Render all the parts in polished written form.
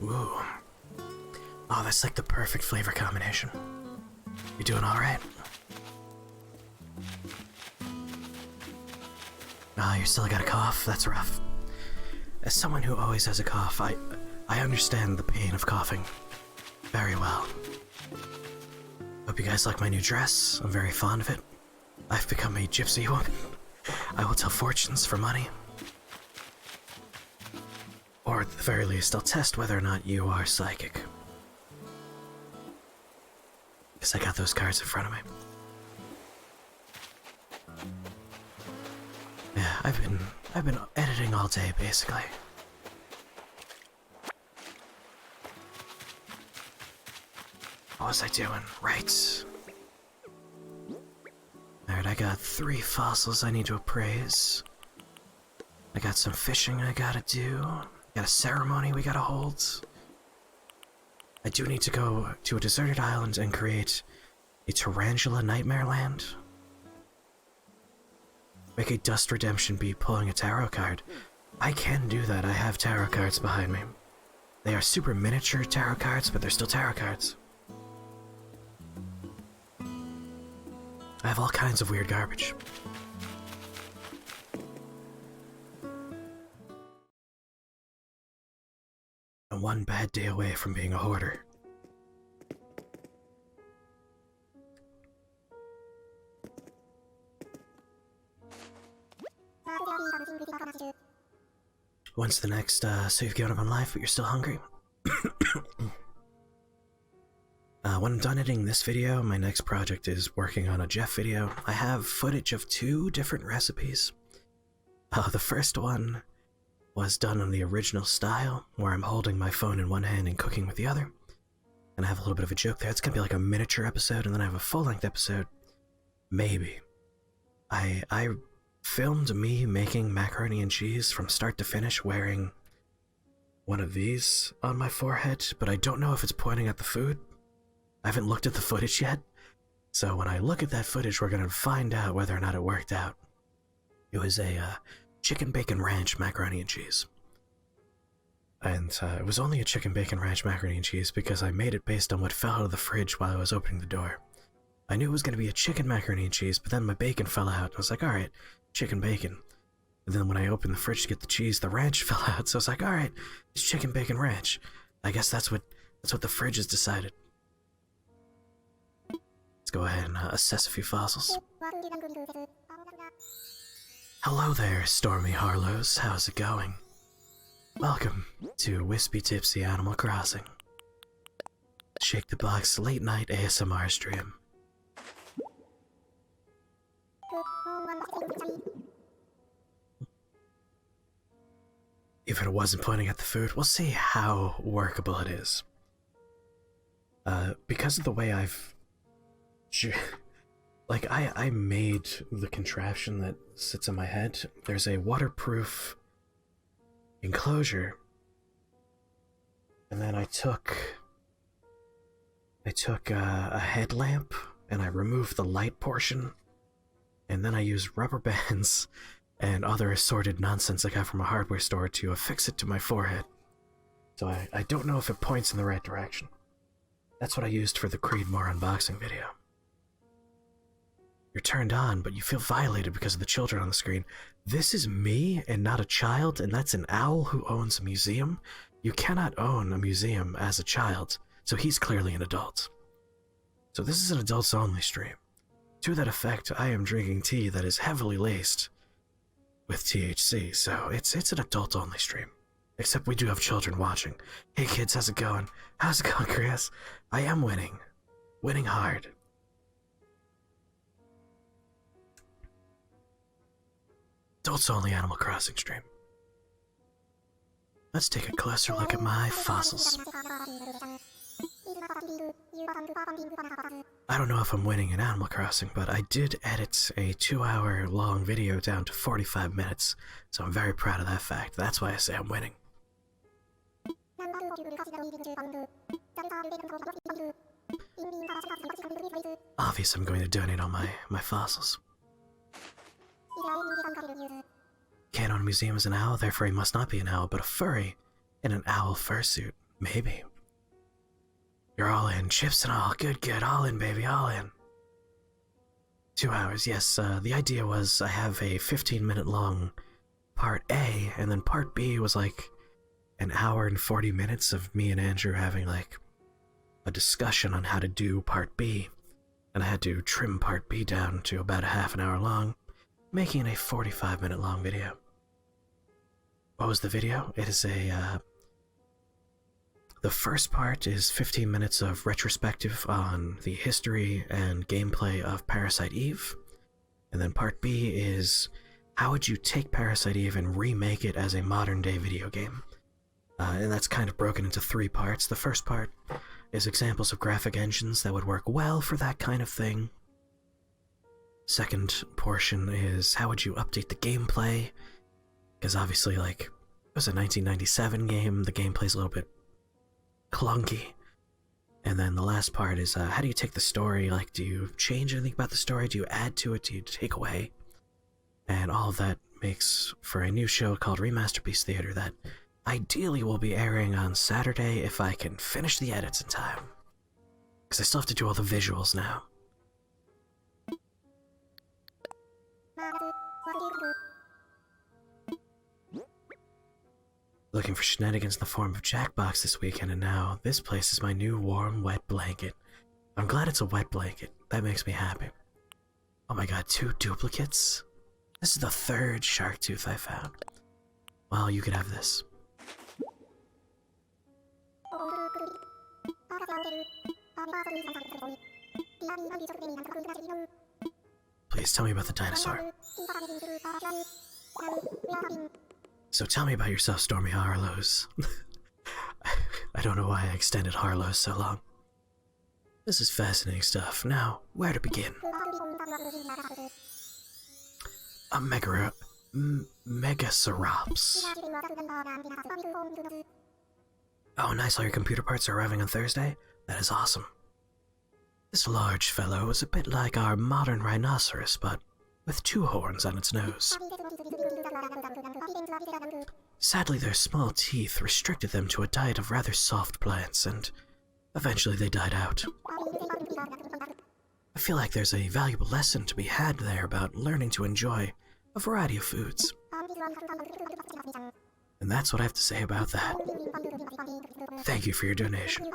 Ooh. Oh, that's like the perfect flavor combination. You doing alright? Ah, you still got a cough? That's rough. As someone who always has a cough, I understand the pain of coughing very well. Hope you guys like my new dress. I'm very fond of it. I've become a gypsy woman. I will tell fortunes for money. Or at the very least, I'll test whether or not you are psychic. Because I got those cards in front of me. Yeah, I've been editing all day, basically. What was I doing? Right. Alright, I got 3 fossils I need to appraise. I got some fishing I gotta do. Got a ceremony we gotta hold. I do need to go to a deserted island and create a tarantula nightmare land. Make a dust redemption beat pulling a tarot card. I can do that. I have tarot cards behind me. They are super miniature tarot cards, but they're still tarot cards. I have all kinds of weird garbage. I'm one bad day away from being a hoarder. When's the next, so you've given up on life but you're still hungry? When I'm done editing this video, my next project is working on a Jeff video. I have footage of 2 different recipes. The first one was done in the original style, where I'm holding my phone in one hand and cooking with the other. And I have a little bit of a joke there. It's gonna be like a miniature episode, and then I have a full-length episode. Maybe. I filmed me making macaroni and cheese from start to finish wearing one of these on my forehead, but I don't know if it's pointing at the food. I haven't looked at the footage yet, so when I look at that footage, we're gonna find out whether or not it worked out. It was a chicken bacon ranch macaroni and cheese. And it was only a chicken bacon ranch macaroni and cheese because I made it based on what fell out of the fridge while I was opening the door. I knew it was gonna be a chicken macaroni and cheese, but then my bacon fell out. I was like, alright, chicken bacon. And then when I opened the fridge to get the cheese, the ranch fell out, so I was like, alright, it's chicken bacon ranch. I guess that's what the fridge has decided. Let's go ahead and assess a few fossils. Hello there, Stormy Harlows. How's it going? Welcome to Wispy Tipsy Animal Crossing. Shake the Box late night ASMR stream. If it wasn't pointing at the food, we'll see how workable it is. Because of the way I've... Like, I made the contraption that sits on my head. There's a waterproof enclosure. And then I took a headlamp and I removed the light portion. And then I used rubber bands and other assorted nonsense I got from a hardware store to affix it to my forehead. So I don't know if it points in the right direction. That's what I used for the Creedmoor unboxing video. You're turned on, but you feel violated because of the children on the screen. This is me and not a child, and that's an owl who owns a museum. You cannot own a museum as a child, so he's clearly an adult. So this is an adults-only stream. To that effect, I am drinking tea that is heavily laced with THC, so it's an adult-only stream. Except we do have children watching. Hey kids, how's it going? How's it going, Chris? I am winning. Winning hard. Adults only Animal Crossing stream. Let's take a closer look at my fossils. I don't know if I'm winning in Animal Crossing, but I did edit a 2-hour long video down to 45 minutes, so I'm very proud of that fact. That's why I say I'm winning. Obviously, I'm going to donate all my fossils. Can't own a museum as an owl, therefore he must not be an owl, but a furry in an owl fursuit. Maybe. You're all in. Chips and all. Good, good. All in, baby. All in. 2 hours, yes. The idea was I have a 15-minute long part A, and then part B was like an hour and 40 minutes of me and Andrew having like a discussion on how to do part B. And I had to trim part B down to about a half an hour long, making it a 45-minute long video. What was the video? It is the first part is 15 minutes of retrospective on the history and gameplay of Parasite Eve. And then part B is how would you take Parasite Eve and remake it as a modern-day video game? And that's kind of broken into 3 parts. The first part is examples of graphic engines that would work well for that kind of thing. Second portion is how would you update the gameplay? Because obviously, like, it was a 1997 game, the gameplay's a little bit clunky. And then the last part is how do you take the story? Like, do you change anything about the story? Do you add to it? Do you take away? And all of that makes for a new show called Remasterpiece Theater that ideally will be airing on Saturday if I can finish the edits in time. Because I still have to do all the visuals now. Looking for shenanigans in the form of Jackbox this weekend, and now this place is my new warm, wet blanket. I'm glad it's a wet blanket. That makes me happy. Oh my god, 2 duplicates? This is the 3rd shark tooth I found. Well, you could have this. Please tell me about the dinosaur. So tell me about yourself, Stormy Harlows. I don't know why I extended Harlows so long. This is fascinating stuff. Now, where to begin? A Megacerops. Oh, nice, all your computer parts are arriving on Thursday? That is awesome. This large fellow is a bit like our modern rhinoceros, but with 2 horns on its nose. Sadly, their small teeth restricted them to a diet of rather soft plants, and eventually they died out. I feel like there's a valuable lesson to be had there about learning to enjoy a variety of foods. And that's what I have to say about that. Thank you for your donation.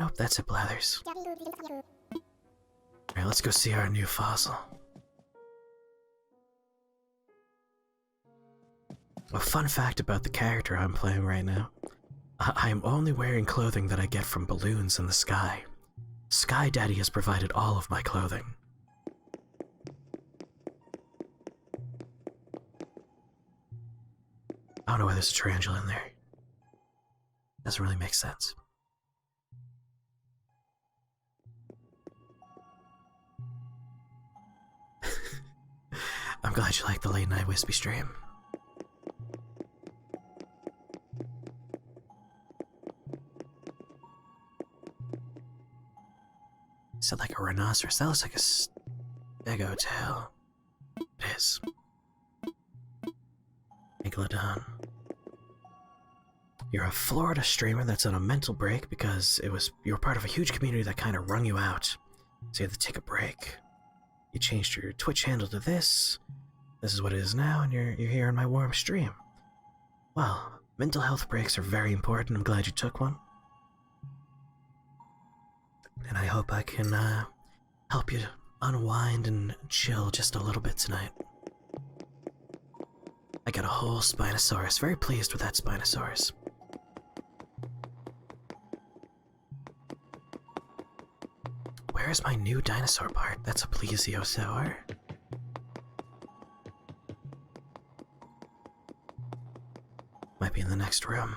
Nope, that's it, Blathers. Alright, let's go see our new fossil. A fun fact about the character I'm playing right now. I am only wearing clothing that I get from balloons in the sky. Sky Daddy has provided all of my clothing. I don't know why there's a tarantula in there. Doesn't really make sense. I'm glad you like the late night wispy stream. Said like a rhinoceros. That looks like a stegotail. It is. Megalodon. You're a Florida streamer that's on a mental break because you were part of a huge community that kind of wrung you out. So you had to take a break. You changed your Twitch handle to this. This is what it is now, and you're here on my warm stream. Well, mental health breaks are very important. I'm glad you took one. And I hope I can help you unwind and chill just a little bit tonight. I got a whole Spinosaurus. Very pleased with that Spinosaurus. Where's my new dinosaur part? That's a plesiosaur. Might be in the next room.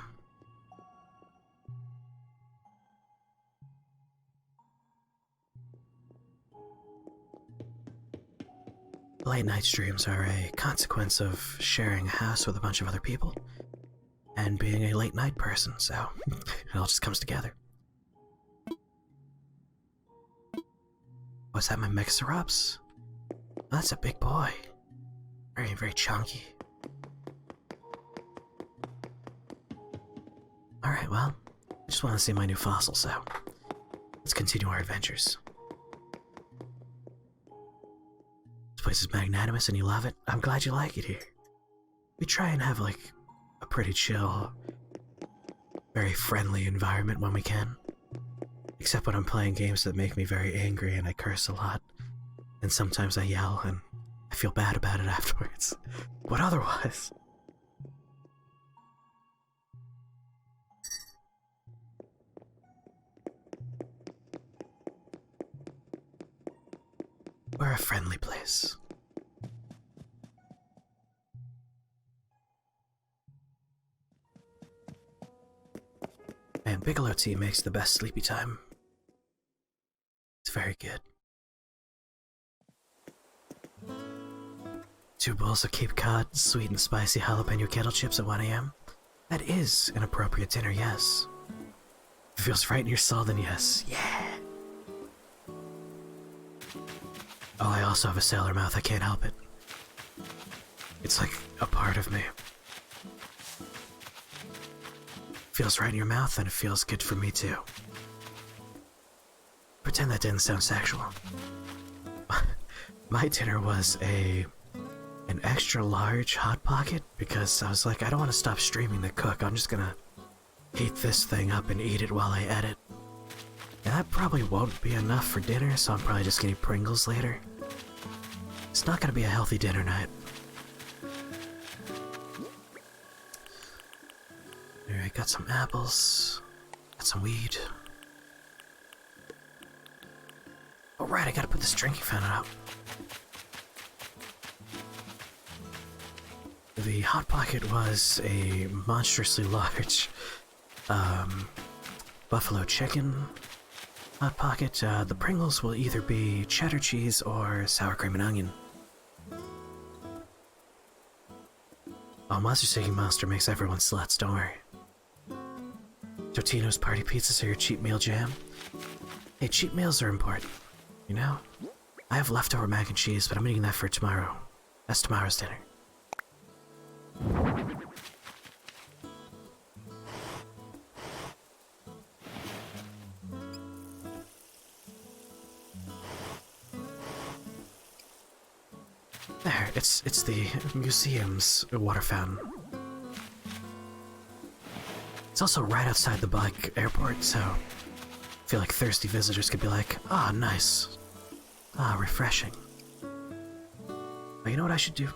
Late night streams are a consequence of sharing a house with a bunch of other people and being a late night person, so it all just comes together. Was that my Megacerops? Oh, that's a big boy. Very, very chunky. Alright, well, I just want to see my new fossil, so let's continue our adventures. This place is magnanimous and you love it. I'm glad you like it here. We try and have, like, a pretty chill, very friendly environment when we can. Except when I'm playing games that make me very angry and I curse a lot. And sometimes I yell and I feel bad about it afterwards. But otherwise... we're a friendly place. And Bigelow tea makes the best sleepy time. It's very good. 2 bowls of Cape Cod, sweet and spicy jalapeno kettle chips at 1 AM. That is an appropriate dinner, yes. If it feels right in your soul, then yes. Yeah! Oh, I also have a sailor mouth, I can't help it. It's like a part of me. Feels right in your mouth, and it feels good for me too. Pretend that didn't sound sexual. My dinner was an extra large Hot Pocket because I was like, I don't want to stop streaming to cook. I'm just gonna heat this thing up and eat it while I edit. And that probably won't be enough for dinner, so I'm probably just gonna eat Pringles later. It's not gonna be a healthy dinner night. Alright, got some apples, got some weed. Alright, I gotta put this drinking fountain out. The Hot Pocket was a monstrously large buffalo chicken Hot Pocket. The Pringles will either be cheddar cheese or sour cream and onion. Oh, Monster Seeking Monster makes everyone sluts, don't worry. Totino's Party Pizzas are your cheap meal jam. Hey, cheap meals are important, you know? I have leftover mac and cheese, but I'm eating that for tomorrow. That's tomorrow's dinner. There, it's the museum's water fountain. It's also right outside the bike airport, so I feel like thirsty visitors could be like, ah, nice. Ah, refreshing. But you know what I should do?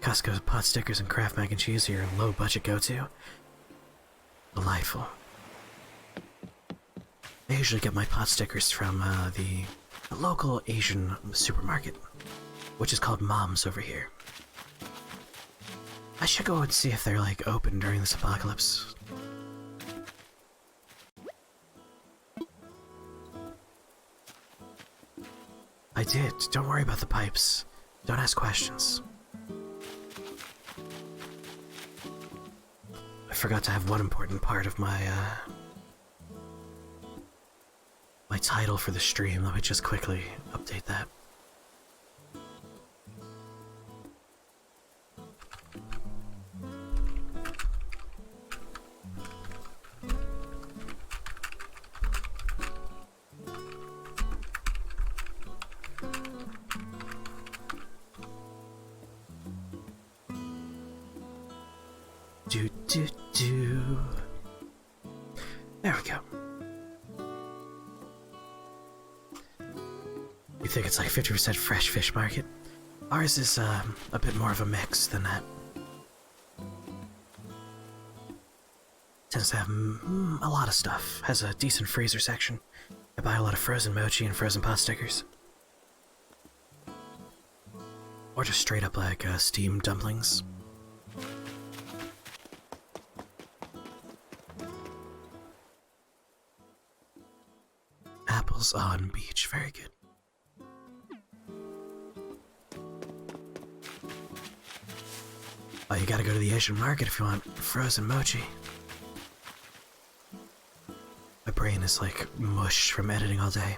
Costco's pot stickers and Kraft mac and cheese are your low budget go-to. Delightful. I usually get my pot stickers from the local Asian supermarket, which is called Mom's over here. I should go and see if they're like open during this apocalypse. I did. Don't worry about the pipes. Don't ask questions. I forgot to have one important part of my my title for the stream. Let me just quickly update that. There we go. You think it's like 50% fresh fish market? Ours is a bit more of a mix than that. Tends to have a lot of stuff. Has a decent freezer section. I buy a lot of frozen mochi and frozen pot stickers. Or just straight up like steamed dumplings. Apples on beach, very good. Oh, you gotta go to the Asian market if you want frozen mochi. My brain is like mush from editing all day.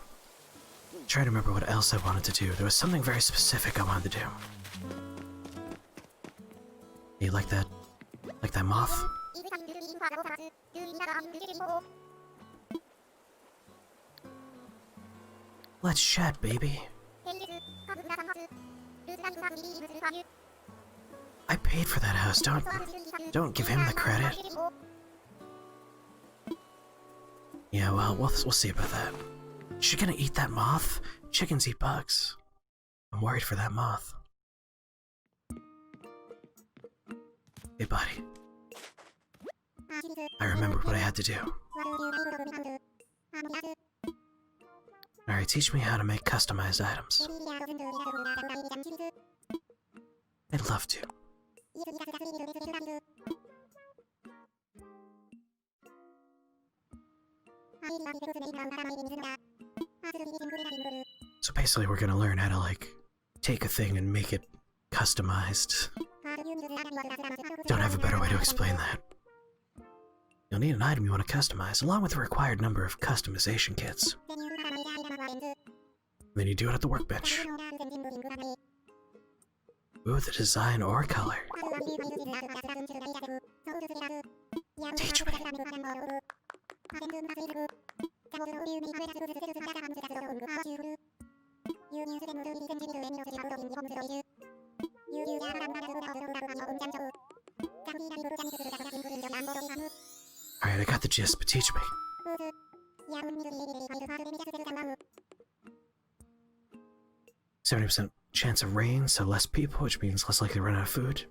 I'm trying to remember what else I wanted to do. There was something very specific I wanted to do. You like that Like that moth? Let's chat, baby. I paid for that house, don't give him the credit. Yeah, well, we'll see about that. Is she gonna eat that moth? Chickens eat bugs. I'm worried for that moth. Hey, buddy. I remembered what I had to do. Alright, teach me how to make customized items. I'd love to. So basically we're gonna learn how to, like, take a thing and make it customized. Don't have a better way to explain that. You'll need an item you want to customize, along with the required number of customization kits. Then you do it at the workbench. Ooh, the design or color. Teach me. Alright, I got the gist, but teach me. 70% chance of rain, so less people, which means less likely to run out of food.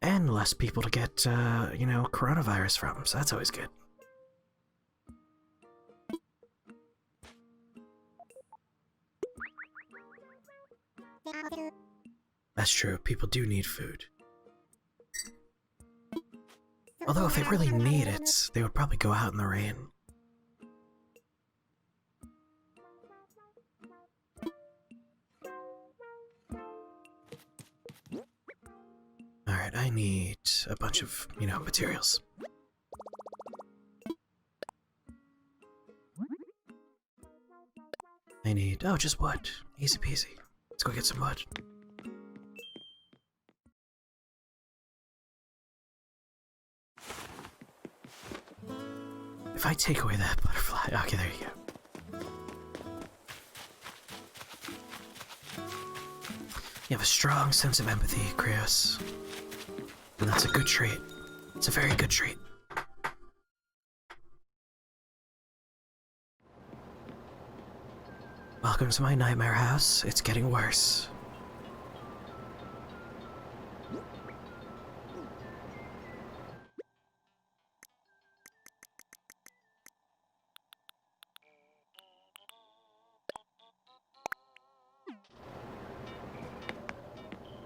And less people to get, you know, coronavirus from, so that's always good. That's true, people do need food. Although if they really need it, they would probably go out in the rain. Alright, I need a bunch of, you know, materials. I need, oh, just wood. Easy peasy. Let's go get some wood. If I take away that butterfly, okay, there you go. You have a strong sense of empathy, Krios. And that's a good trait. It's a very good trait. Welcome to my nightmare house. It's getting worse.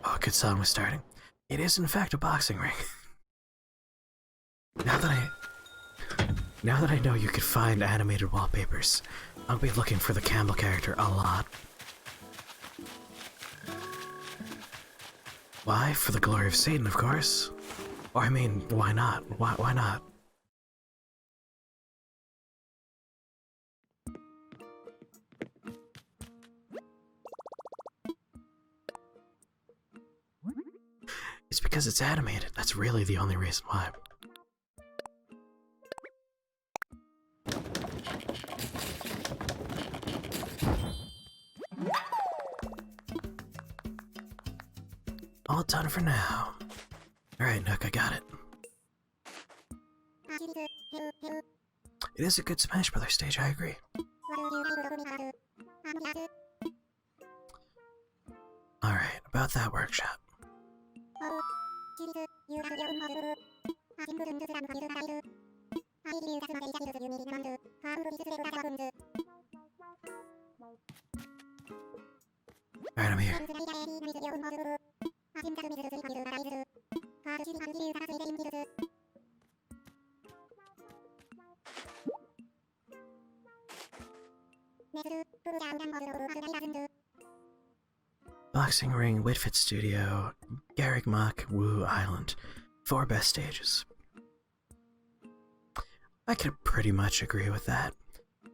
Oh, good song was starting. It is in fact a boxing ring. Now that I know you could find animated wallpapers, I'll be looking for the Campbell character a lot. Why? For the glory of Satan, of course. Or I mean, why not? Why not? It's because it's animated. That's really the only reason why. All done for now. Alright, Nook, I got it. It is a good Smash Brothers stage, I agree. Alright, about that workshop. Alright, I'm here. Boxing Ring, Whitfit Studio, Garrick Mock, Woo Island. 4 best stages. I could pretty much agree with that.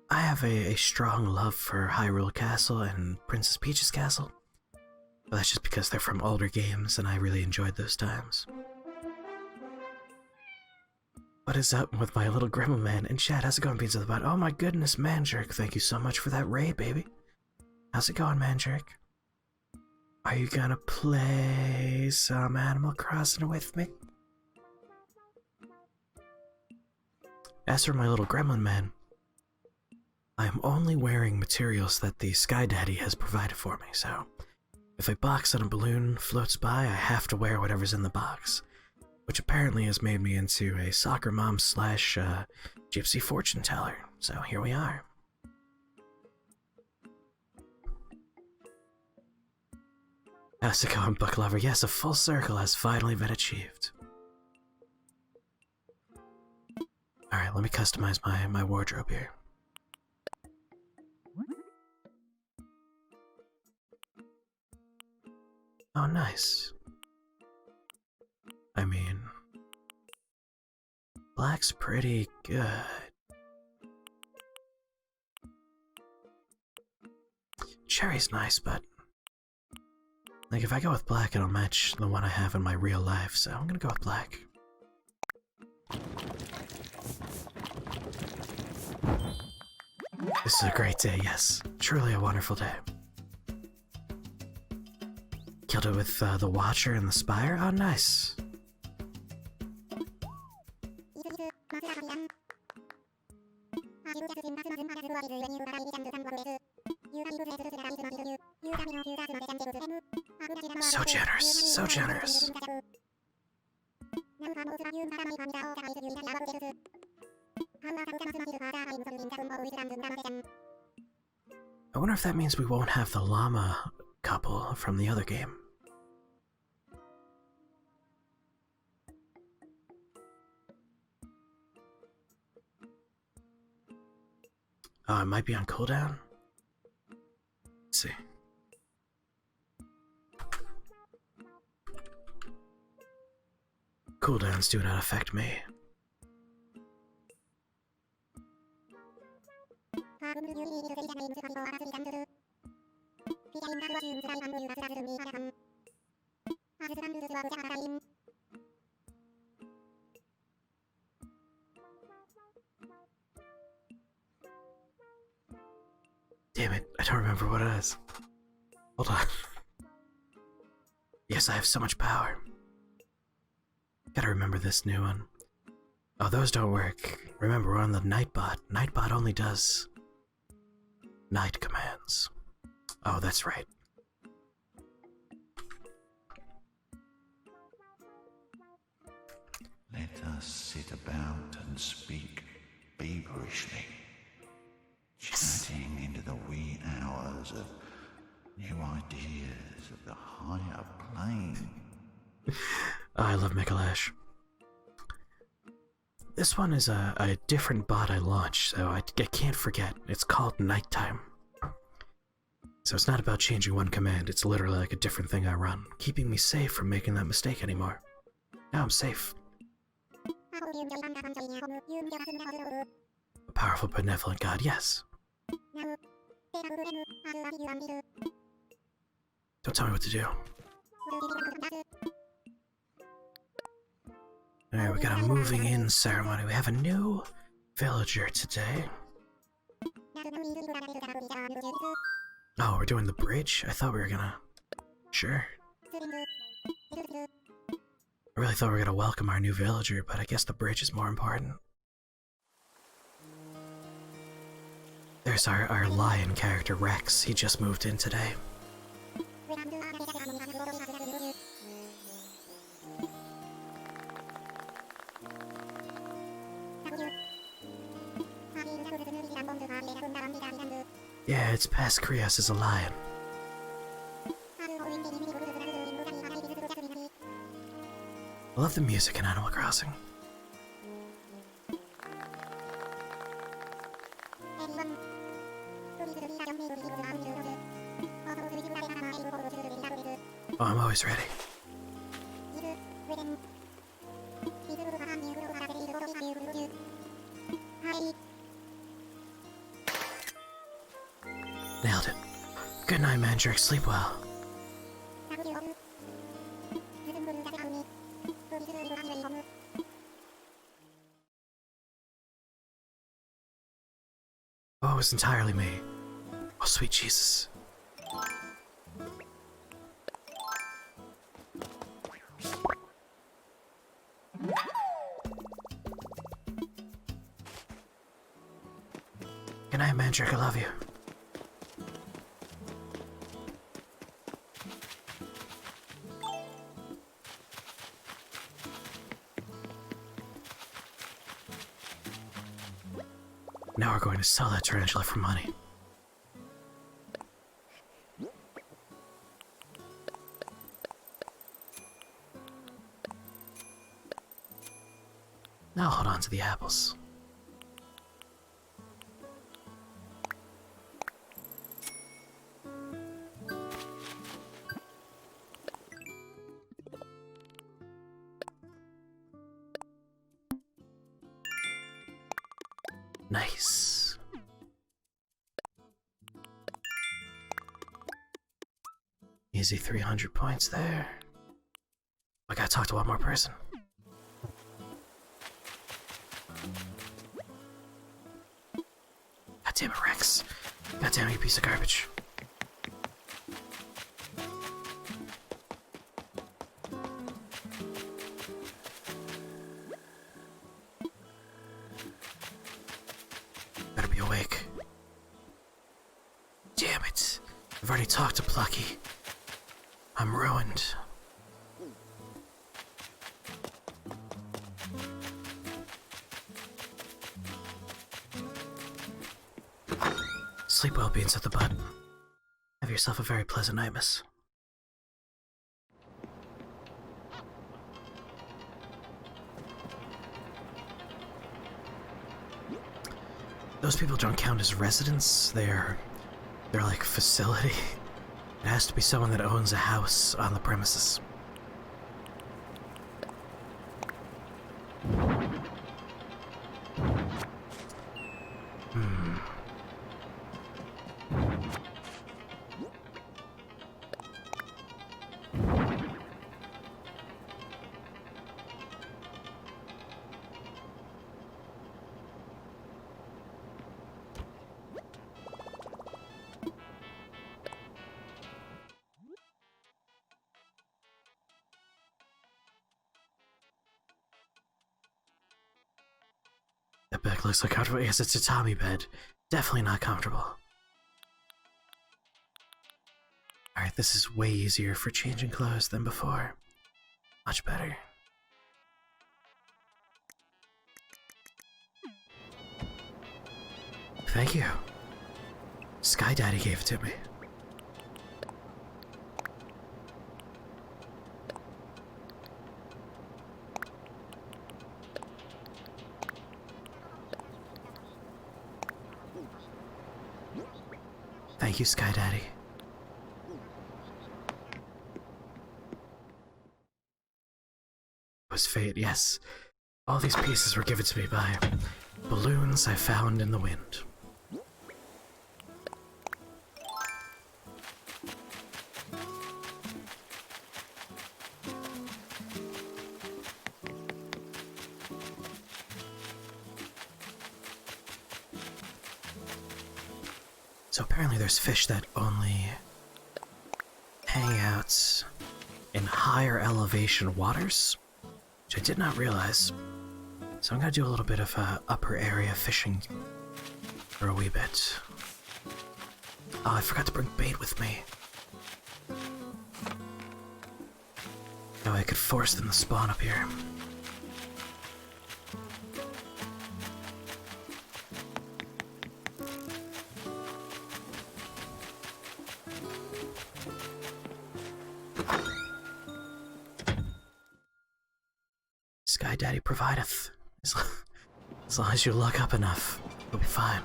I have a strong love for Hyrule Castle and Princess Peach's Castle. But that's just because they're from older games and I really enjoyed those times. What is up with my little gremlin man? And chat, how's it going, Pizza the Butt? Oh my goodness, man jerk. Thank you so much for that raid, baby. How's it going, man jerk? Are you gonna play some Animal Crossing with me? As for my little gremlin man, I am only wearing materials that the Sky Daddy has provided for me, so if a box on a balloon floats by, I have to wear whatever's in the box, which apparently has made me into a soccer mom slash gypsy fortune teller, so here we are. How's it going, book lover? Yes, a full circle has finally been achieved. Alright, let me customize my wardrobe here. Oh, nice. I mean, black's pretty good. Cherry's nice, but like if I go with black, it'll match the one I have in my real life, so I'm gonna go with black. This is a great day, yes. Truly a wonderful day. Killed it with the Watcher and the Spire? Oh, nice. So generous, so generous. I wonder if that means we won't have the llama couple from the other game. Oh, it might be on cooldown? Let's see. Cooldowns do not affect me. Damn it, I don't remember what it is. Hold on. Yes, I have so much power. Gotta remember this new one. Oh, those don't work. Remember, we're on the Nightbot. Nightbot only does night commands. Oh, that's right. Let us sit about and speak feverishly, chatting into the wee hours of new ideas of the higher plane. Oh, I love MacLeod. This one is a different bot I launched, so I can't forget. It's called Nighttime. So it's not about changing one command, it's literally like a different thing I run, keeping me safe from making that mistake anymore. Now I'm safe. A powerful, benevolent god, yes. Don't tell me what to do. Alright, we got a moving in ceremony. We have a new villager today. Oh, we're doing the bridge? I thought we were gonna... Sure. I really thought we were gonna welcome our new villager, but I guess the bridge is more important. There's our lion character, Rex. He just moved in today. Yeah, it's past Krios as a lion. I love the music in Animal Crossing. Oh, I'm always ready. Nailed it. Good night, Mandrake. Sleep well. was entirely me. Oh, sweet Jesus. Good night, Mandrake, I love you. Now we're going to sell that tarantula for money. Now hold on to the apples. Nice. Easy 300 points there. I gotta talk to one more person. God damn it, Rex. God damn it, you piece of garbage. Better be awake. Damn it. I've already talked to Plucky. I'm ruined. Sleep well, Beans at the butt. Have yourself a very pleasant night, miss. Those people don't count as residents. They're like facility. It has to be someone that owns a house on the premises. That bed looks so comfortable. Yes, it's a Tommy bed. Definitely not comfortable. Alright, this is way easier for changing clothes than before. Much better. Thank you. Sky Daddy gave it to me. Thank you, Sky Daddy. It was fate, yes. All these pieces were given to me by balloons I found in the wind. So apparently there's fish that only hang out in higher elevation waters, which I did not realize. So I'm gonna do a little bit of upper area fishing for a wee bit. Oh, I forgot to bring bait with me. No, I could force them to spawn up here. Sky Daddy provideth. As long as you look up enough, you'll be fine.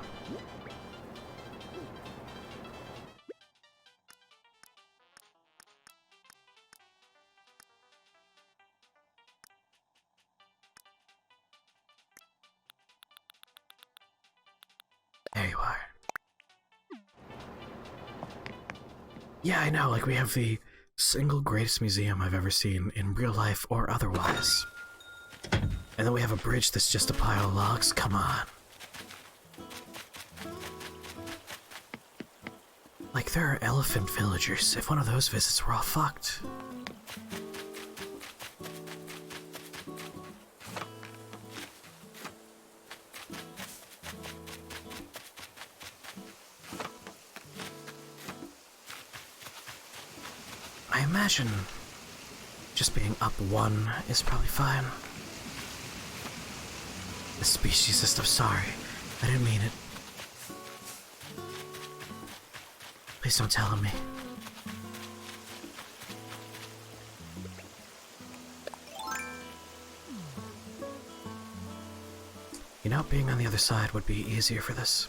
There you are. Yeah, I know, like we have the single greatest museum I've ever seen in real life or otherwise. And then we have a bridge that's just a pile of logs. Come on. Like, there are elephant villagers. If one of those visits, we're all fucked. I imagine just being up one is probably fine. The speciesist, I'm sorry. I didn't mean it. Please don't tell on me. You know, being on the other side would be easier for this.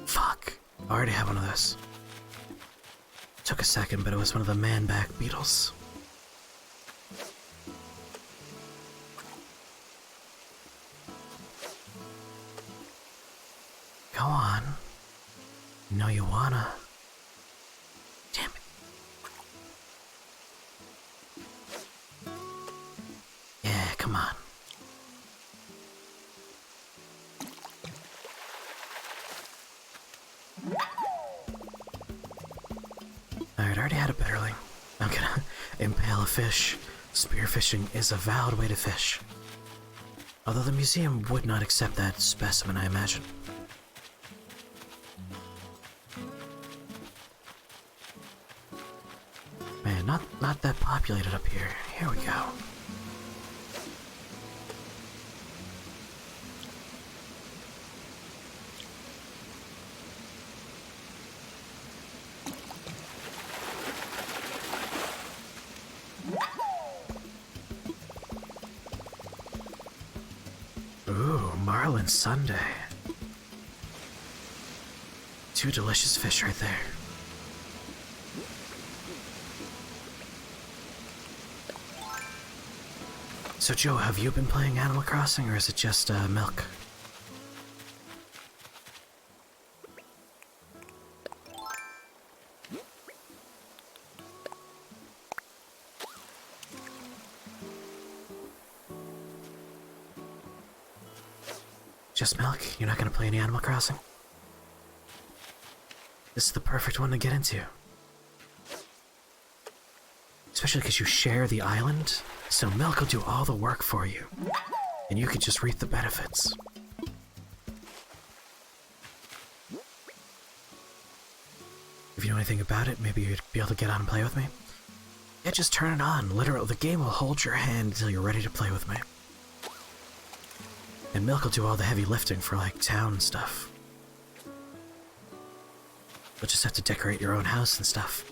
Fuck. I already have one of those. Took a second, but it was one of the man-back beetles. Go on. You know you wanna. Damn it. Yeah, come on. Alright, I already had a bitterling. I'm gonna impale a fish. Spearfishing is a valid way to fish. Although the museum would not accept that specimen, I imagine. Man, not that populated up here. Here we go. Ooh, marlin sundae. Two delicious fish right there. So Joe, have you been playing Animal Crossing, or is it just Milk? Just Milk? You're not gonna play any Animal Crossing? This is the perfect one to get into. Especially because you share the island, so Milk will do all the work for you, and you can just reap the benefits. If you know anything about it, maybe you'd be able to get on and play with me. Yeah, just turn it on. Literally, the game will hold your hand until you're ready to play with me. And Milk will do all the heavy lifting for, like, town stuff. You'll just have to decorate your own house and stuff.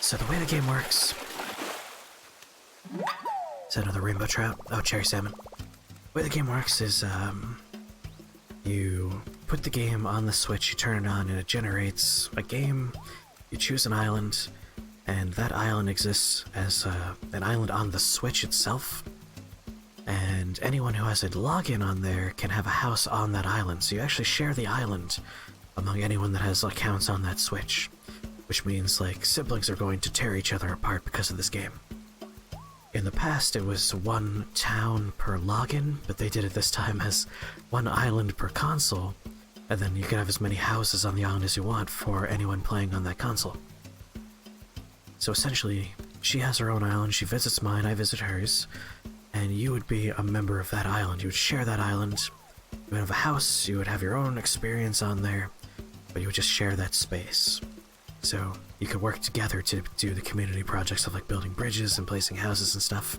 So the way the game works... Is that another rainbow trout? Oh, cherry salmon. The way the game works is, you put the game on the Switch, you turn it on, and it generates a game. You choose an island, and that island exists as an island on the Switch itself. And anyone who has a login on there can have a house on that island, so you actually share the island among anyone that has accounts on that Switch. Which means, like, siblings are going to tear each other apart because of this game. In the past, it was one town per login, but they did it this time as one island per console, and then you can have as many houses on the island as you want for anyone playing on that console. So essentially, she has her own island, she visits mine, I visit hers, and you would be a member of that island. You would share that island, you would have a house, you would have your own experience on there, but you would just share that space. So you could work together to do the community projects of, like, building bridges and placing houses and stuff.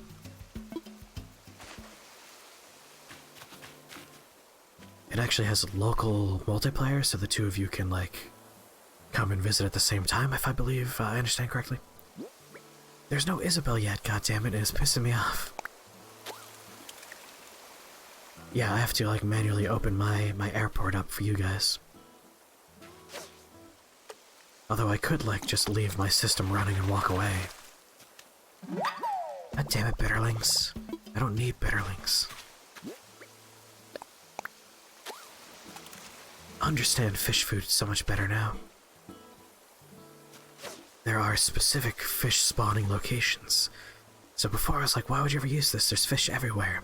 It actually has local multiplayer, so the two of you can, like, come and visit at the same time, if I believe I understand correctly. There's no Isabel yet, goddammit, it's pissing me off. Yeah, I have to, like, manually open my airport up for you guys. Although I could, like, just leave my system running and walk away. God damn it, bitterlings. I don't need bitterlings. understand fish food so much better now. There are specific fish spawning locations. So before I was like, why would you ever use this? There's fish everywhere.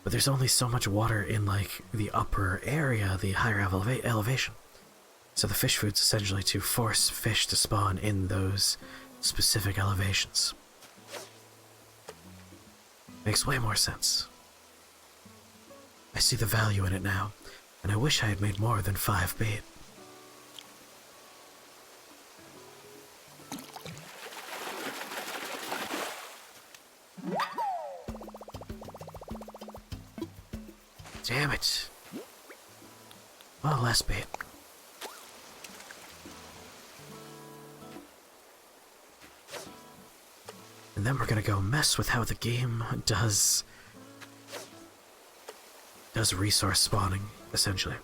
But there's only so much water in, like, the upper area, the higher elevation. So the fish food's essentially to force fish to spawn in those specific elevations. Makes way more sense. I see the value in it now, and I wish I had made more than 5 bait. Damn it. Well, last bait. And then we're gonna go mess with how the game does resource spawning, essentially.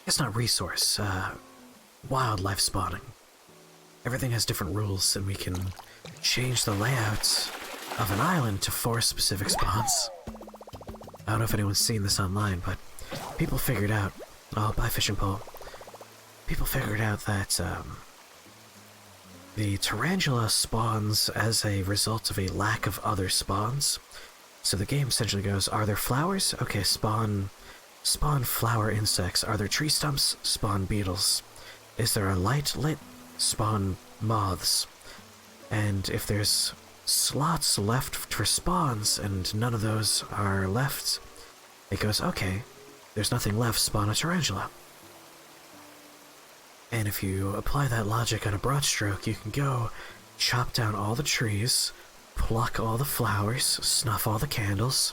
It's not resource, wildlife spawning. Everything has different rules, and we can change the layout of an island to force specific spawns. I don't know if anyone's seen this online, but people figured out... Oh, bye fishing pole. People figured out that, the tarantula spawns as a result of a lack of other spawns. So the game essentially goes, are there flowers? Okay, spawn flower insects. Are there tree stumps? Spawn beetles. Is there a light lit? Spawn moths. And if there's slots left for spawns and none of those are left, it goes, okay, there's nothing left, spawn a tarantula. And if you apply that logic on a broad stroke, you can go chop down all the trees, pluck all the flowers, snuff all the candles,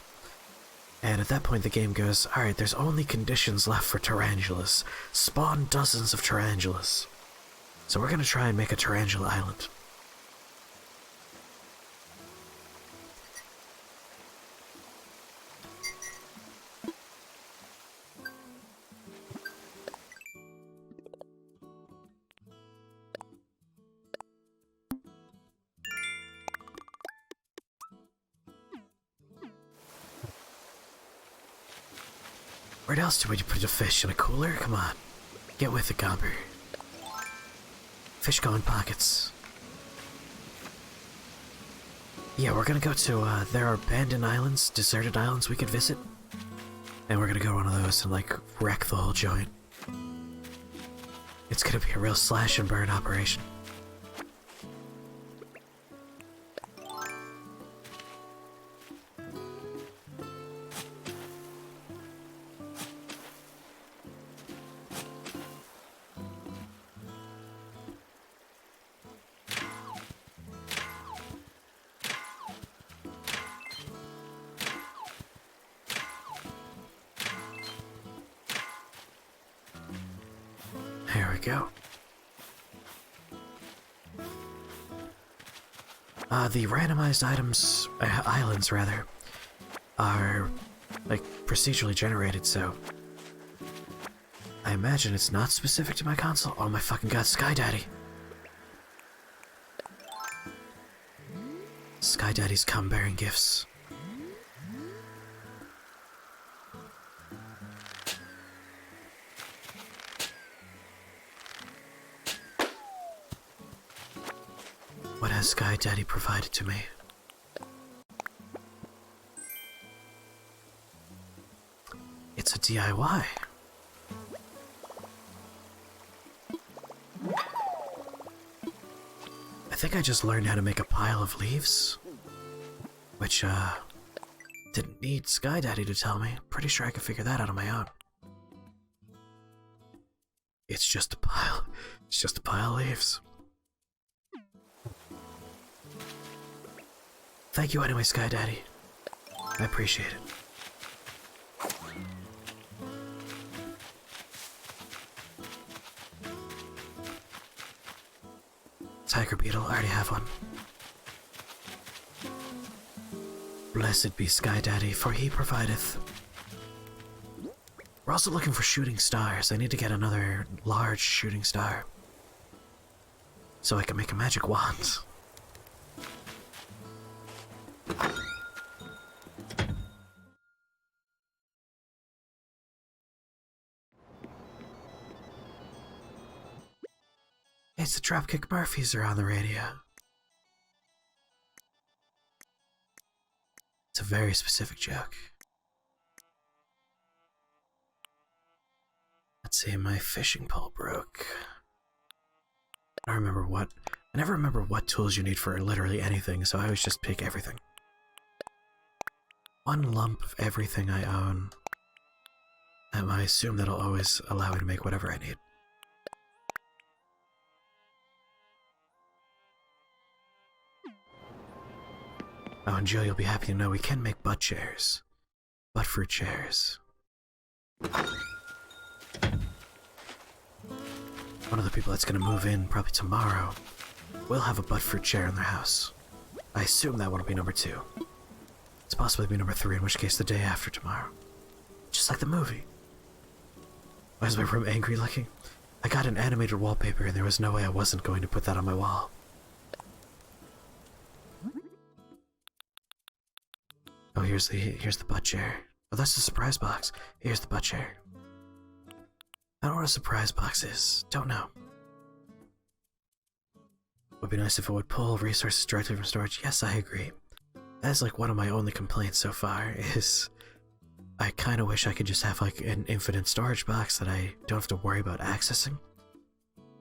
and at that point the game goes, alright, there's only conditions left for tarantulas. Spawn dozens of tarantulas. So we're gonna try and make a tarantula island. Where else do we put a fish? In a cooler? Come on. Get with it, Gomber. Fish go in pockets. Yeah, we're gonna go to, there are abandoned islands, deserted islands we could visit. And we're gonna go to one of those and, like, wreck the whole joint. It's gonna be a real slash and burn operation. There we go. The randomized items, islands rather, are like procedurally generated, so I imagine it's not specific to my console. Oh my fucking god, Sky Daddy. Sky Daddy's come bearing gifts. What has Sky Daddy provided to me? It's a DIY. I think I just learned how to make a pile of leaves, which, didn't need Sky Daddy to tell me. Pretty sure I could figure that out on my own. It's just a pile. It's just a pile of leaves. Thank you anyway, Sky Daddy. I appreciate it. Tiger beetle, I already have one. Blessed be Sky Daddy, for he provideth. We're also looking for shooting stars. I need to get another large shooting star so I can make a magic wand. It's the Dropkick Murphys are on the radio. It's a very specific joke. Let's see, my fishing pole broke. I never remember what tools you need for literally anything, so I always just pick everything. One lump of everything I own. I assume that'll always allow me to make whatever I need. Oh, and Joe, you'll be happy to know we can make butt chairs. Butt fruit chairs. One of the people that's gonna move in probably tomorrow will have a butt fruit chair in their house. I assume that one will be number 2. It's possibly be number 3, in which case the day after tomorrow. Just like the movie. Why is my room angry looking? I got an animated wallpaper and there was no way I wasn't going to put that on my wall. Oh, here's the butt chair. Oh, that's the surprise box. Here's the butt chair. I don't know what a surprise box is. Don't know. Would be nice if it would pull resources directly from storage. Yes, I agree. That's like one of my only complaints so far is I kind of wish I could just have like an infinite storage box that I don't have to worry about accessing.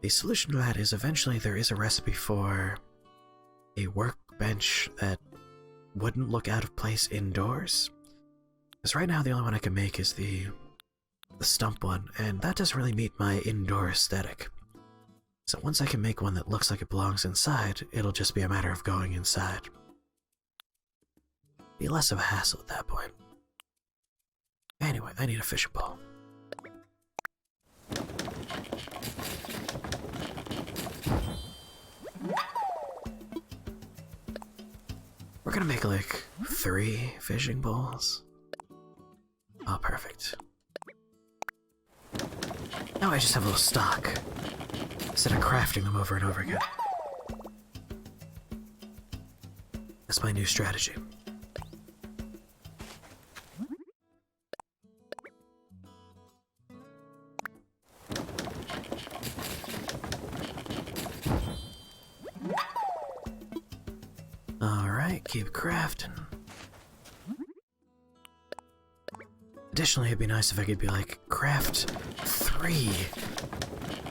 The solution to that is eventually there is a recipe for a workbench that wouldn't look out of place indoors. Because right now the only one I can make is the stump one, and that doesn't really meet my indoor aesthetic. So once I can make one that looks like it belongs inside, it'll just be a matter of going inside. Be less of a hassle at that point. Anyway, I need a fishing pole. We're gonna make like 3 fishing poles. Oh, perfect. Now I just have a little stock, instead of crafting them over and over again. That's my new strategy. Alright, keep crafting. Additionally, it'd be nice if I could be like, craft 3,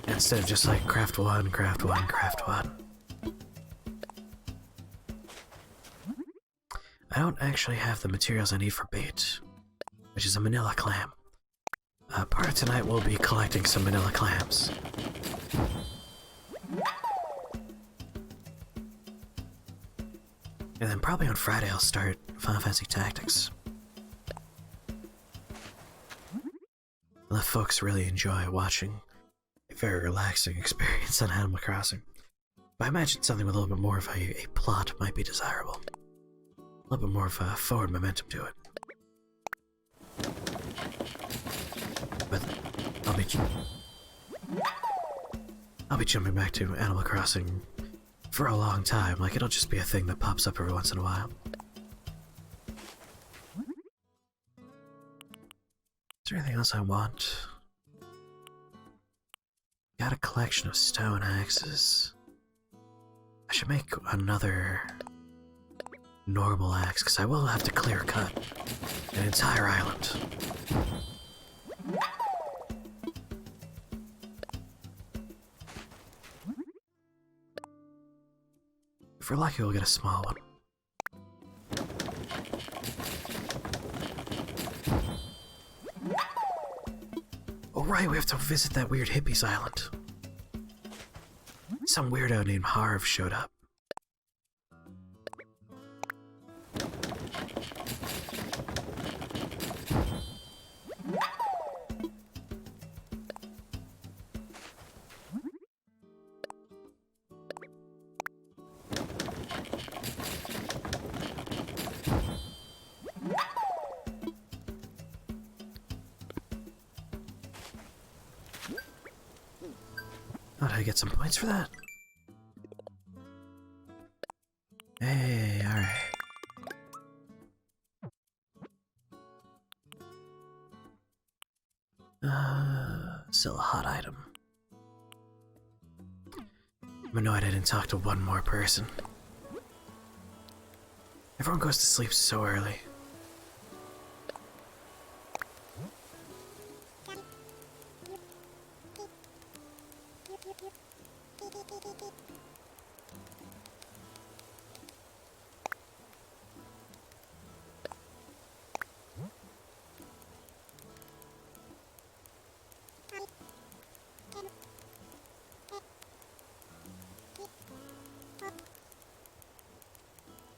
instead of just like, craft 1, craft 1, craft 1. I don't actually have the materials I need for bait, which is a manila clam. Part of tonight we'll be collecting some manila clams. And then probably on Friday I'll start Final Fantasy Tactics. Let folks really enjoy watching a very relaxing experience on Animal Crossing. But I imagine something with a little bit more of a plot might be desirable. A little bit more of a forward momentum to it. But I'll be jumping back to Animal Crossing for a long time. Like, it'll just be a thing that pops up every once in a while. Is there anything else I want? Got a collection of stone axes. I should make another normal axe, because I will have to clear cut an entire island. If we're lucky, we'll get a small one. Oh right, we have to visit that weird hippies island. Some weirdo named Harv showed up. Oh, did I get some points for that? Hey, alright. Still a hot item. I'm annoyed I didn't talk to one more person. Everyone goes to sleep so early.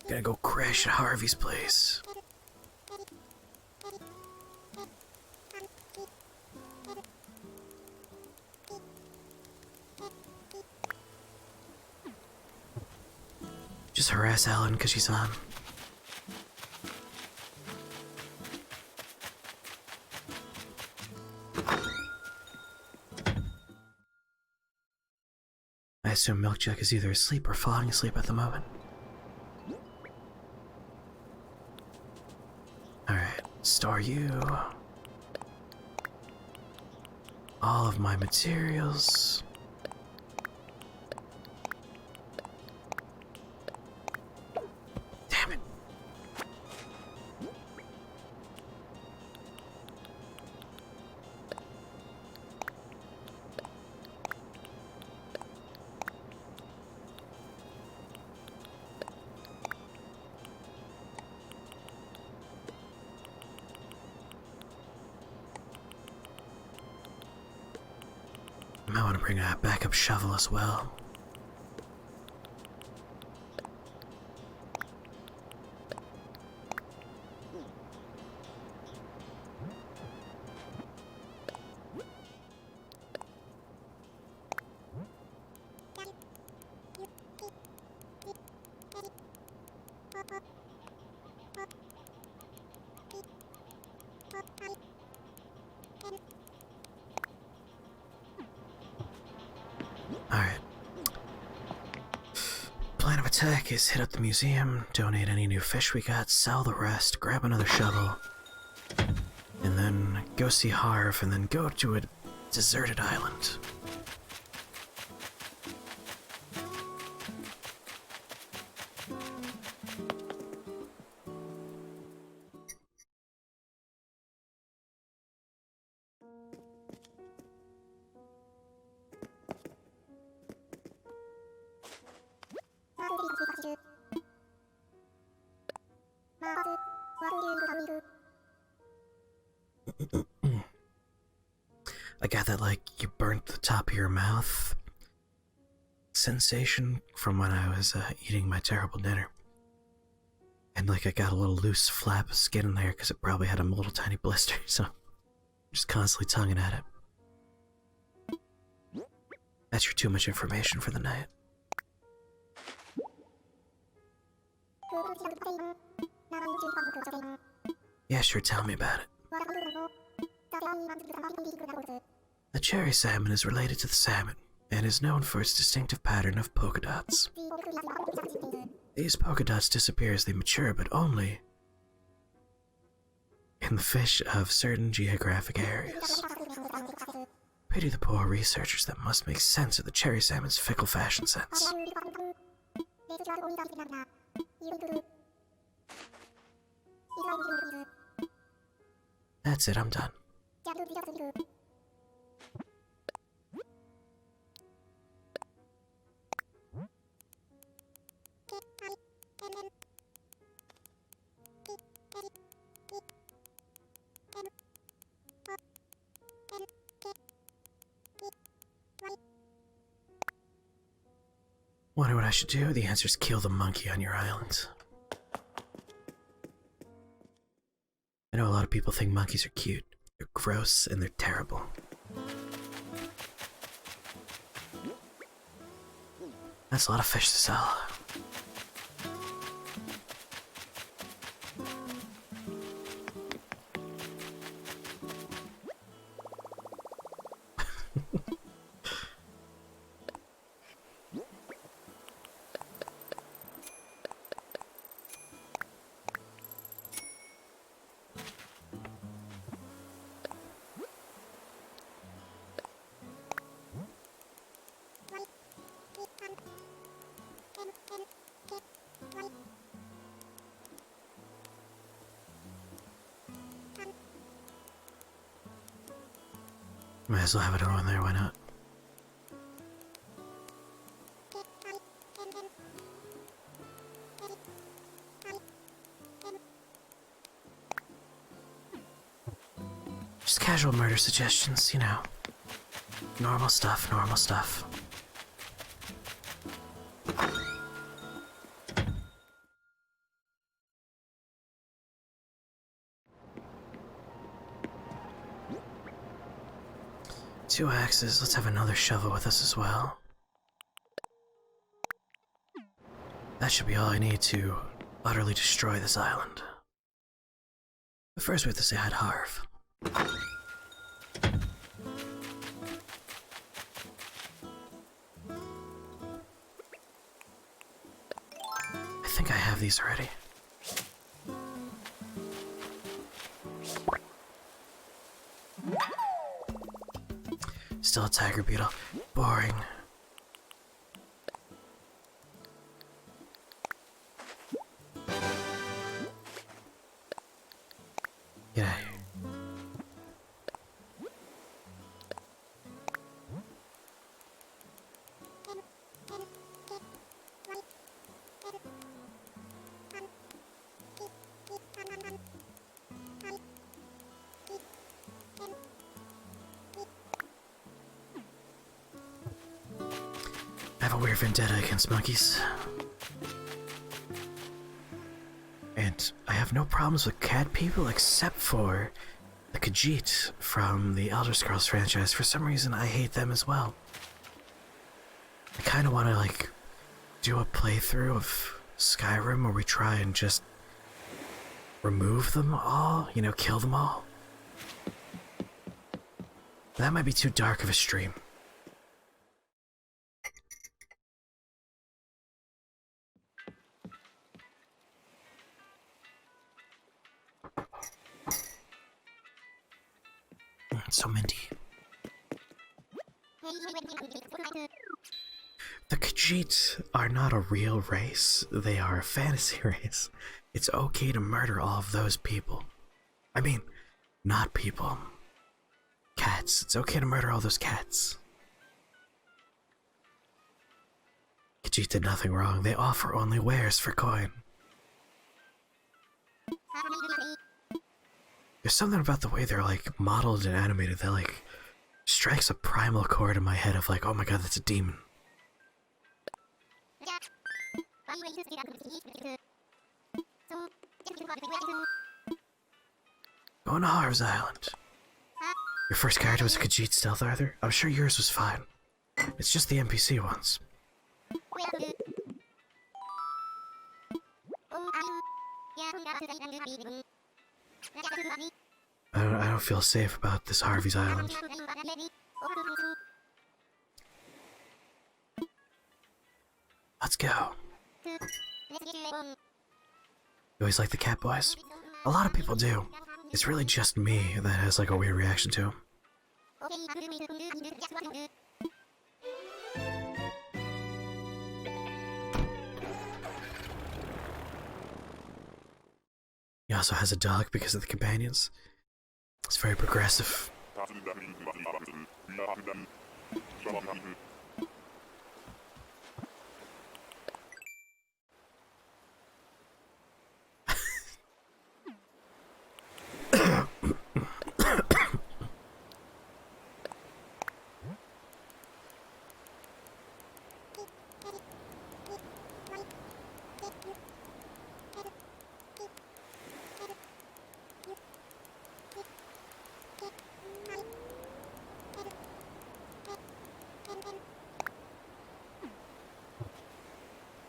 Gonna go crash at Harvey's place. Just harass Ellen because she's on. I assume Milkjug is either asleep or falling asleep at the moment. Alright, store you. All of my materials. Damn it. I might want to bring a backup shovel as well. Alright. Plan of attack is hit up the museum, donate any new fish we got, sell the rest, grab another shovel, and then go see Harv, and then go to a deserted island. I got that, like, you burnt the top of your mouth sensation from when I was eating my terrible dinner. And, like, I got a little loose flap of skin in there because it probably had a little tiny blister, so I'm just constantly tonguing at it. That's your too much information for the night. Yeah, sure, tell me about it. The cherry salmon is related to the salmon, and is known for its distinctive pattern of polka dots. These polka dots disappear as they mature, but only in the fish of certain geographic areas. Pity the poor researchers that must make sense of the cherry salmon's fickle fashion sense. That's it, I'm done. Wonder what I should do? The answer's kill the monkey on your island. I know a lot of people think monkeys are cute. They're gross and they're terrible. That's a lot of fish to sell. Might as well have it all in there, why not? Just casual murder suggestions, you know. Normal stuff, normal stuff. Two axes, let's have another shovel with us as well. That should be all I need to utterly destroy this island. But first we have to say hi to Harv. I think I have these already. Still a tiger beetle. Boring. Get out of here. I have a weird vendetta against monkeys. And I have no problems with cat people except for the Khajiit from the Elder Scrolls franchise. For some reason, I hate them as well. I kind of want to, like, do a playthrough of Skyrim where we try and just remove them all, you know, kill them all. That might be too dark of a stream. So minty. The Khajiit are not a real race, they are a fantasy race. It's okay to murder all of those people. I mean, not people. Cats. It's okay to murder all those cats. Khajiit did nothing wrong. They offer only wares for coin. There's something about the way they're like modeled and animated that like strikes a primal chord in my head of like, oh my god, that's a demon. Going to Harv's Island. Your first character was a Khajiit stealth Arthur? I'm sure yours was fine. It's just the NPC ones. I don't feel safe about this Harvey's Island. Let's go. You always like the cat boys? A lot of people do. It's really just me that has like a weird reaction to him. He also has a dog because of the companions. It's very progressive.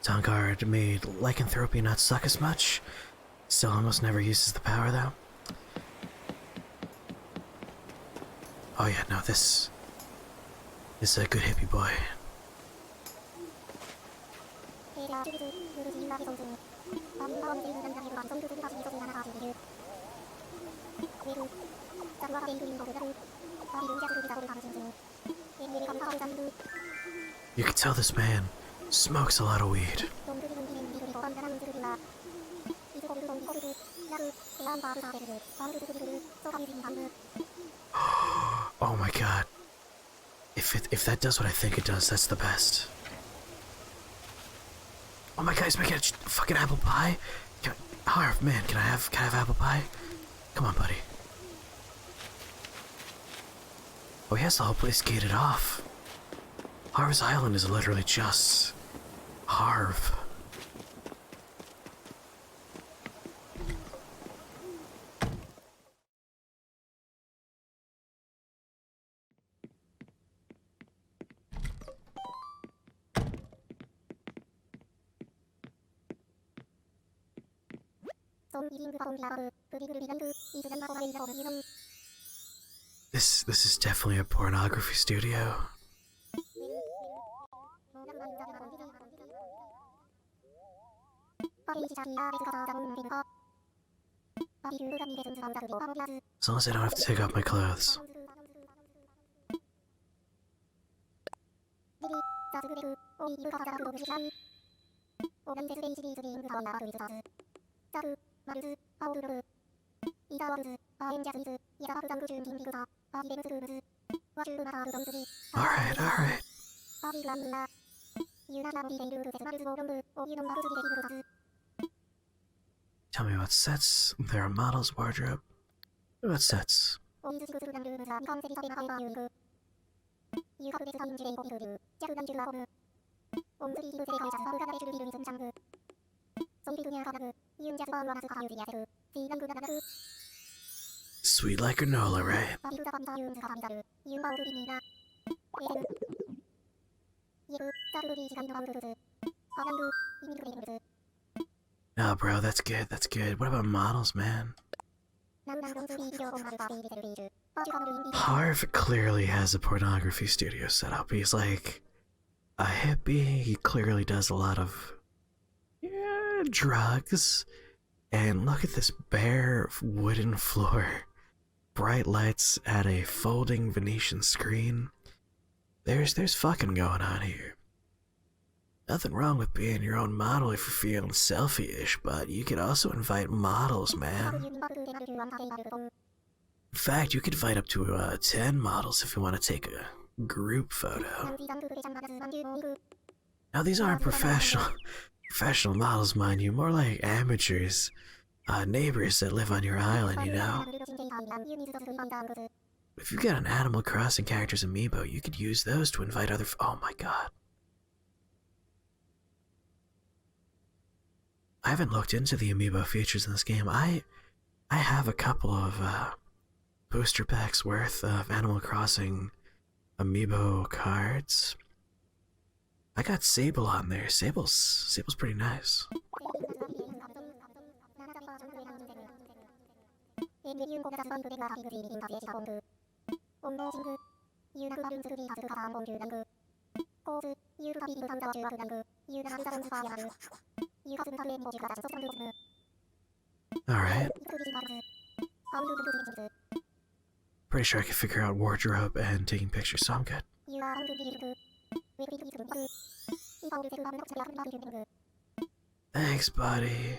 Tonguard made lycanthropy not suck as much. Still almost never uses the power though. Oh yeah, no, this is a good hippie boy. You can tell this man smokes a lot of weed. Oh my god. If that does what I think it does, that's the best. Oh my god, he's making a fucking apple pie? Oh man, can I have apple pie? Come on, buddy. Oh, he has the whole place gated off. Harv's Island is literally just Harv. This is definitely a pornography studio. As long as I don't have to take off my clothes. Alright. Tell me about sets. There are models, wardrobe. What about sets? Sweet like granola, right? No, bro, that's good, that's good. What about models, man? Harv clearly has a pornography studio set up. He's like a hippie. He clearly does a lot of drugs. And look at this bare wooden floor. Bright lights at a folding Venetian screen. There's fucking going on here. Nothing wrong with being your own model if you're feeling selfie-ish, but you could also invite models, man. In fact, you could invite up to 10 models if you want to take a group photo. Now, these aren't professional models, mind you, more like amateurs. Neighbors that live on your island, you know? If you've got an Animal Crossing character's amiibo, you could use those to invite other oh my god. I haven't looked into the amiibo features in this game. I have a couple of booster packs worth of Animal Crossing amiibo cards. I got Sable on there. Sable's pretty nice. Alright. Pretty sure I can figure out wardrobe and taking pictures, so I'm good. Thanks, buddy.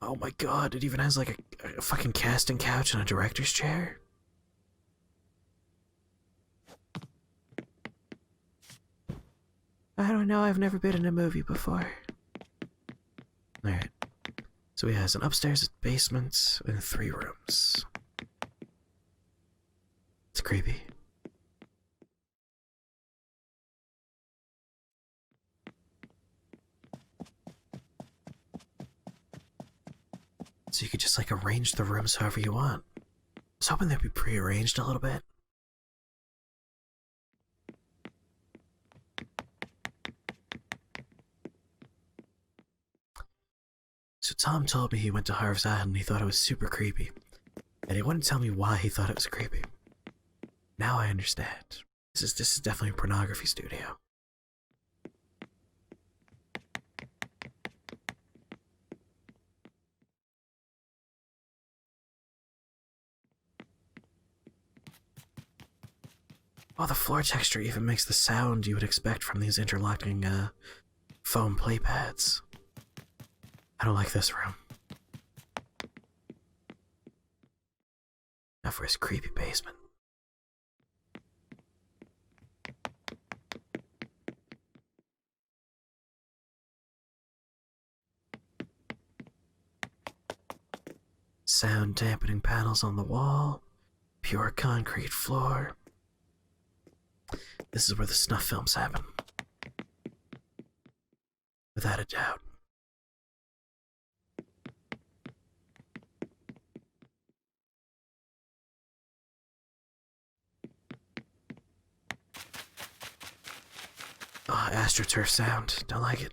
Oh my god, it even has like a fucking casting couch and a director's chair? I don't know, I've never been in a movie before. Alright. So he has an upstairs, basement, and 3 rooms. It's creepy. So you could just like arrange the rooms however you want. I was hoping they'd be pre-arranged a little bit. So Tom told me he went to Harv's Island and he thought it was super creepy. And he wouldn't tell me why he thought it was creepy. Now I understand. This is definitely a pornography studio. Oh, the floor texture even makes the sound you would expect from these interlocking foam play pads. I don't like this room. Now for his creepy basement. Sound dampening panels on the wall. Pure concrete floor. This is where the snuff films happen. Without a doubt. Oh, AstroTurf sound. Don't like it.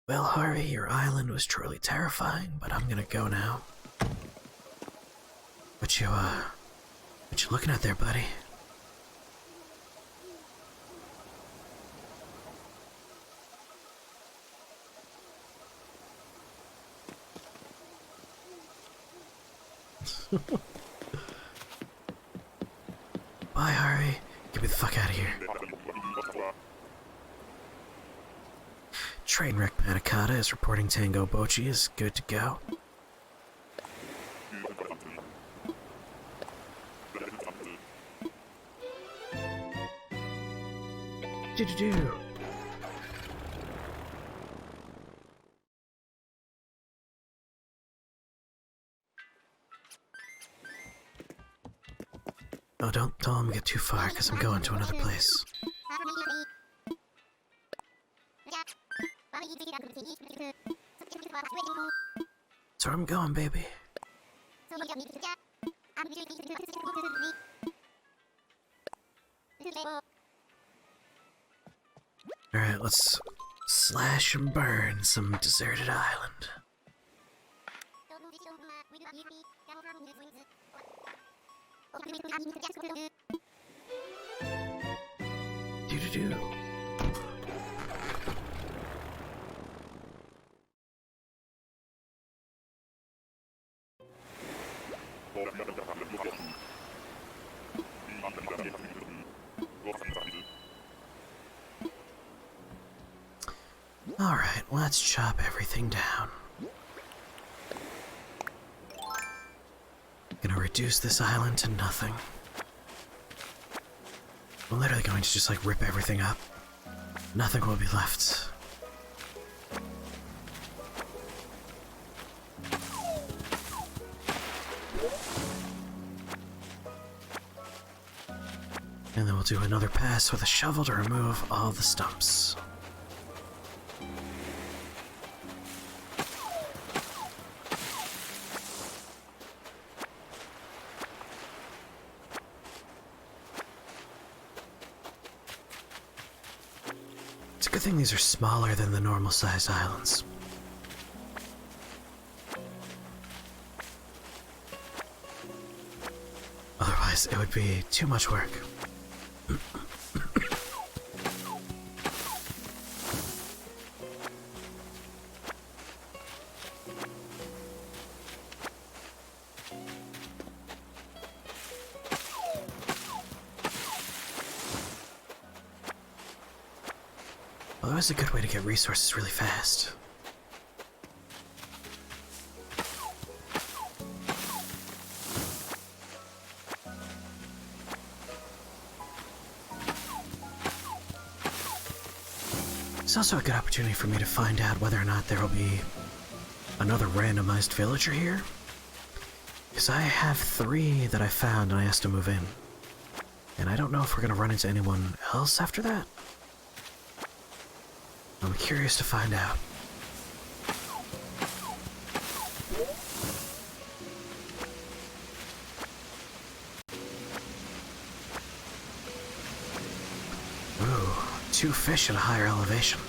Well, Harvey, your island was truly terrifying, but I'm gonna go now. What you looking at there, buddy? Bye, Harvey. Get me the fuck out of here. Trainwreck Manicotta is reporting Tango Bochi is good to go. Do-do-do. Oh, don't let him get too far, because I'm going to another place. That's where I'm going, baby. Alright, let's slash and burn some deserted island. Do-do-do. Alright, let's chop everything down. Gonna reduce this island to nothing. I'm literally going to just like rip everything up. Nothing will be left. And then we'll do another pass with a shovel to remove all the stumps. It's a good thing these are smaller than the normal sized islands. Otherwise, it would be too much work. Well, that was a good way to get resources really fast. It's also a good opportunity for me to find out whether or not there will be another randomized villager here. Because I have 3 that I found and I asked to move in. And I don't know if we're going to run into anyone else after that. I'm curious to find out. Ooh, 2 fish at a higher elevation.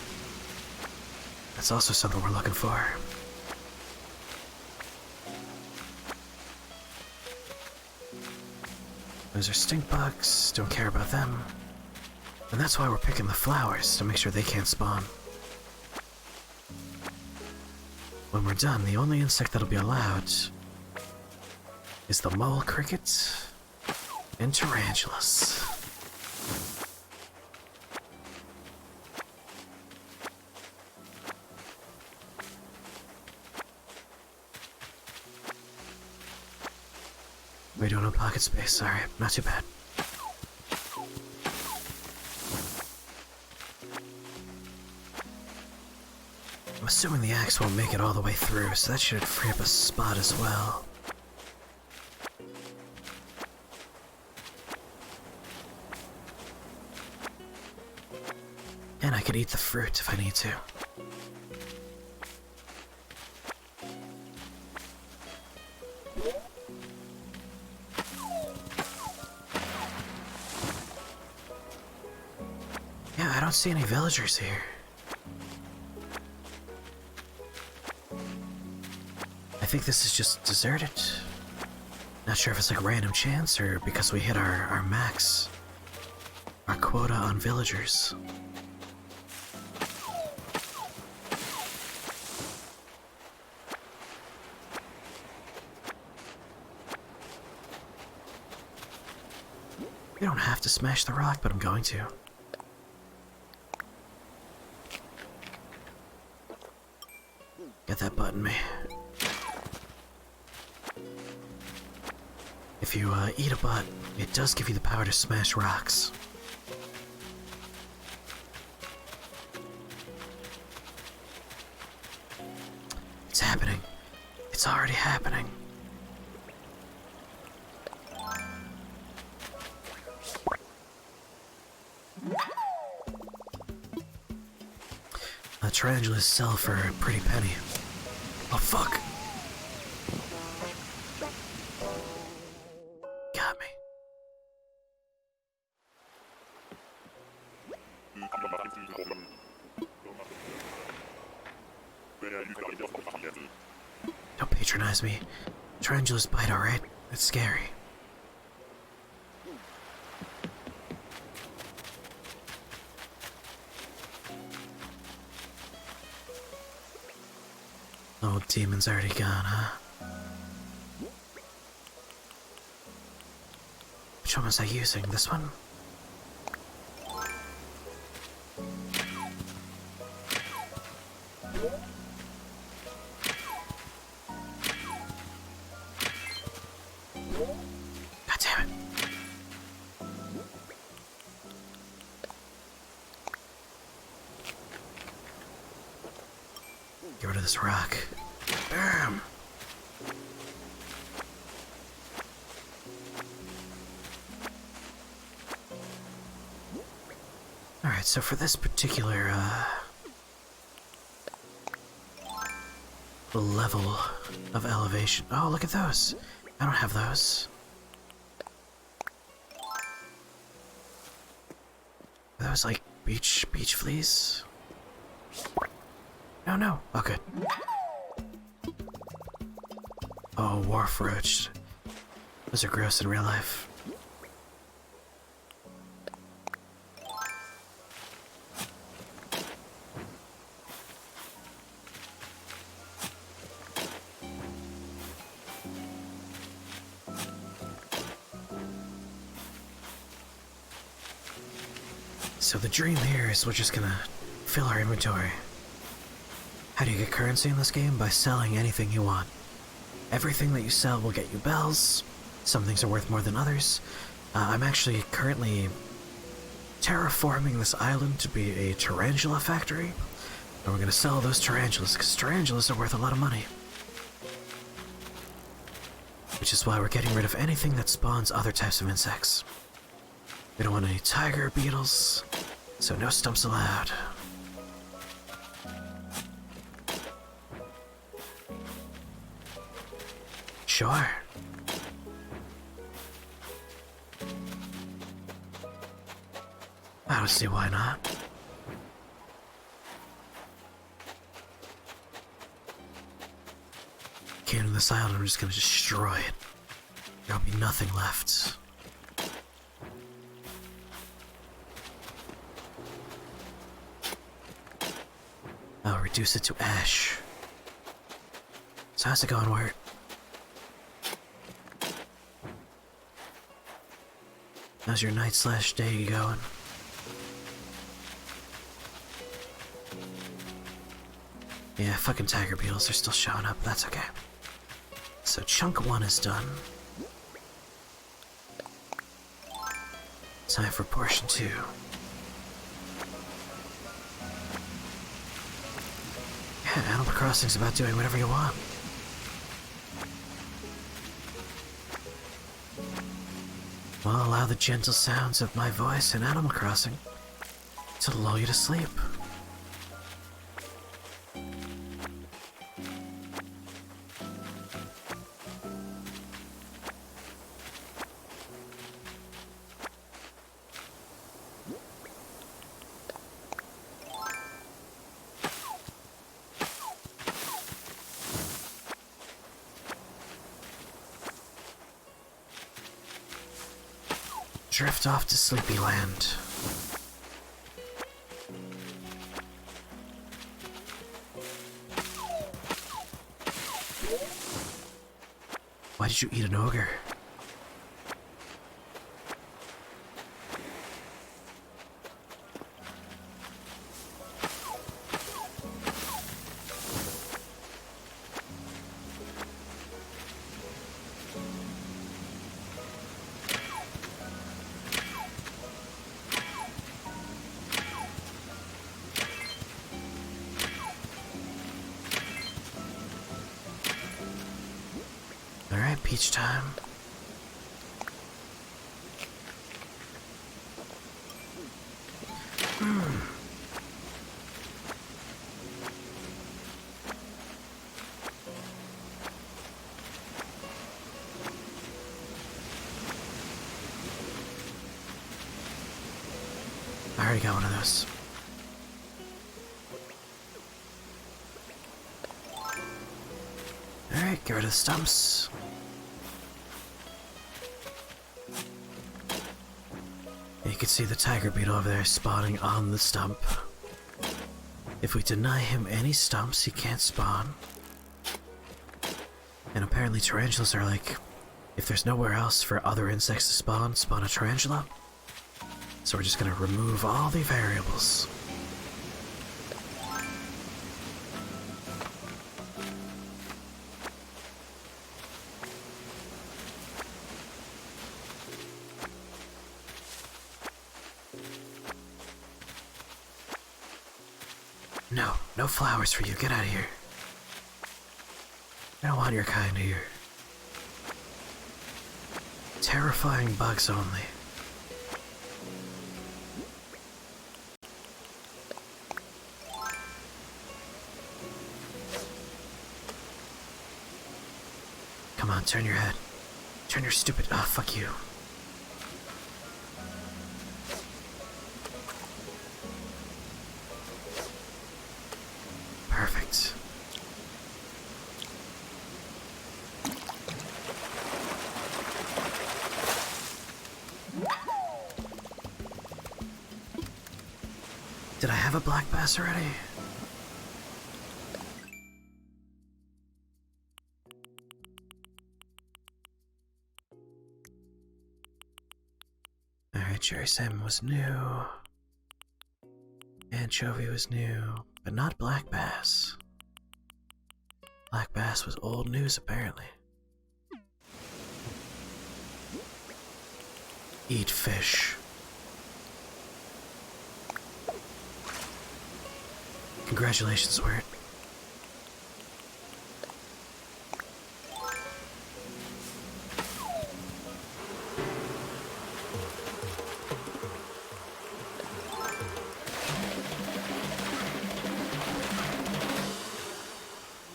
That's also something we're looking for. Those are stink bugs, don't care about them. And that's why we're picking the flowers, to make sure they can't spawn. When we're done, the only insect that'll be allowed is the mole cricket and tarantulas. We don't have pocket space, alright, not too bad. I'm assuming the axe won't make it all the way through, so that should free up a spot as well. And I could eat the fruit if I need to. Yeah, I don't see any villagers here. I think this is just deserted. Not sure if it's like random chance or because we hit our max. Our quota on villagers. We don't have to smash the rock, but I'm going to. Get that button, me. If you eat a butt, it does give you the power to smash rocks. It's happening. It's already happening. Tarantulas sell for a pretty penny. Oh fuck! Got me. Don't patronize me. Tarantulas bite, alright? It's scary. Oh, demon's already gone, huh? Which one was I using? This one? God damn it. Get rid of this rock. Bam! Alright, so for this particular, level of elevation... Oh, look at those! I don't have those. Are those, like, beach fleas? No. Oh, good. Oh, wharf roach. Those are gross in real life. So the dream here is we're just gonna fill our inventory. How do you get currency in this game? By selling anything you want. Everything that you sell will get you bells. Some things are worth more than others. I'm actually currently terraforming this island to be a tarantula factory. And we're gonna sell those tarantulas, because tarantulas are worth a lot of money. Which is why we're getting rid of anything that spawns other types of insects. We don't want any tiger beetles, so no stumps allowed. Sure. I don't see why not. Came to this island, I'm just gonna destroy it. There'll be nothing left. I'll reduce it to ash. So how's it going, Wirt? How's your night/day going? Yeah, fucking tiger beetles are still showing up, that's okay. So chunk 1 is done. Time for portion 2. Yeah, Animal Crossing's about doing whatever you want. Well, allow the gentle sounds of my voice in Animal Crossing to lull you to sleep. Drift off to Sleepyland. Why did you eat an ogre? Alright, peach time. I already got one of those. Alright, get rid of the stumps. You can see the tiger beetle over there spawning on the stump. If we deny him any stumps, he can't spawn. And apparently tarantulas are like, if there's nowhere else for other insects to spawn a tarantula. So we're just gonna remove all the variables. No, no flowers for you. Get out of here. I don't want your kind here. Terrifying bugs only. Come on, turn your head. Turn your stupid... Ah, fuck you. Perfect. Did I have a black bass already? Alright, cherry salmon was new. Anchovy was new, but not black bass. Black bass was old news, apparently. Eat fish. Congratulations, Wirt.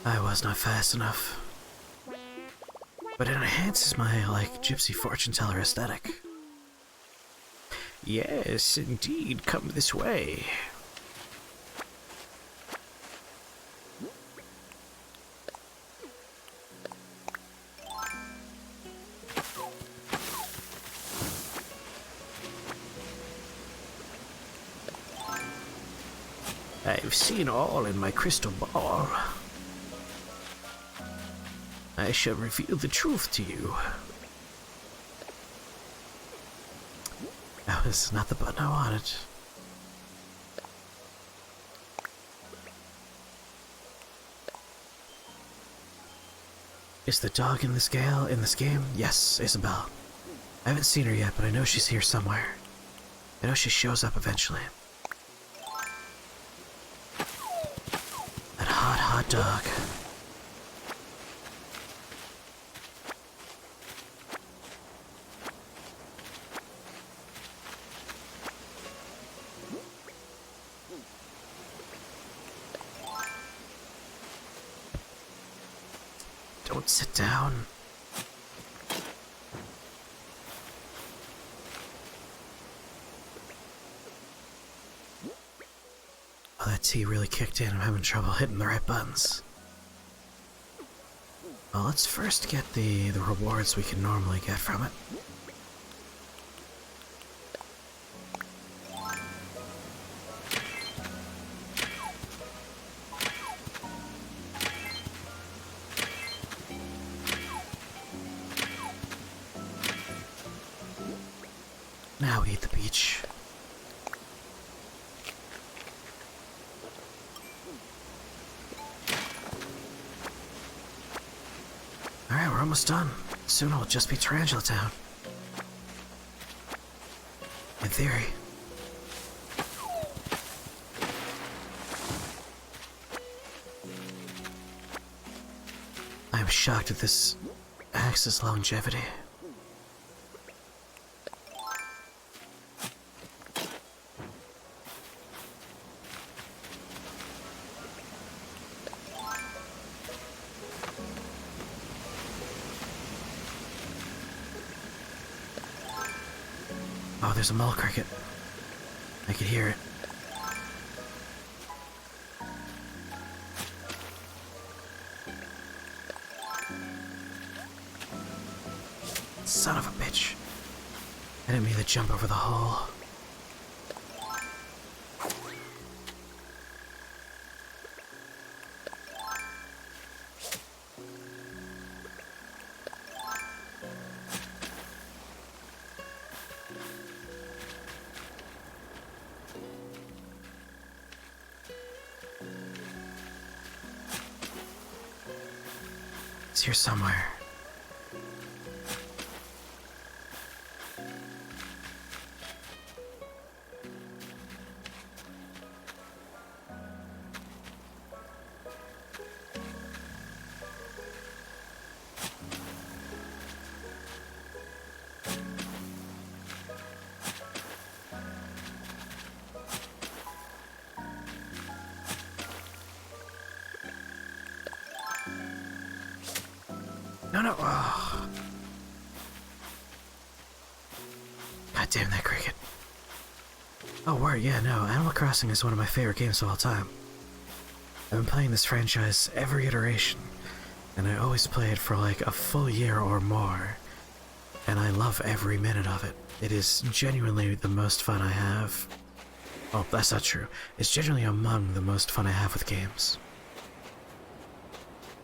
I was not fast enough. But it enhances my, like, gypsy fortune teller aesthetic. Yes, indeed, come this way. I've seen all in my crystal ball. I shall reveal the truth to you. That was not the button I wanted. Is the dog in this game? Yes, Isabel. I haven't seen her yet, but I know she's here somewhere. I know she shows up eventually. That hot, hot dog. Don't sit down. Oh, that tea really kicked in. I'm having trouble hitting the right buttons. Well, let's first get the rewards we can normally get from it. Now we eat the peach. Alright, we're almost done. Soon it'll just be Tarantula Town. In theory. I am shocked at this axe's longevity. Oh, there's a mole cricket. I could hear it. Son of a bitch. I didn't mean to jump over the hole. It's here somewhere. No. Oh. God damn that cricket. Oh, word, yeah, no. Animal Crossing is one of my favorite games of all time. I've been playing this franchise every iteration, and I always play it for like a full year or more. And I love every minute of it. It is genuinely the most fun I have. Oh, that's not true. It's genuinely among the most fun I have with games.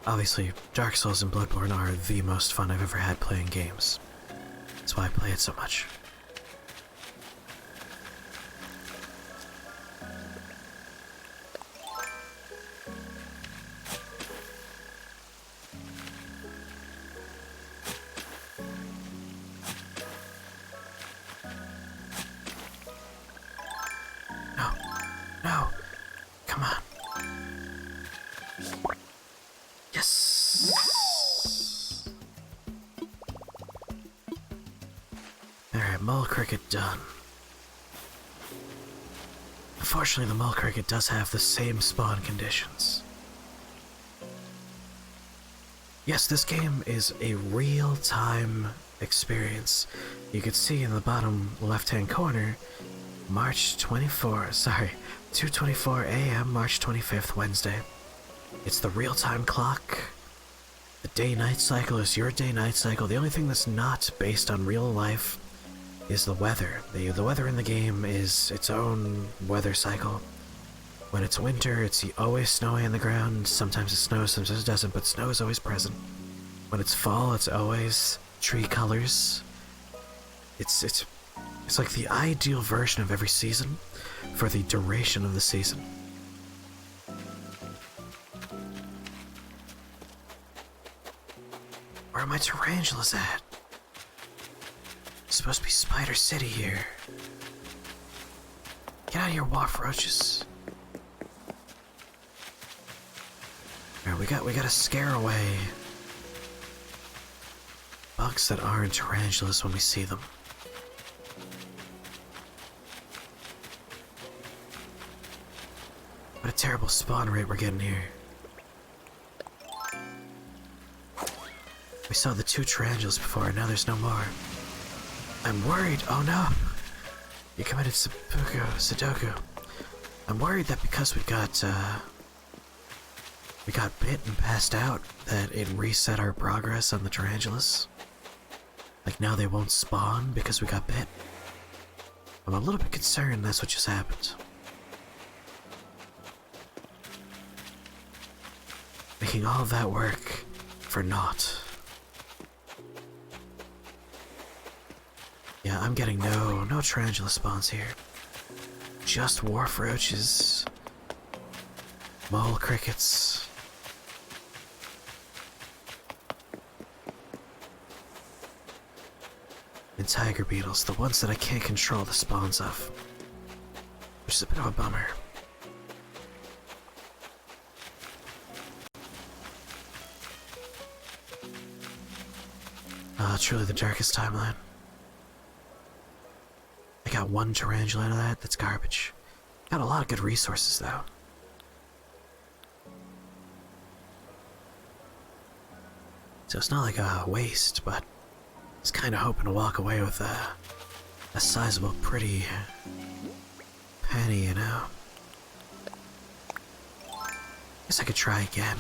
Obviously, Dark Souls and Bloodborne are the most fun I've ever had playing games. That's why I play it so much. No. Come on. Yes! Alright, mole cricket done. Unfortunately, the mole cricket does have the same spawn conditions. Yes, this game is a real-time experience. You can see in the bottom left-hand corner, March 2:24 a.m., March 25th, Wednesday. It's the real-time clock. The day-night cycle is your day-night cycle. The only thing that's not based on real life is the weather. The weather in the game is its own weather cycle. When it's winter, it's always snowy on the ground. Sometimes it snows, sometimes it doesn't, but snow is always present. When it's fall, it's always tree colors. It's like the ideal version of every season for the duration of the season. Where are my tarantulas at? It's supposed to be Spider City here. Get out of here, wharf roaches. Alright, we gotta scare away bugs that aren't tarantulas when we see them. What a terrible spawn rate we're getting here. We saw the 2 tarantulas before, and now there's no more. I'm worried. Oh no! You committed Sudoku. I'm worried that because we got bit and passed out, that it reset our progress on the tarantulas. Like now they won't spawn because we got bit. I'm a little bit concerned that's what just happened. Making all of that work for naught. Yeah, I'm getting no tarantula spawns here. Just wharf roaches. Mole crickets. And tiger beetles, the ones that I can't control the spawns of. Which is a bit of a bummer. Truly the darkest timeline. I got 1 tarantula out of that, that's garbage. Got a lot of good resources though. So it's not like a waste, but I was kinda hoping to walk away with a sizable, pretty penny, you know? Guess I could try again.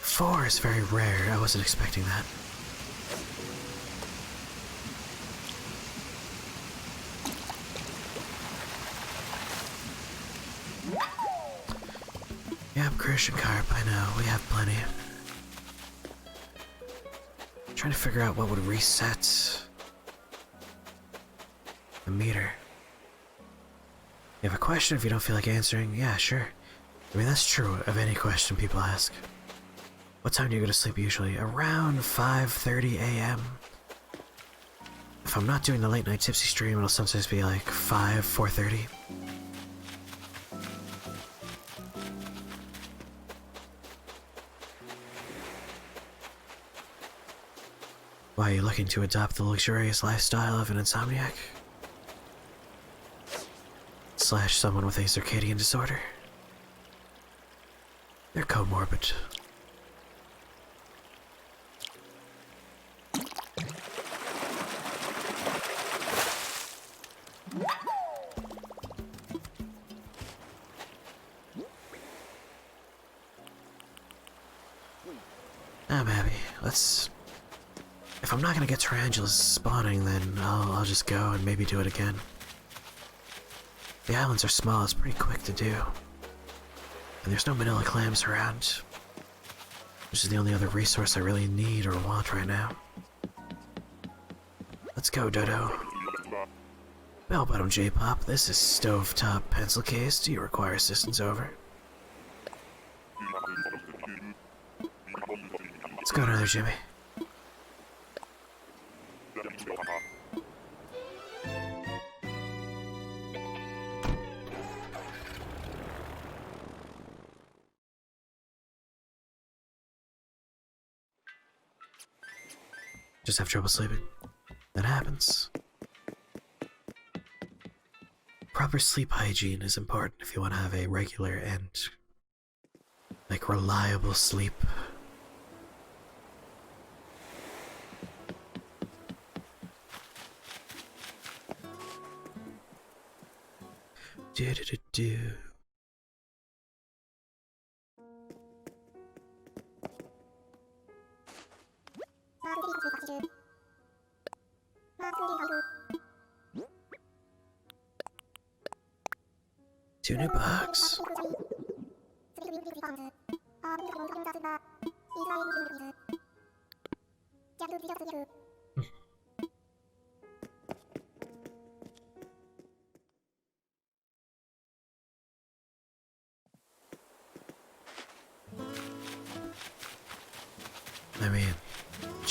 Four is very rare. I wasn't expecting that. Yep, Christian carp, I know. We have plenty. Trying to figure out what would reset the meter. You have a question if you don't feel like answering? Yeah, sure. I mean, that's true of any question people ask. What time do you go to sleep usually? Around 5:30 a.m. If I'm not doing the late night tipsy stream, it'll sometimes be like 4:30. Why are you looking to adopt the luxurious lifestyle of an insomniac? / someone with a circadian disorder? They're comorbid. I'm happy. If I'm not gonna get tarantulas spawning, then I'll just go and maybe do it again. The islands are small, it's pretty quick to do. And there's no manila clams around, which is the only other resource I really need or want right now. Let's go, Dodo. Bell bottom J-pop, this is Stovetop Pencil Case. Do you require assistance? Over. Let's go down there, Jimmy. Just have trouble sleeping. That happens. Proper sleep hygiene is important if you want to have a regular and, like, reliable sleep. Do. Two new bugs.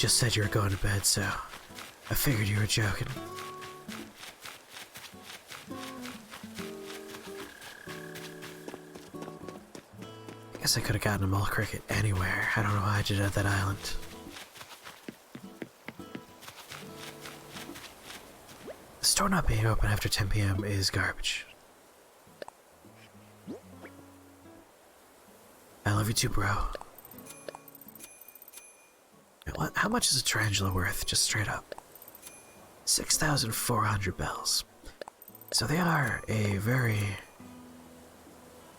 just said you were going to bed, so I figured you were joking. I guess I could have gotten a mole cricket anywhere. I don't know why I did it at that island. The store not being open after 10 p.m. is garbage. I love you too, bro. How much is a tarantula worth, just straight up? 6,400 bells. So they are a very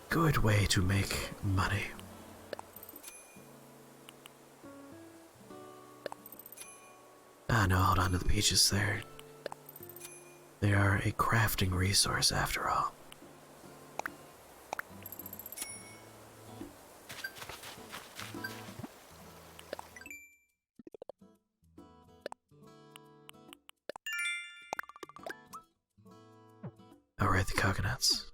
good way to make money. Ah, no, hold on to the peaches there. They are a crafting resource after all. Alright, the coconuts.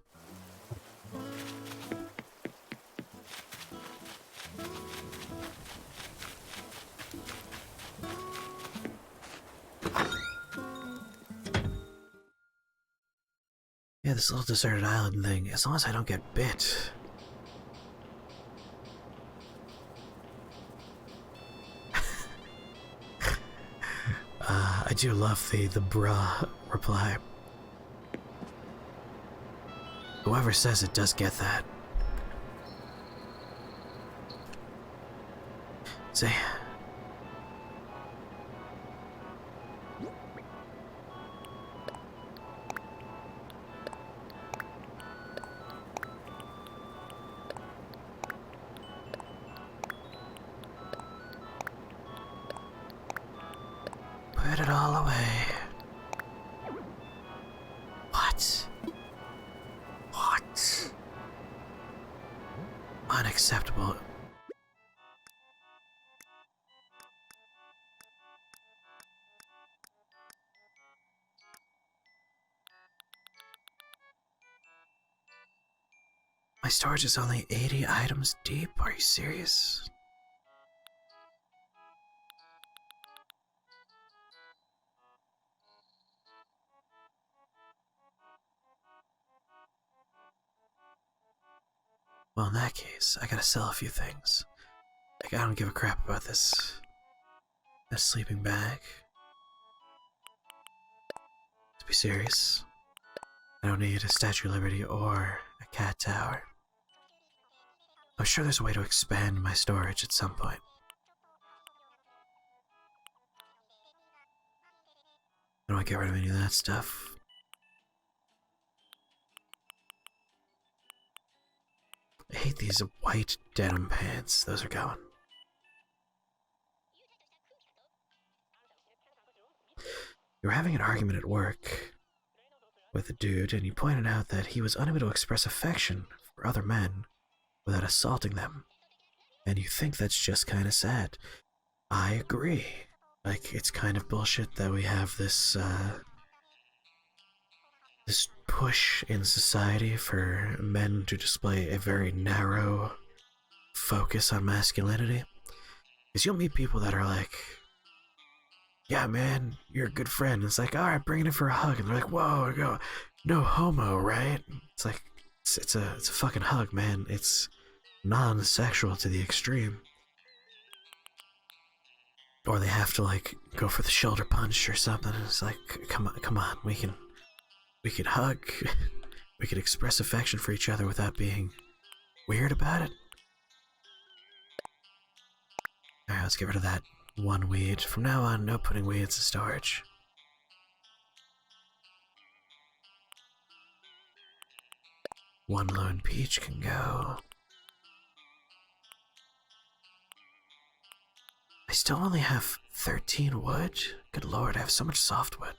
Yeah, this little deserted island thing, as long as I don't get bit. I do love the bruh reply. Whoever says it does get that. See? Put it all away. What? What? Unacceptable. My storage is only 80 items deep? Are you serious? Well, in that case, I gotta sell a few things. Like, I don't give a crap about this. That sleeping bag. To be serious, I don't need a Statue of Liberty or a cat tower. I'm sure there's a way to expand my storage at some point. I don't want to get rid of any of that stuff. I hate these white denim pants. Those are going. You were having an argument at work with a dude, and you pointed out that he was unable to express affection for other men without assaulting them. And you think that's just kind of sad. I agree. Like, it's kind of bullshit that we have this, this push in society for men to display a very narrow focus on masculinity. Because you'll meet people that are like, yeah, man, you're a good friend. It's like, alright, bring it in for a hug. And they're like, whoa, I go, no homo, right? It's like, it's a fucking hug, man. It's non-sexual to the extreme. Or they have to, like, go for the shoulder punch or something. It's like, come on, we can hug. We can express affection for each other without being weird about it. Alright, let's get rid of that one weed. From now on, no putting weeds in storage. One lone peach can go. I still only have 13 wood? Good lord, I have so much softwood.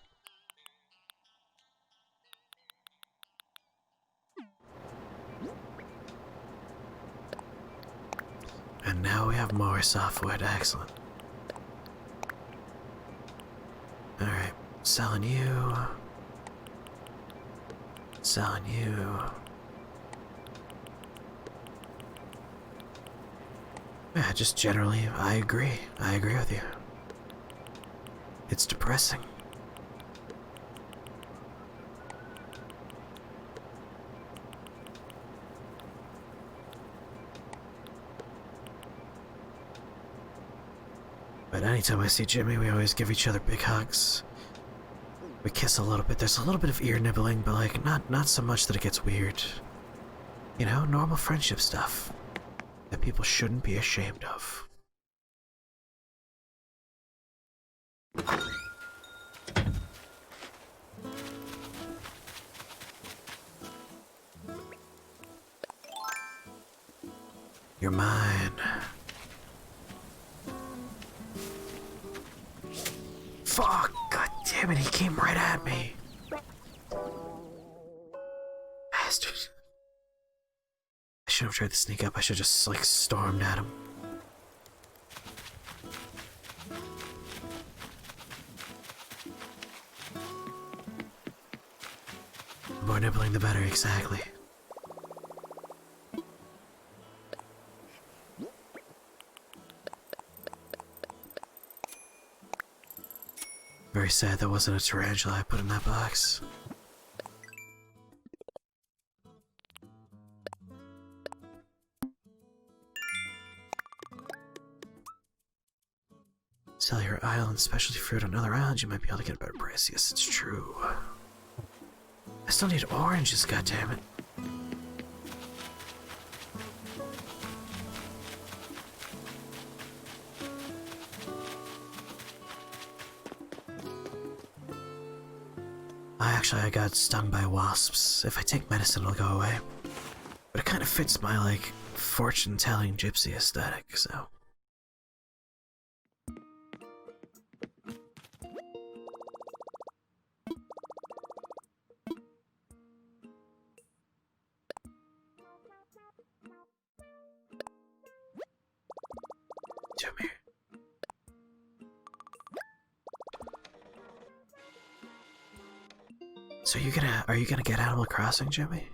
And now we have more softwood, excellent. Alright, selling you. Selling you. Yeah, just generally, I agree. I agree with you. It's depressing. But anytime I see Jimmy, we always give each other big hugs. We kiss a little bit. There's a little bit of ear nibbling, but like not so much that it gets weird. You know, normal friendship stuff that people shouldn't be ashamed of. You're mine. Fuck! God damn it, he came right at me. Bastard. I should have tried to sneak up. I should have just, like, stormed at him. The more nibbling, the better, exactly. Very sad that wasn't a tarantula I put in that box. Sell your island specialty fruit on other islands, you might be able to get a better price. Yes, it's true. I still need oranges, goddammit. I got stung by wasps. If I take medicine, it'll go away. But it kind of fits my, like, fortune-telling gypsy aesthetic, so... Come here. So are you gonna get Animal Crossing, Jimmy?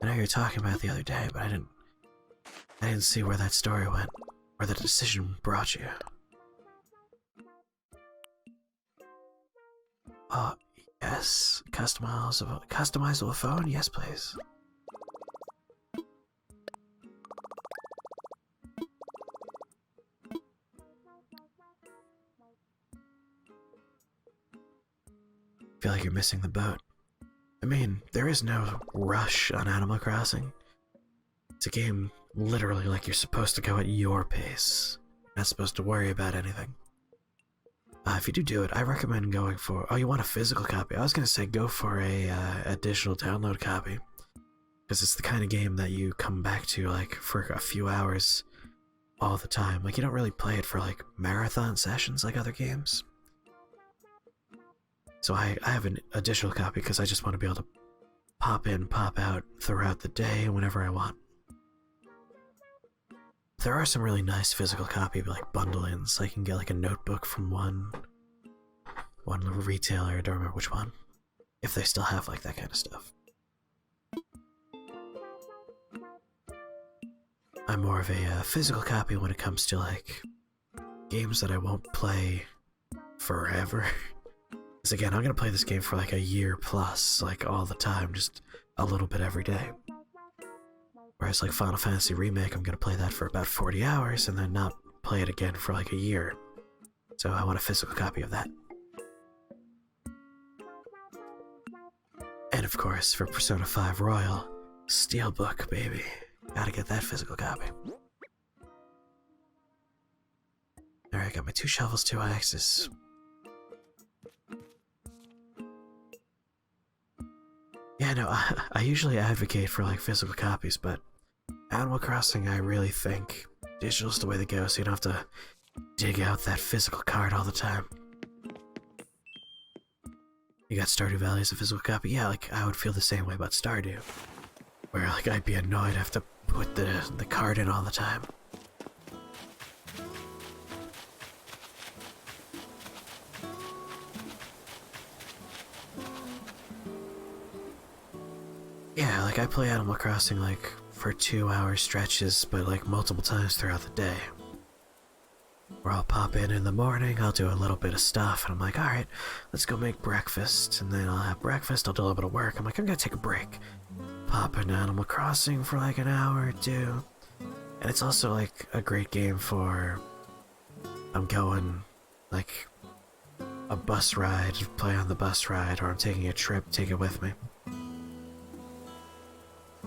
I know you were talking about it the other day, but I didn't see where that story went, where the decision brought you. Yes, customizable phone, yes please. I feel like you're missing the boat. I mean, there is no rush on Animal Crossing. It's a game literally like you're supposed to go at your pace. You're not supposed to worry about anything. If you do it, I recommend going for... Oh, you want a physical copy? I was gonna say go for a digital download copy. Because it's the kind of game that you come back to, like, for a few hours all the time. Like, you don't really play it for, like, marathon sessions like other games. So I have a digital copy because I just want to be able to pop in, pop out throughout the day whenever I want. There are some really nice physical copy like bundle-ins. I can get like a notebook from one retailer, I don't remember which one. If they still have like that kind of stuff. I'm more of a physical copy when it comes to like games that I won't play forever. Because again, I'm gonna play this game for like a year plus, like all the time, just a little bit every day. Whereas like Final Fantasy Remake, I'm gonna play that for about 40 hours and then not play it again for like a year. So I want a physical copy of that. And of course, for Persona 5 Royal, Steelbook, baby. Gotta get that physical copy. Alright, got my 2 shovels, 2 axes. Yeah, no, I usually advocate for like physical copies, but Animal Crossing, I really think digital's the way to go, so you don't have to dig out that physical card all the time. You got Stardew Valley as a physical copy? Yeah, like I would feel the same way about Stardew, where like I'd be annoyed to have to put the card in all the time. Yeah, like I play Animal Crossing like for 2-hour stretches, but like multiple times throughout the day. Where I'll pop in the morning, I'll do a little bit of stuff, and I'm like, alright, let's go make breakfast. And then I'll have breakfast, I'll do a little bit of work. I'm like, I'm gonna take a break. Pop in Animal Crossing for like an hour or two. And it's also like a great game for, I'm going like a bus ride, play on the bus ride, or I'm taking a trip, take it with me.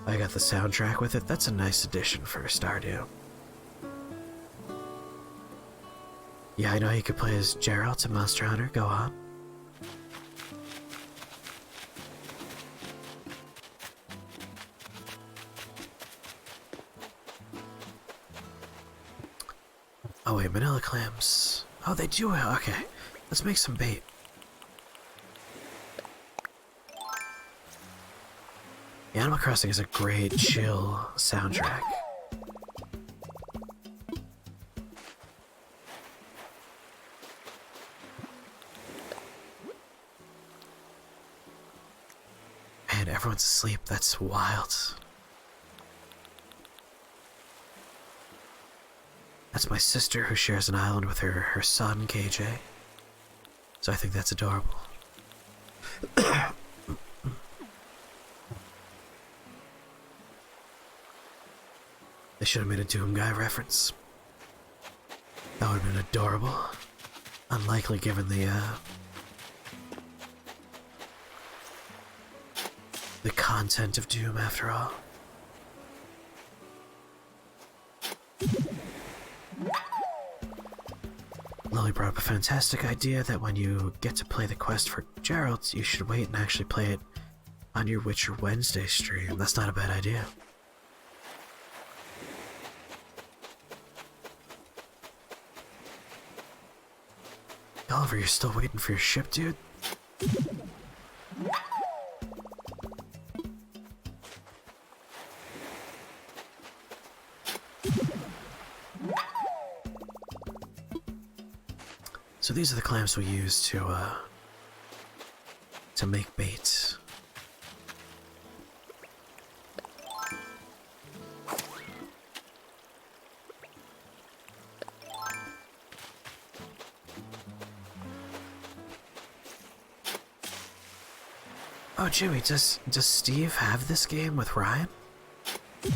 I got the soundtrack with it. That's a nice addition for Stardew. Yeah, I know you could play as Geralt in Monster Hunter. Go on. Oh wait, vanilla clams. Oh, they do. Okay, let's make some bait. Animal Crossing is a great chill soundtrack. Man, everyone's asleep. That's wild. That's my sister who shares an island with her son, KJ. So I think that's adorable. They should have made a Doom Guy reference. That would have been adorable. Unlikely given the content of Doom, after all. Lily brought up a fantastic idea that when you get to play the quest for Geralt, you should wait and actually play it on your Witcher Wednesday stream. That's not a bad idea. Oliver, you're still waiting for your ship, dude? So these are the clams we use to make bait. Oh, Jimmy, does Steve have this game with Ryan? I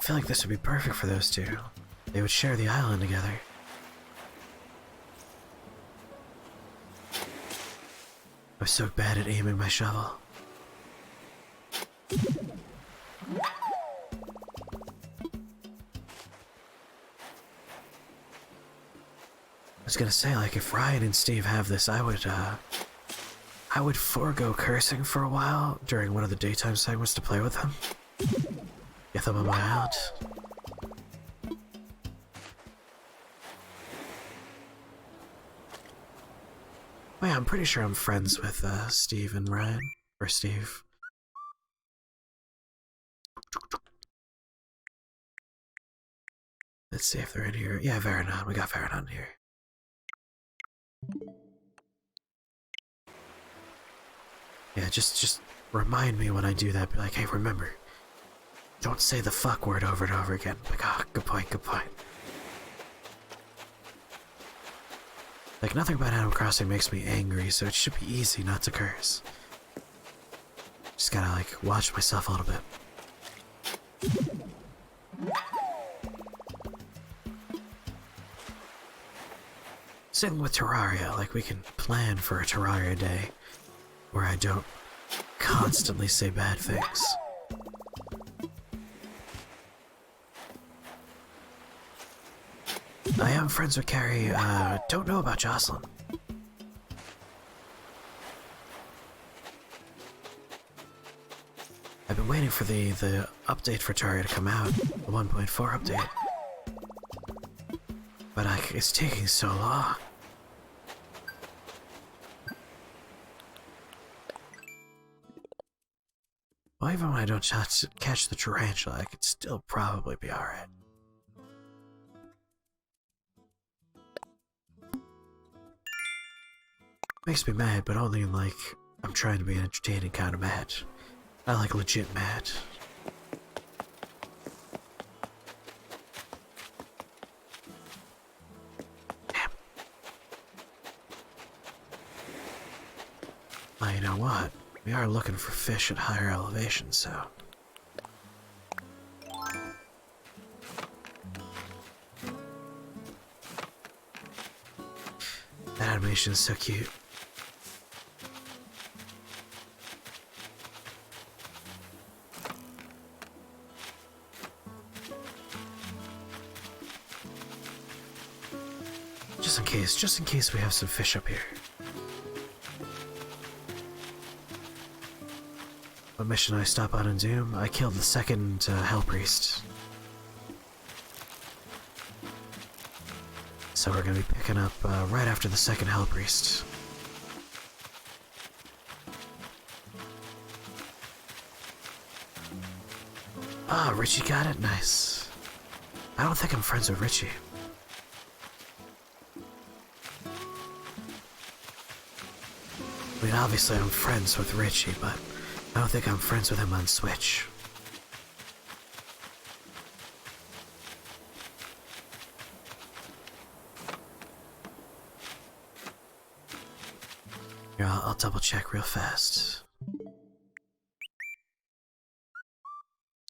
feel like this would be perfect for those two. They would share the island together. I'm so bad at aiming my shovel. I was gonna say, like, if Ryan and Steve have this, I would forego cursing for a while during one of the daytime segments to play with them. Get them on my island. Oh yeah, I'm pretty sure I'm friends with Steve and Ryan. Or Steve. Let's see if they're in here. Yeah, Varanon. We got Varanon here. Yeah, just remind me when I do that. Be like, hey, remember, don't say the fuck word over and over again. Like, ah, oh, good point, good point. Like, nothing about Animal Crossing makes me angry, so it should be easy not to curse. Just gotta, like, watch myself a little bit. Same with Terraria, like, we can plan for a Terraria day where I don't constantly say bad things. I am friends with Carrie, don't know about Jocelyn. I've been waiting for the update for Terraria to come out, the 1.4 update. But it's taking so long. Well, even when I don't catch the tarantula, I could still probably be alright. Makes me mad, but only in, like, I'm trying to be an entertaining kind of mad. I like legit mad. Well, you know what? We are looking for fish at higher elevations, so... That animation is so cute. Just in case we have some fish up here. What mission I stop on in Doom? I killed the second Hell Priest. So we're gonna be picking up right after the second Hell Priest. Ah, Richie got it? Nice. I don't think I'm friends with Richie. I mean, obviously I'm friends with Richie, but I don't think I'm friends with him on Switch. Here, I'll double check real fast.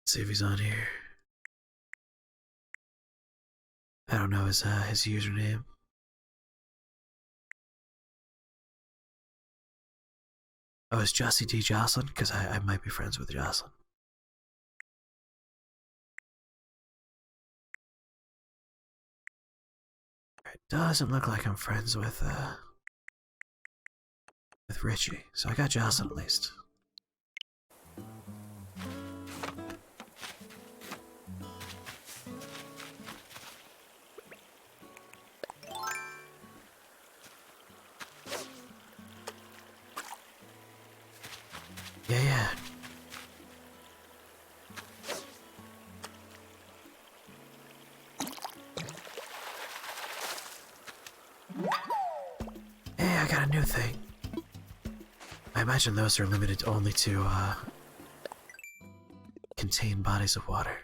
See if he's on here. I don't know his username. Oh, is Jossie D Jocelyn? Because I might be friends with Jocelyn. Alright, doesn't look like I'm friends with Richie, so I got Jocelyn at least. Yeah. Hey, I got a new thing. I imagine those are limited only to, contain bodies of water.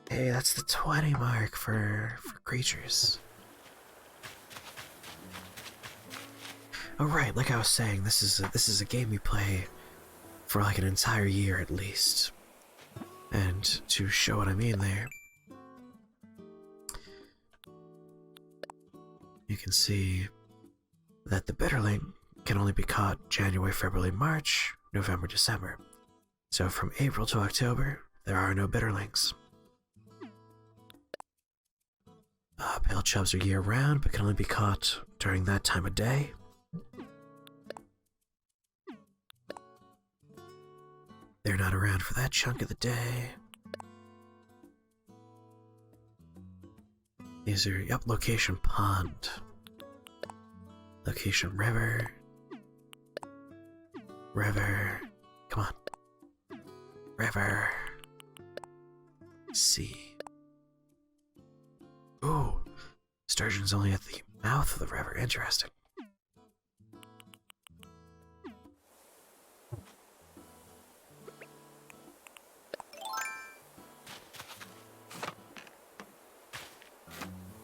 Hey, that's the 20 mark for creatures. Oh right, like I was saying, this is a game we play for like an entire year at least. And to show what I mean there, you can see that the bitterling can only be caught January, February, March, November, December. So from April to October, there are no bitterlings. Pale chubs are year-round, but can only be caught during that time of day. They're not around for that chunk of the day. These are, yep, location pond. Location river. River. Come on. River. Sea. Ooh. Sturgeon's only at the mouth of the river. Interesting.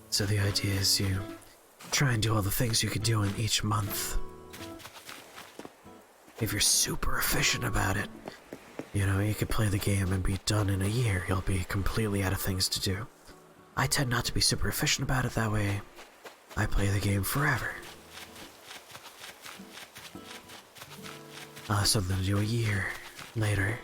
So the idea is you try and do all the things you can do in each month. If you're super efficient about it, you know, you could play the game and be done in a year. You'll be completely out of things to do. I tend not to be super efficient about it that way. I play the game forever. I'll have something to do a year later.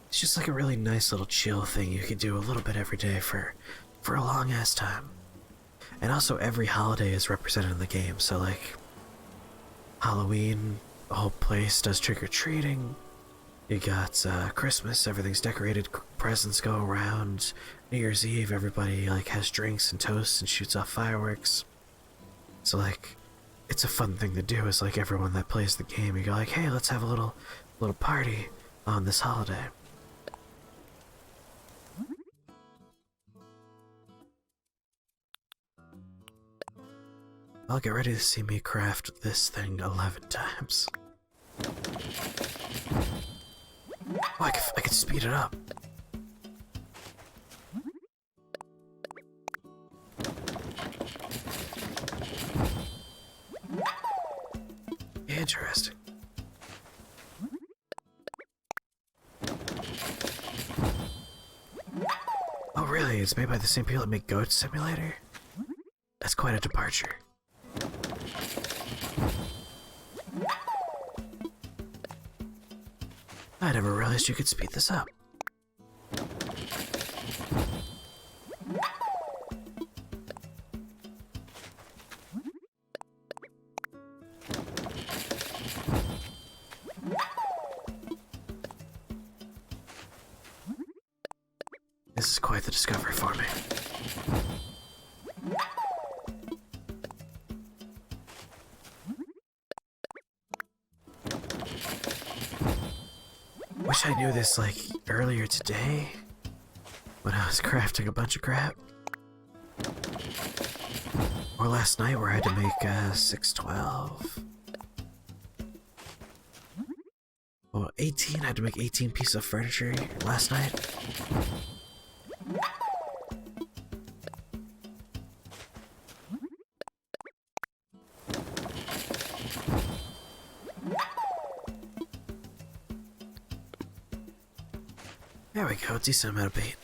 It's just like a really nice little chill thing you could do a little bit every day for a long ass time. And also every holiday is represented in the game, so like Halloween, the whole place does trick-or-treating. You got Christmas, everything's decorated, presents go around. New Year's Eve, everybody like has drinks and toasts and shoots off fireworks. So like, it's a fun thing to do. It's like everyone that plays the game, you go like, hey, let's have a little party on this holiday. I'll get ready to see me craft this thing 11 times. Oh, I can speed it up. Interesting. Oh really? It's made by the same people that make Goat Simulator? That's quite a departure. I never realized you could speed this up. This is quite the discovery for me. Wish I knew this, like, earlier today, when I was crafting a bunch of crap. Or last night where I had to make, 612. Well, 18, I had to make 18 pieces of furniture last night. There we go, decent amount of bait.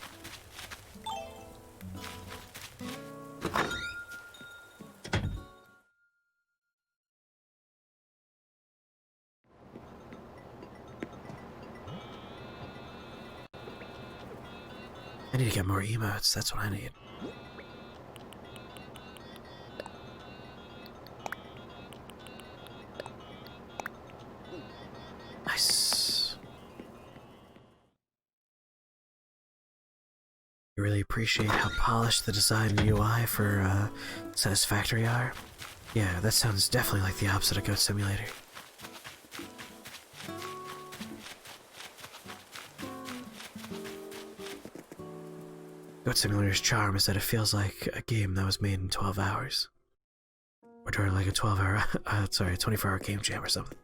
I need to get more emotes, that's what I need. Nice. I really appreciate how polished the design and UI for Satisfactory are. Yeah, that sounds definitely like the opposite of Goat Simulator. Goat Simulator's charm is that it feels like a game that was made in 12 hours. Or during like a 12-hour, sorry, a 24-hour game jam or something.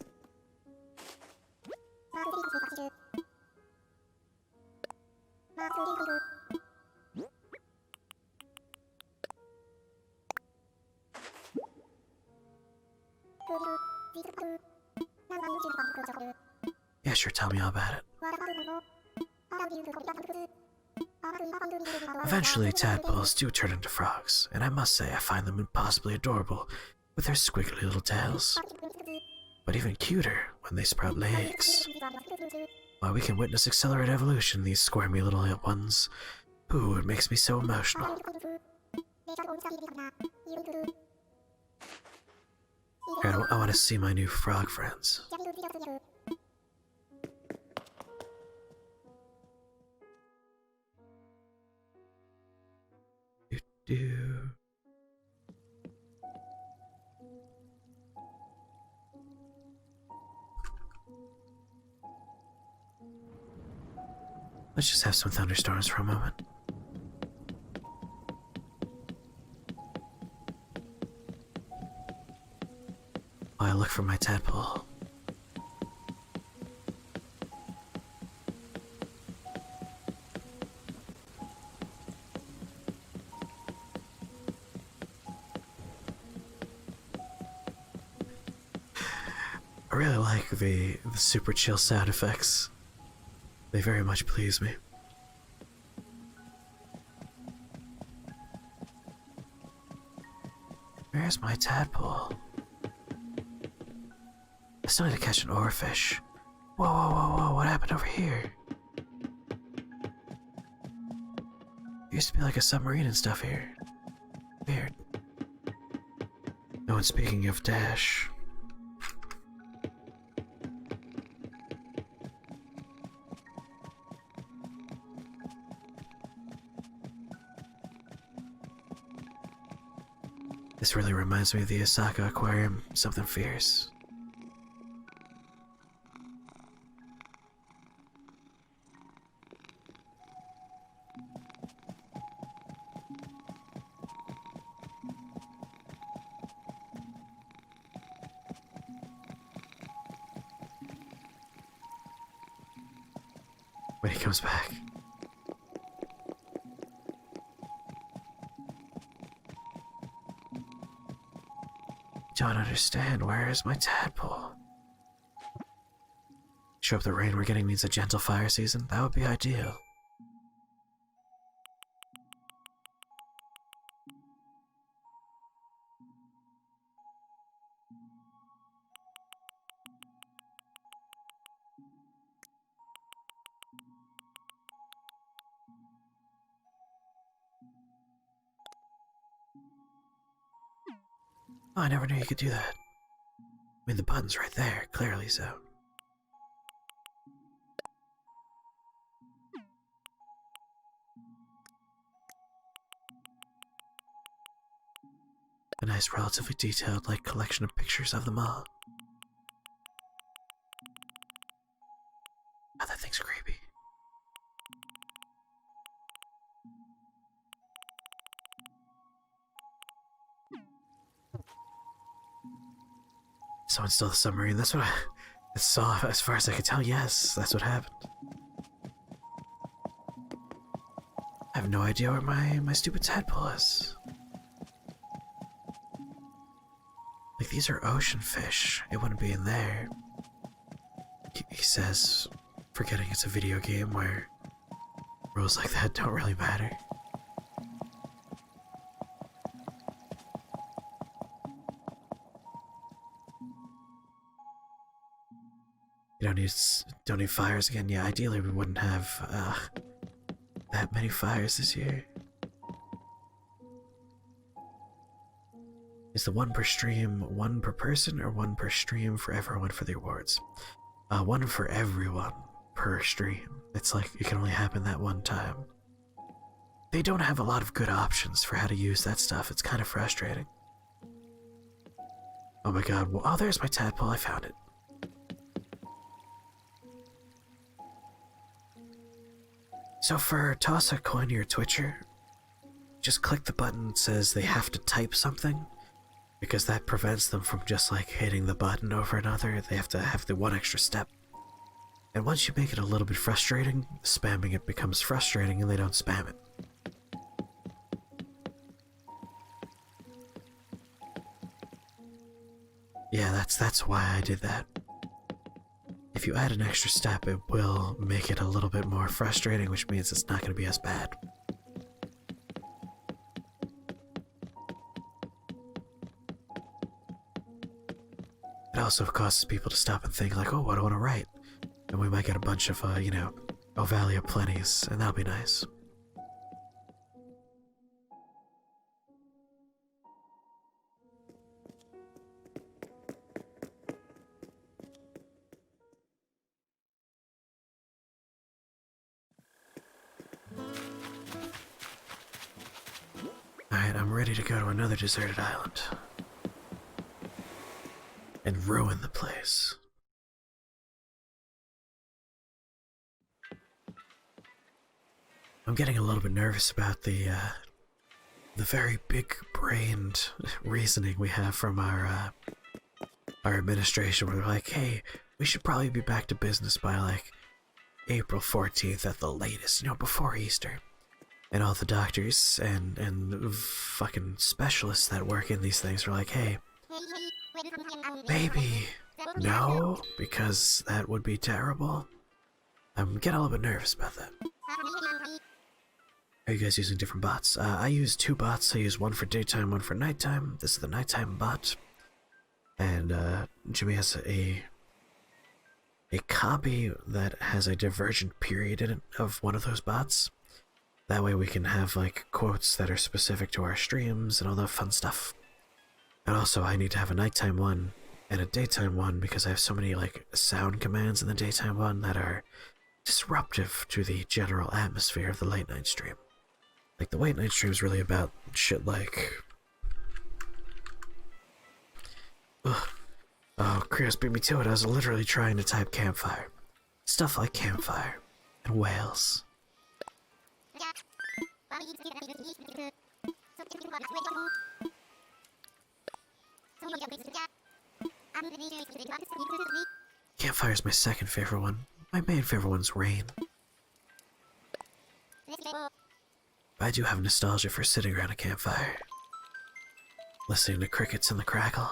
Yeah, sure, tell me all about it. Eventually, tadpoles do turn into frogs, and I must say I find them impossibly adorable with their squiggly little tails. But even cuter when they sprout legs. While we can witness accelerated evolution in these squirmy little ones. Ooh, it makes me so emotional. Alright, I want to see my new frog friends. Do. Let's just have some thunderstorms for a moment. While I look for my tadpole. I really like the super chill sound effects. They very much please me. Where's my tadpole? I still need to catch an oarfish. Whoa, whoa, whoa, whoa, what happened over here? There used to be like a submarine and stuff here. Weird. Oh, and speaking of Dash... This really reminds me of the Osaka Aquarium, something fierce. when he comes back. Don't understand. Where is my tadpole? Sure, the rain we're getting means a gentle fire season. That would be ideal. Oh, I never knew you could do that. I mean, the button's right there, clearly so. A nice, relatively detailed, collection of pictures of them all. Oh, that thing's creepy. Someone stole the submarine. That's what I saw. As far as I could tell, yes, that's what happened. I have no idea where my stupid tadpole is. Like, these are ocean fish. It wouldn't be in there. He says, forgetting it's a video game where rules like that don't really matter. You don't need fires again. Yeah, ideally we wouldn't have that many fires this year. Is the one per stream one per person or one per stream for everyone for the awards? One for everyone per stream. It's like it can only happen that one time. They don't have a lot of good options for how to use that stuff. It's kind of frustrating. Oh my god. Oh, there's my tadpole. I found it. So for toss a coin to your Twitcher, just click the button that says they have to type something, because that prevents them from just hitting the button over another. They have to have the one extra step. And once you make it a little bit frustrating, spamming it becomes frustrating and they don't spam it. Yeah, that's why I did that. If you add an extra step, it will make it a little bit more frustrating, which means it's not going to be as bad. It also causes people to stop and think like, oh, what do I want to write? And we might get a bunch of, Ovalia plenties, and that'll be nice. Alright, I'm ready to go to another deserted island. And ruin the place. I'm getting a little bit nervous about the very big-brained reasoning we have from our administration. We're like, hey, we should probably be back to business by April 14th at the latest, before Easter. And all the doctors and fucking specialists that work in these things are like, hey, maybe no, because that would be terrible. I'm getting a little bit nervous about that. Are you guys using different bots? I use two bots. I use one for daytime, one for nighttime. This is the nighttime bot. And Jimmy has a copy that has a divergent period in it of one of those bots. That way we can have quotes that are specific to our streams and all that fun stuff. And also I need to have a nighttime one and a daytime one because I have so many sound commands in the daytime one that are disruptive to the general atmosphere of the late night stream. The late night stream is really about shit ugh. Oh, Chris beat me to it. I was literally trying to type campfire. Stuff like campfire and whales. Campfire is my second favorite one. My main favorite one's rain. I do have nostalgia for sitting around a campfire, listening to crickets in the crackle.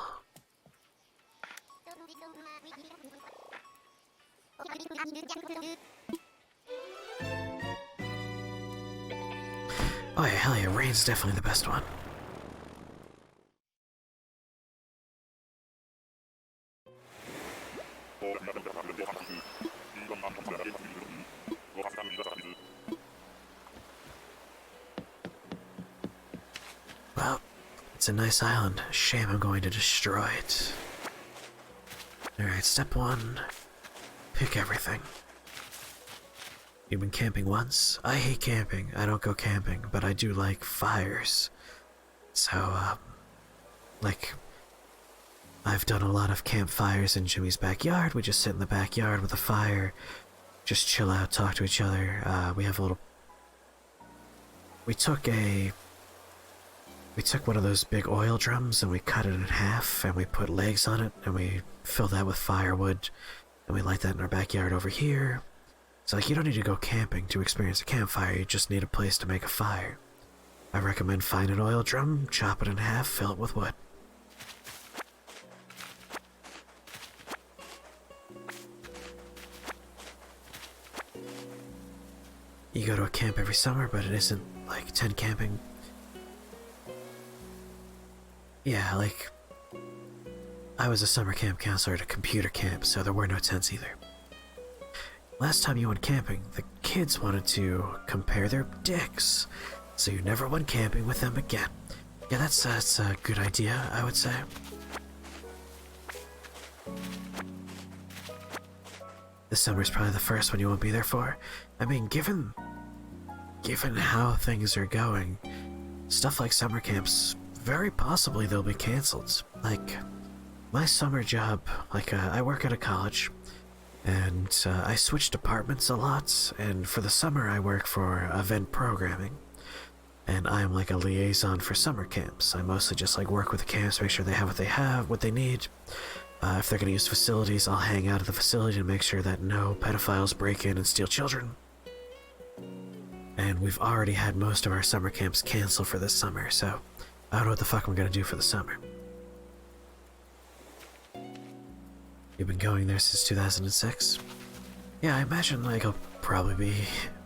Oh yeah, hell yeah, rain's definitely the best one. Well, it's a nice island. Shame I'm going to destroy it. Alright, step one. Pick everything. You've been camping once? I hate camping. I don't go camping, but I do like fires. So, like, I've done a lot of campfires in Jimmy's backyard. We just sit in the backyard with a fire, just chill out, talk to each other. We have a little... We took one of those big oil drums and we cut it in half and we put legs on it and we fill that with firewood and we light that in our backyard over here. So like, you don't need to go camping to experience a campfire, you just need a place to make a fire. I recommend find an oil drum, chop it in half, fill it with wood. You go to a camp every summer, but it isn't like tent camping. Yeah, like, I was a summer camp counselor at a computer camp, so there were no tents either. Last time you went camping, the kids wanted to compare their dicks, so you never went camping with them again. Yeah, that's a good idea, I would say. This summer's probably the first one you won't be there for. I mean, given how things are going, stuff like summer camps, very possibly they'll be cancelled. Like, my summer job, I work at a college, and I switch departments a lot, and for the summer I work for event programming, and I'm like a liaison for summer camps. I mostly just like work with the camps, make sure they have what they need. If they're going to use facilities, I'll hang out at the facility to make sure that no pedophiles break in and steal children. And we've already had most of our summer camps cancel for this summer, so I don't know what the fuck I'm going to do for the summer. You've been going there since 2006? Yeah, I imagine like it'll probably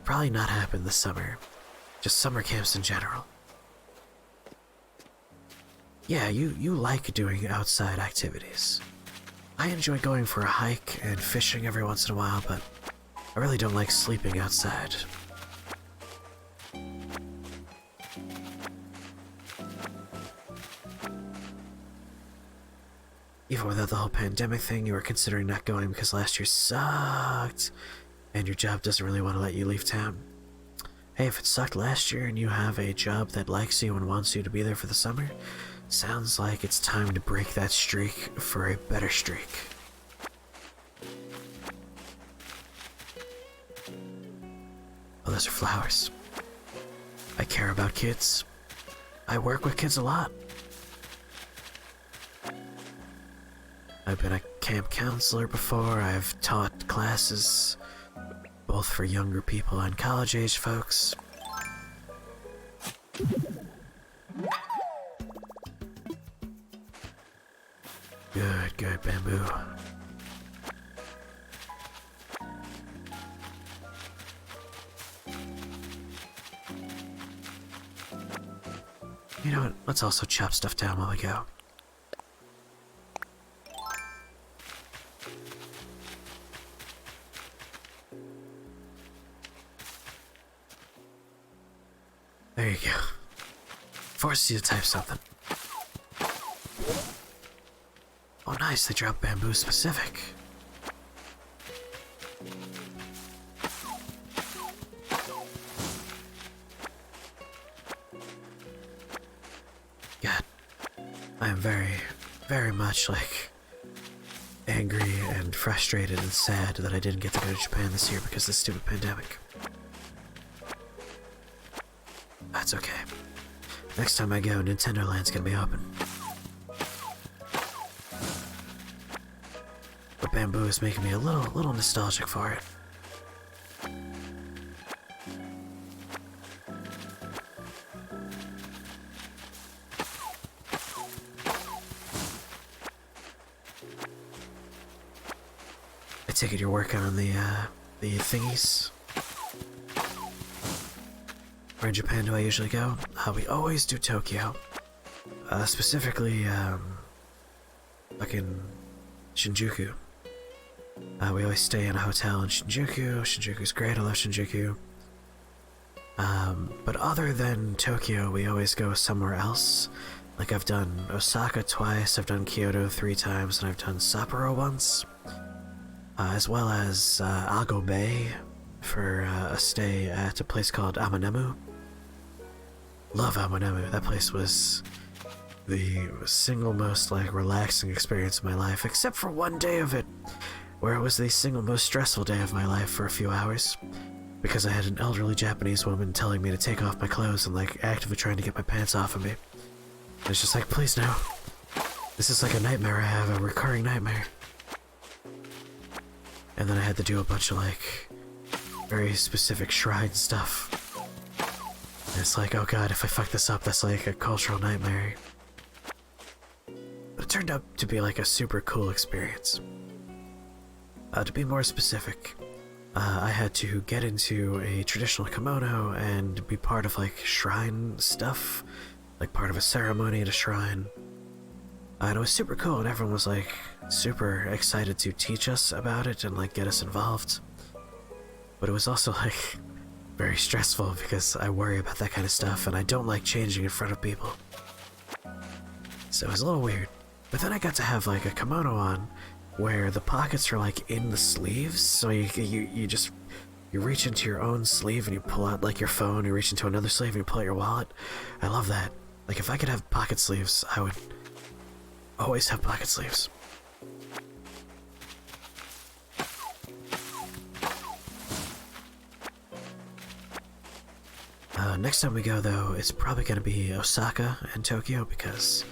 not happen this summer. Just summer camps in general. Yeah, you like doing outside activities. I enjoy going for a hike and fishing every once in a while, but I really don't like sleeping outside. Even without the whole pandemic thing, you were considering not going because last year sucked, and your job doesn't really want to let you leave town. Hey, if it sucked last year and you have a job that likes you and wants you to be there for the summer, sounds like it's time to break that streak for a better streak. Oh, those are flowers. I care about kids. I work with kids a lot. I've been a camp counselor before. I've taught classes, both for younger people and college-age folks. Good, bamboo. You know what? Let's also chop stuff down while we go. There you go. Forced you to type something. Oh nice, they dropped bamboo specific. God, I am very much like angry and frustrated and sad that I didn't get to go to Japan this year because of the stupid pandemic. That's okay. Next time I go, Nintendo Land's gonna be open. But bamboo is making me a little nostalgic for it. take it you're working on the thingies. Where in Japan do I usually go? We always do Tokyo. Specifically, fucking Shinjuku. We always stay in a hotel in Shinjuku. Shinjuku's great, I love Shinjuku. But other than Tokyo, we always go somewhere else. Like I've done Osaka twice, I've done Kyoto 3 times, and I've done Sapporo once. As well as Ago Bay for a stay at a place called Amanemu. Love Amanemu. That place was the single most relaxing experience of my life, except for one day of it, where it was the single most stressful day of my life for a few hours, because I had an elderly Japanese woman telling me to take off my clothes and actively trying to get my pants off of me. And it's just like, please no. This is like a nightmare I have, a recurring nightmare. And then I had to do a bunch of very specific shrine stuff. And it's like, oh god, if I fuck this up, that's like a cultural nightmare. But it turned out to be a super cool experience. To be more specific, I had to get into a traditional kimono and be part of shrine stuff, part of a ceremony at a shrine. And it was super cool, and everyone was super excited to teach us about it and get us involved. But it was also very stressful because I worry about that kind of stuff and I don't like changing in front of people. So it was a little weird. But then I got to have a kimono on where the pockets are in the sleeves, so you reach into your own sleeve and you pull out your phone, you reach into another sleeve and you pull out your wallet. I love that. If I could have pocket sleeves, I would always have pocket sleeves. Next time we go, though, it's probably going to be Osaka and Tokyo because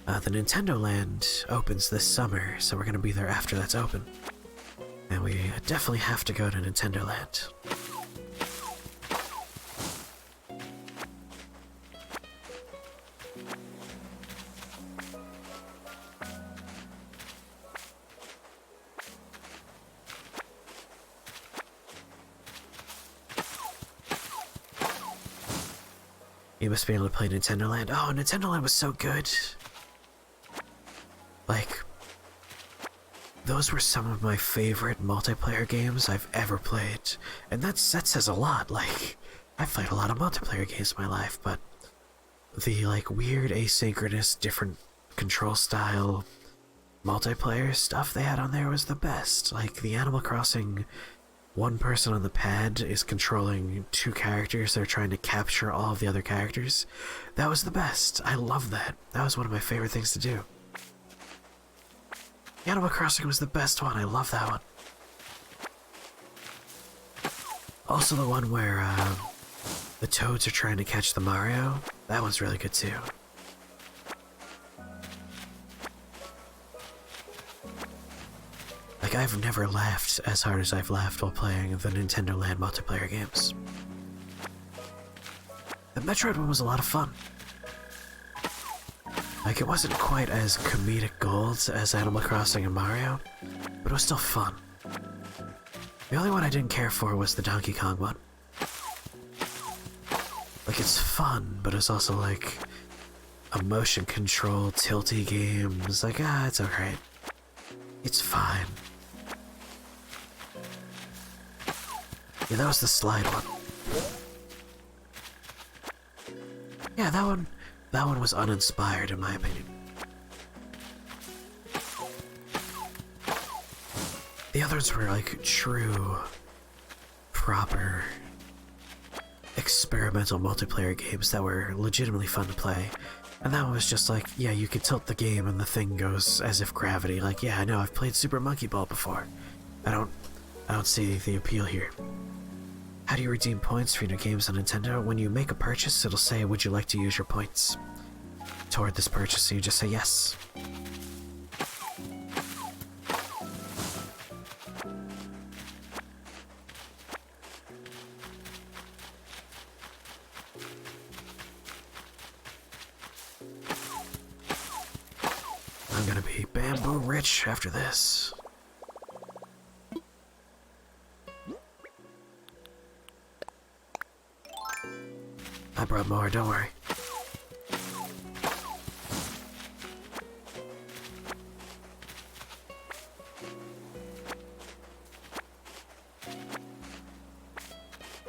the Nintendo Land opens this summer, so we're going to be there after that's open. And we definitely have to go to Nintendo Land. You must be able to play Nintendo Land. Oh, Nintendo Land was so good. Those were some of my favorite multiplayer games I've ever played. And that says a lot. I've played a lot of multiplayer games in my life, but the weird asynchronous, different control style multiplayer stuff they had on there was the best. The Animal Crossing, one person on the pad is controlling 2 characters. They're trying to capture all of the other characters. That was the best. I love that. That was one of my favorite things to do. Animal Crossing was the best one. I love that one. Also the one where the Toads are trying to catch the Mario. That one's really good too. I've never laughed as hard as I've laughed while playing the Nintendo Land multiplayer games. The Metroid one was a lot of fun. It wasn't quite as comedic gold as Animal Crossing and Mario, but it was still fun. The only one I didn't care for was the Donkey Kong one. It's fun, but it's also a motion control tilty game. It's it's alright. It's fine. Yeah, that was the slide one. Yeah, that one was uninspired in my opinion. The others were true, proper, experimental multiplayer games that were legitimately fun to play. And that one was just yeah, you could tilt the game and the thing goes as if gravity. Yeah, I know, I've played Super Monkey Ball before. I don't see the appeal here. How do you redeem points for your games on Nintendo? When you make a purchase, it'll say, would you like to use your points toward this purchase? So you just say yes. I'm gonna be bamboo rich after this. I brought more, don't worry.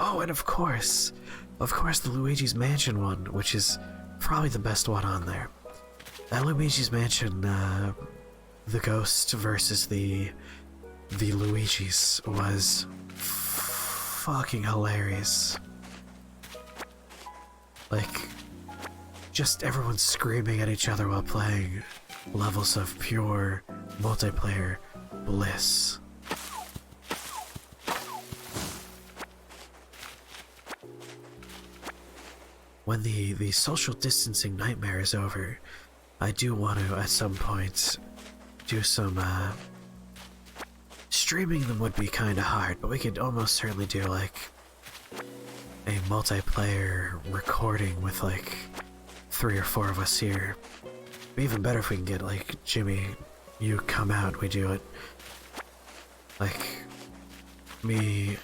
Oh, and of course the Luigi's Mansion one, which is probably the best one on there. That Luigi's Mansion, the ghost versus the Luigi's was fucking hilarious. Like, just everyone screaming at each other while playing levels of pure multiplayer bliss. When the social distancing nightmare is over, I do want to, at some point, do some, streaming them would be kinda hard, but we could almost certainly do, like, a multiplayer recording with, like, 3 or 4 of us here. It'd be even better if we can get, like, Jimmy, you come out, we do it. Like, me,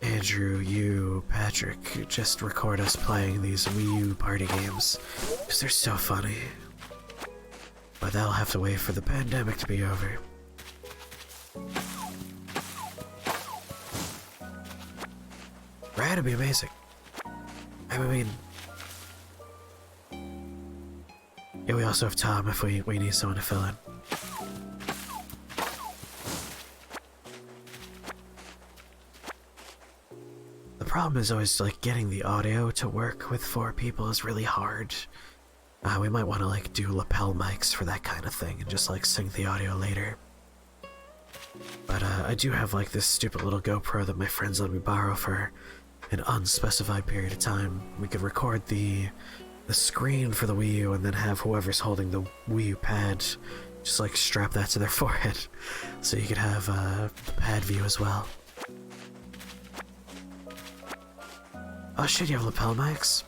Andrew, you, Patrick, just record us playing these Wii U party games, because they're so funny. But that'll have to wait for the pandemic to be over. Right, it'd be amazing. I mean... yeah, we also have Tom if we need someone to fill in. The problem is always, like, getting the audio to work with 4 people is really hard. We might want to, like, do lapel mics for that kind of thing and just, like, sync the audio later. But, I do have, like, this stupid little GoPro that my friends let me borrow for an unspecified period of time. We could record the screen for the Wii U and then have whoever's holding the Wii U pad just, like, strap that to their forehead. So you could have, pad view as well. Oh shit, you have lapel mics?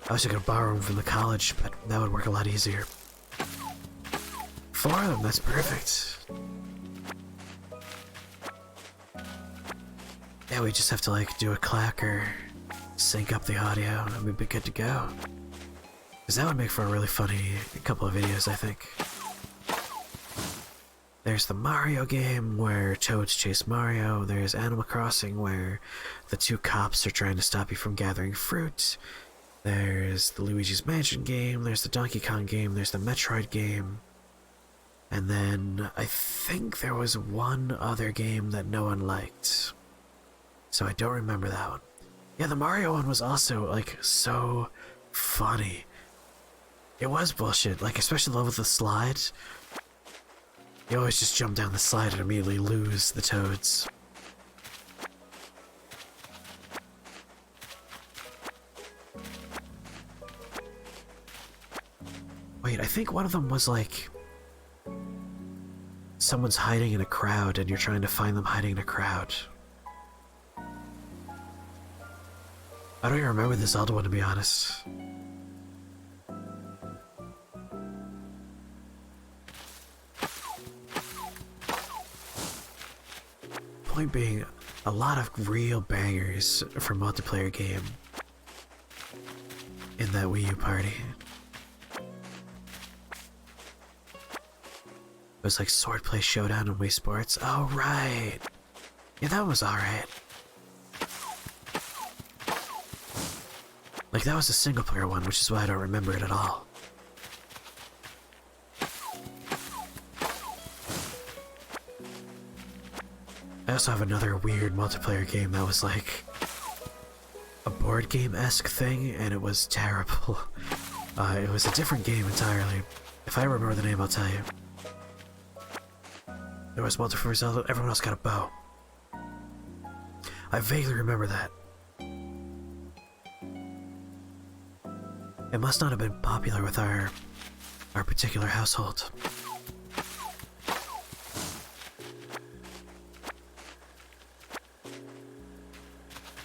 I was gonna borrow them from the college, but that would work a lot easier. 4 of them, that's perfect. Yeah, we just have to, like, do a clacker, sync up the audio, and we'd be good to go. Because that would make for a really funny couple of videos, I think. There's the Mario game where Toads chase Mario. There's Animal Crossing where the 2 cops are trying to stop you from gathering fruit. There's the Luigi's Mansion game. There's the Donkey Kong game. There's the Metroid game. And then I think there was one other game that no one liked. So I don't remember that one. Yeah, the Mario one was also, like, so funny. It was bullshit, like, especially the level with the slide. You always just jump down the slide and immediately lose the toads. Wait, I think one of them was like... someone's hiding in a crowd and you're trying to find them hiding in a crowd. I don't even remember the Zelda one, to be honest. Point being, a lot of real bangers for multiplayer game in that Wii U party. It was like Swordplay Showdown and Wii Sports. Oh, right. Yeah, that was alright. Like, that was a single player one, which is why I don't remember it at all. I also have another weird multiplayer game that was like a board game-esque thing, and it was terrible. It was a different game entirely. If I remember the name, I'll tell you. There was multiplayer Zelda, everyone else got a bow. I vaguely remember that. It must not have been popular with our particular household.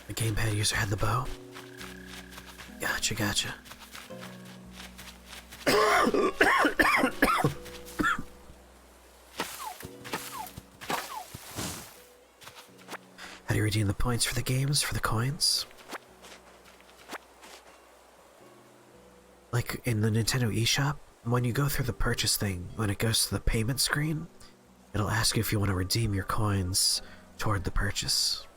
The gamepad user had the bow? Gotcha, gotcha. How do you redeem the points for the games, for the coins? like in the Nintendo eShop, when you go through the purchase thing, when it goes to the payment screen, it'll ask you if you want to redeem your coins toward the purchase.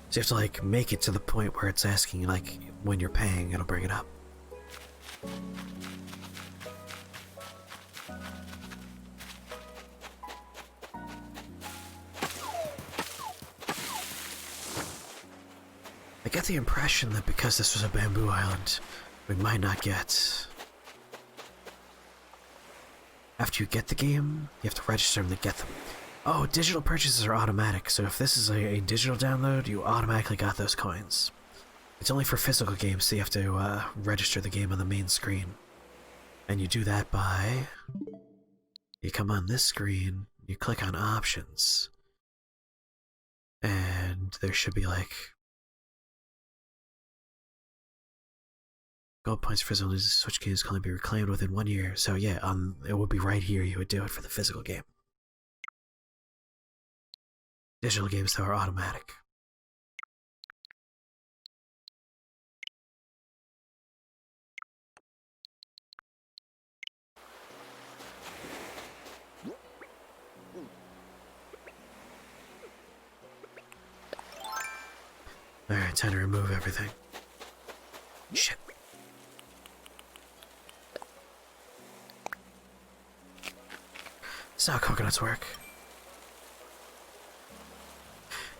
So you have to like make it to the point where it's asking like when you're paying, it'll bring it up. I get the impression that because this was a bamboo island, we might not get... After you get the game, you have to register them to get them. Oh, digital purchases are automatic, so if this is a digital download, you automatically got those coins. It's only for physical games, so you have to register the game on the main screen. And you do that by... You come on this screen, you click on options, and there should be like... Gold points for physical Switch games can only be reclaimed within 1 year. So yeah, it would be right here you would do it for the physical game. Digital games, though, are automatic. Alright, time to remove everything. Shit. That's how coconuts work.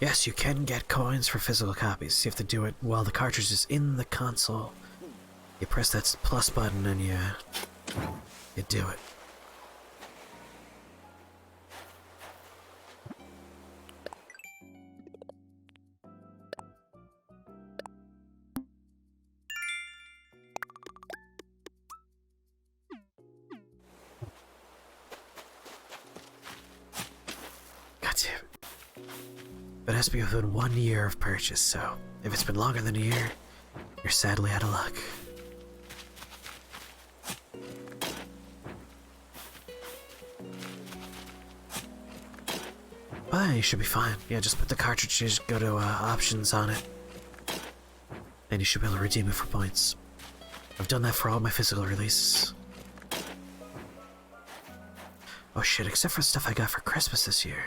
Yes, you can get coins for physical copies. You have to do it while the cartridge is in the console. You press that plus button and you do it. But it has to be within 1 year of purchase, so if it's been longer than a year, you're sadly out of luck. But you should be fine. Yeah, just put the cartridges, go to options on it, and you should be able to redeem it for points. I've done that for all my physical releases. Oh shit, except for stuff I got for Christmas this year.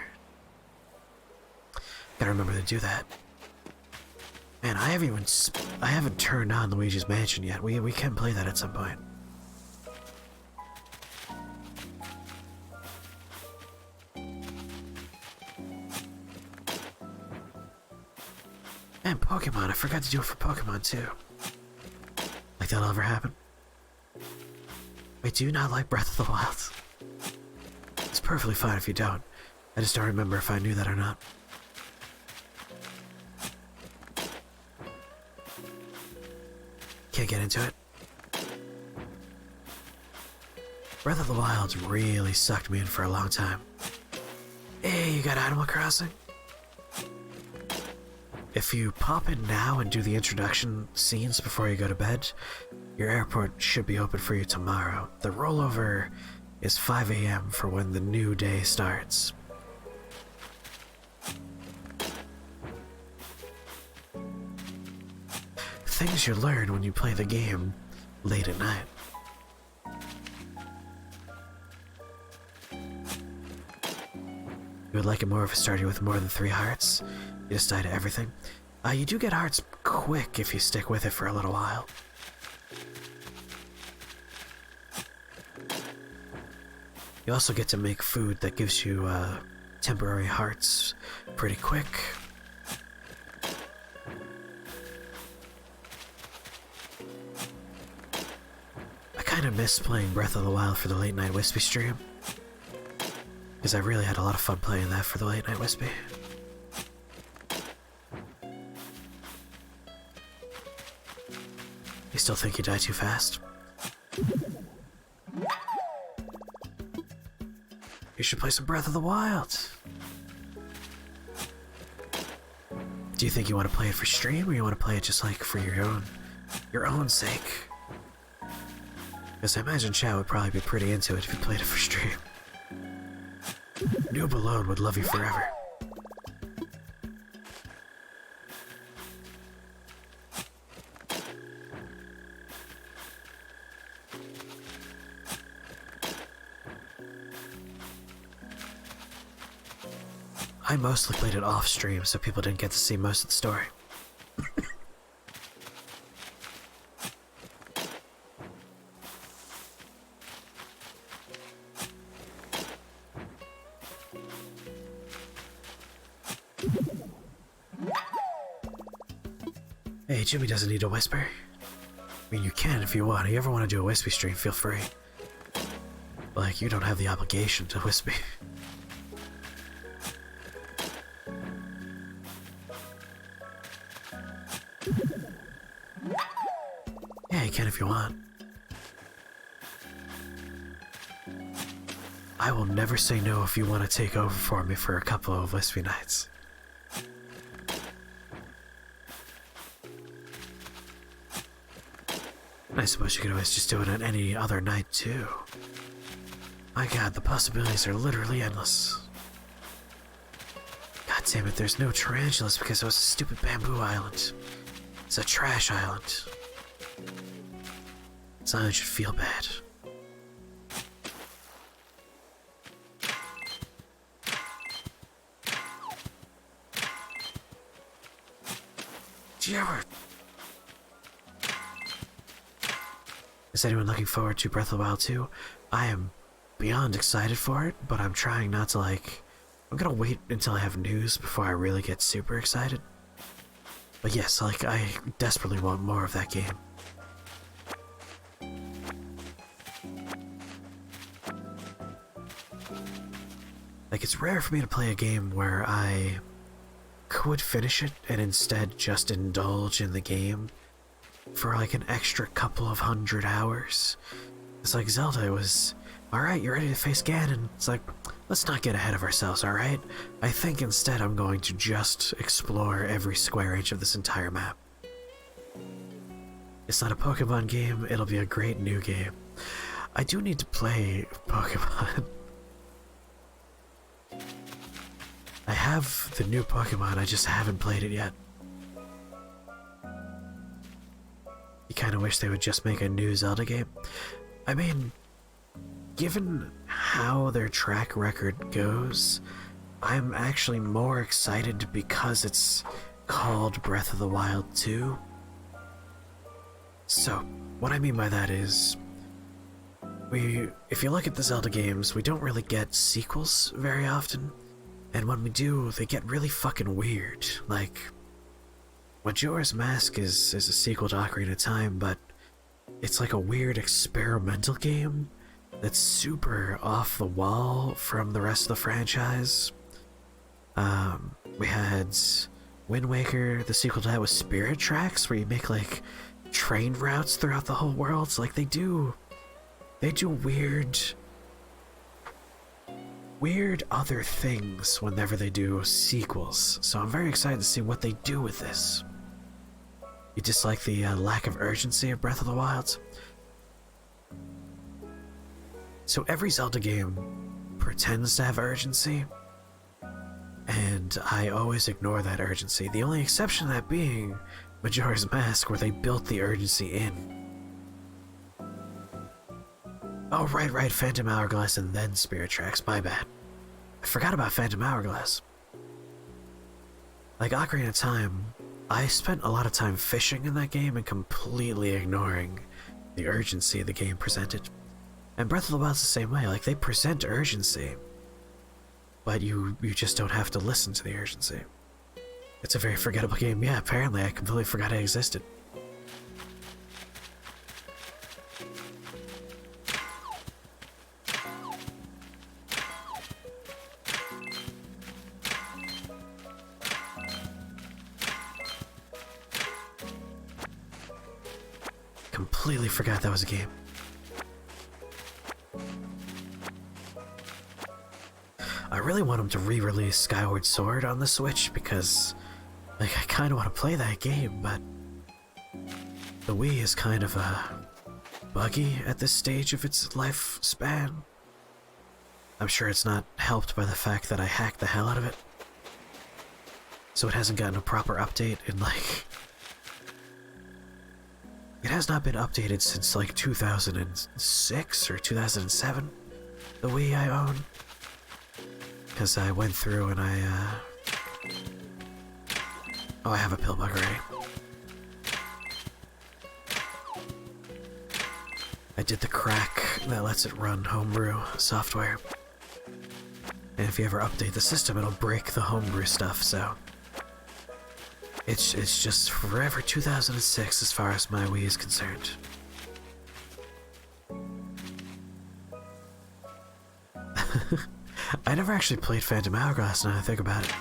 Gotta remember to do that. Man, I haven't turned on Luigi's Mansion yet. We can play that at some point. And Pokemon, I forgot to do it for Pokemon too. Like that'll ever happen. Wait, do you not like Breath of the Wild? It's perfectly fine if you don't. I just don't remember if I knew that or not. Can't get into it. Breath of the Wild really sucked me in for a long time. Hey, you got Animal Crossing? If you pop in now and do the introduction scenes before you go to bed, your airport should be open for you tomorrow. The rollover is 5 AM for when the new day starts. Things you learn when you play the game late at night. You would like it more if it started with more than 3 hearts? You just die to everything? You do get hearts quick if you stick with it for a little while. You also get to make food that gives you temporary hearts pretty quick. I kind of miss playing Breath of the Wild for the Late Night Wispy stream, because I really had a lot of fun playing that for the Late Night Wispy. You still think you die too fast? You should play some Breath of the Wild. Do you think you want to play it for stream, or you want to play it just like for your own sake? Because I imagine chat would probably be pretty into it if you played it for stream. Noob alone would love you forever. I mostly played it off stream, so people didn't get to see most of the story. Hey, Jimmy doesn't need a whisper. I mean, you can if you want. If you ever want to do a Wispy stream, feel free. Like, you don't have the obligation to Wispy. Yeah, you can if you want. I will never say no if you want to take over for me for a couple of Wispy nights. I suppose you could always just do it on any other night, too. My god, the possibilities are literally endless. God damn it, there's no tarantulas because it was a stupid bamboo island. It's a trash island. This island should feel bad. Did you ever... Is anyone looking forward to Breath of the Wild 2? I am beyond excited for it, but I'm trying not to, like... I'm gonna wait until I have news before I really get super excited. But yes, like, I desperately want more of that game. Like, it's rare for me to play a game where I could finish it and instead just indulge in the game for like an extra couple of 100 hours. It's like Zelda, it was, alright, you're ready to face Ganon. It's like, let's not get ahead of ourselves, alright? I think instead I'm going to just explore every square inch of this entire map. It's not a Pokemon game, it'll be a great new game. I do need to play Pokemon. I have the new Pokemon, I just haven't played it yet. You kinda wish they would just make a new Zelda game. I mean, given how their track record goes, I'm actually more excited because it's called Breath of the Wild 2. So, what I mean by that is, if you look at the Zelda games, we don't really get sequels very often, and when we do, they get really fucking weird. Like, Majora's Mask is a sequel to Ocarina of Time, but it's like a weird experimental game that's super off the wall from the rest of the franchise. We had Wind Waker, the sequel to that was Spirit Tracks, where you make like train routes throughout the whole world. It's like they do weird other things whenever they do sequels. So I'm very excited to see what they do with this. You dislike the lack of urgency of Breath of the Wild? So every Zelda game pretends to have urgency, and I always ignore that urgency. The only exception to that being Majora's Mask, where they built the urgency in. Oh, right, Phantom Hourglass and then Spirit Tracks, my bad. I forgot about Phantom Hourglass. Like Ocarina of Time, I spent a lot of time fishing in that game and completely ignoring the urgency the game presented. And Breath of the Wild's the same way, like they present urgency, but you just don't have to listen to the urgency. It's a very forgettable game. Yeah, apparently I completely forgot it existed. Completely forgot that was a game. I really want them to re-release Skyward Sword on the Switch because, like, I kind of want to play that game, but the Wii is kind of buggy at this stage of its lifespan. I'm sure it's not helped by the fact that I hacked the hell out of it, so it hasn't gotten a proper update in like... It has not been updated since like 2006 or 2007, the Wii I own. because I went through and oh, I have a pill bug already. I did the crack that lets it run homebrew software. And if you ever update the system, it'll break the homebrew stuff, so... It's just forever 2006 as far as my Wii is concerned. I never actually played Phantom Hourglass now that I think about it.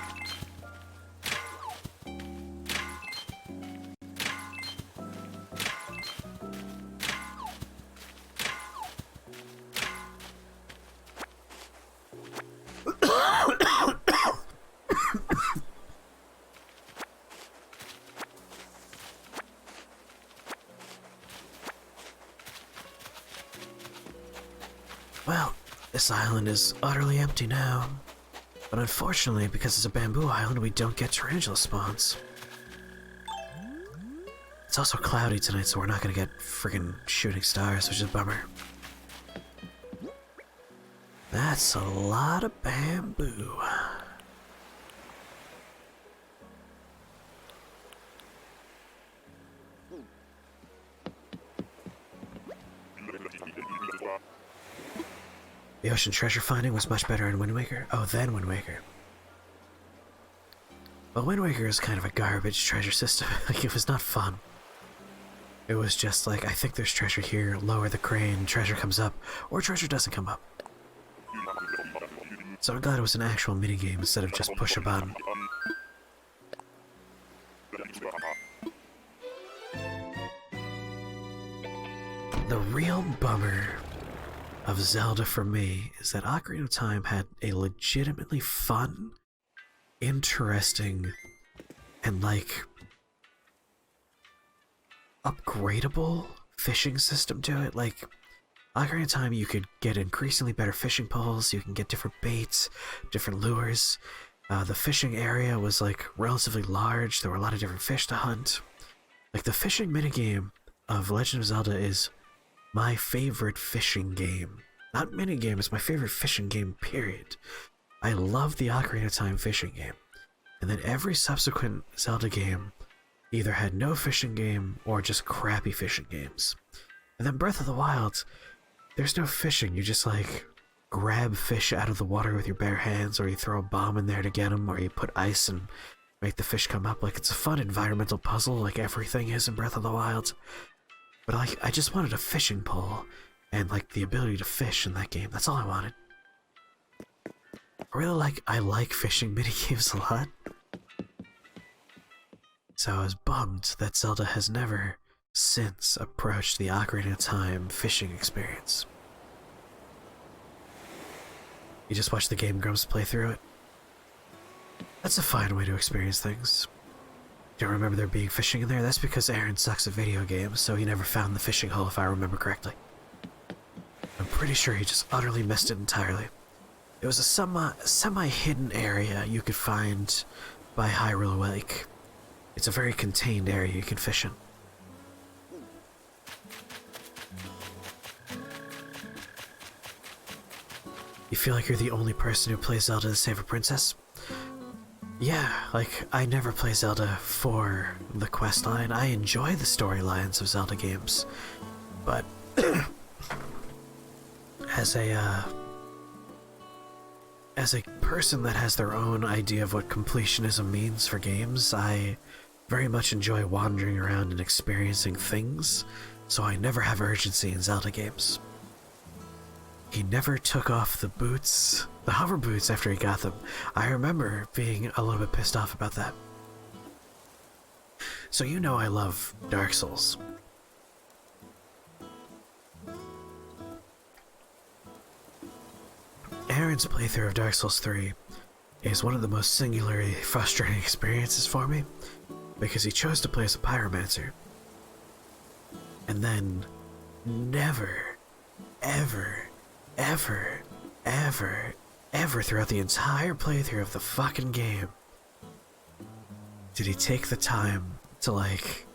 Well, this island is utterly empty now. But unfortunately, because it's a bamboo island, we don't get tarantula spawns. It's also cloudy tonight, so we're not gonna get friggin' shooting stars, which is a bummer. That's a lot of bamboo. The ocean treasure finding was much better in Wind Waker. Oh, than Wind Waker. Well, Wind Waker is kind of a garbage treasure system. Like, it was not fun. It was just like, I think there's treasure here, lower the crane, treasure comes up, or treasure doesn't come up. So I'm glad it was an actual minigame instead of just push a button. The real bummer of Zelda for me is that Ocarina of Time had a legitimately fun, interesting, and like upgradable fishing system to it. Like, Ocarina of Time, you could get increasingly better fishing poles, you can get different baits, different lures. The fishing area was like relatively large, there were a lot of different fish to hunt. Like, the fishing minigame of Legend of Zelda is my favorite fishing game. Not minigame, it's my favorite fishing game, period. I love the Ocarina of Time fishing game. And then every subsequent Zelda game either had no fishing game or just crappy fishing games. And then Breath of the Wild, there's no fishing, you just like grab fish out of the water with your bare hands, or you throw a bomb in there to get them, or you put ice and make the fish come up. Like, it's a fun environmental puzzle like everything is in Breath of the Wild. But like, I just wanted a fishing pole and like the ability to fish in that game. That's all I wanted. I like fishing minigames a lot. So I was bummed that Zelda has never since approached the Ocarina of Time fishing experience. You just watch the Game Grumps play through it. That's a fine way to experience things. Don't remember there being fishing in there? That's because Aaron sucks at video games, so he never found the fishing hole if I remember correctly. I'm pretty sure he just utterly missed it entirely. It was a semi-hidden area you could find by Hyrule Lake. It's a very contained area you can fish in. You feel like you're the only person who plays Zelda to save a princess? Yeah, like, I never play Zelda for the questline. I enjoy the storylines of Zelda games, but as a person that has their own idea of what completionism means for games, I very much enjoy wandering around and experiencing things, so I never have urgency in Zelda games. He never took off the boots, the hover boots, after he got them. I remember being a little bit pissed off about that. So you know I love Dark Souls. Aaron's playthrough of Dark Souls 3 is one of the most singularly frustrating experiences for me, because he chose to play as a pyromancer. And then never, ever, ever, ever, ever throughout the entire playthrough of the fucking game did he take the time to, like,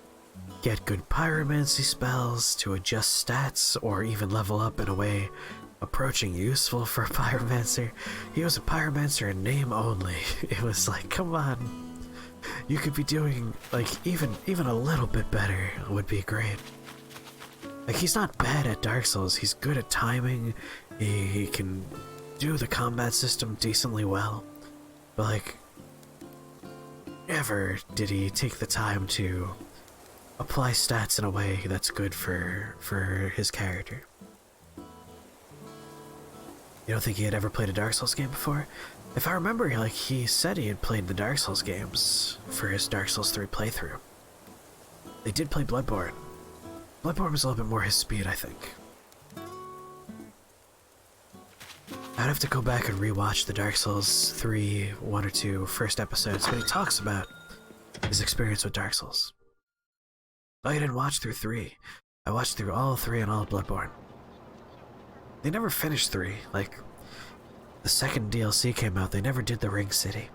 get good pyromancy spells, to adjust stats, or even level up in a way approaching useful for a pyromancer. He was a pyromancer in name only. It was like, come on, you could be doing like even a little bit better would be great. Like, he's not bad at Dark Souls, he's good at timing, he can do the combat system decently well, but like, never did he take the time to apply stats in a way that's good for his character. You don't think he had ever played a Dark Souls game before? If I remember, like, he said he had played the Dark Souls games for his Dark Souls 3 playthrough. They did play Bloodborne. Bloodborne was a little bit more his speed, I think. I'd have to go back and rewatch the Dark Souls 3, 1 or 2 first episodes, but he talks about his experience with Dark Souls. I didn't watch through 3. I watched through all 3 and all of Bloodborne. They never finished 3. Like, the second DLC came out, they never did the Ring City.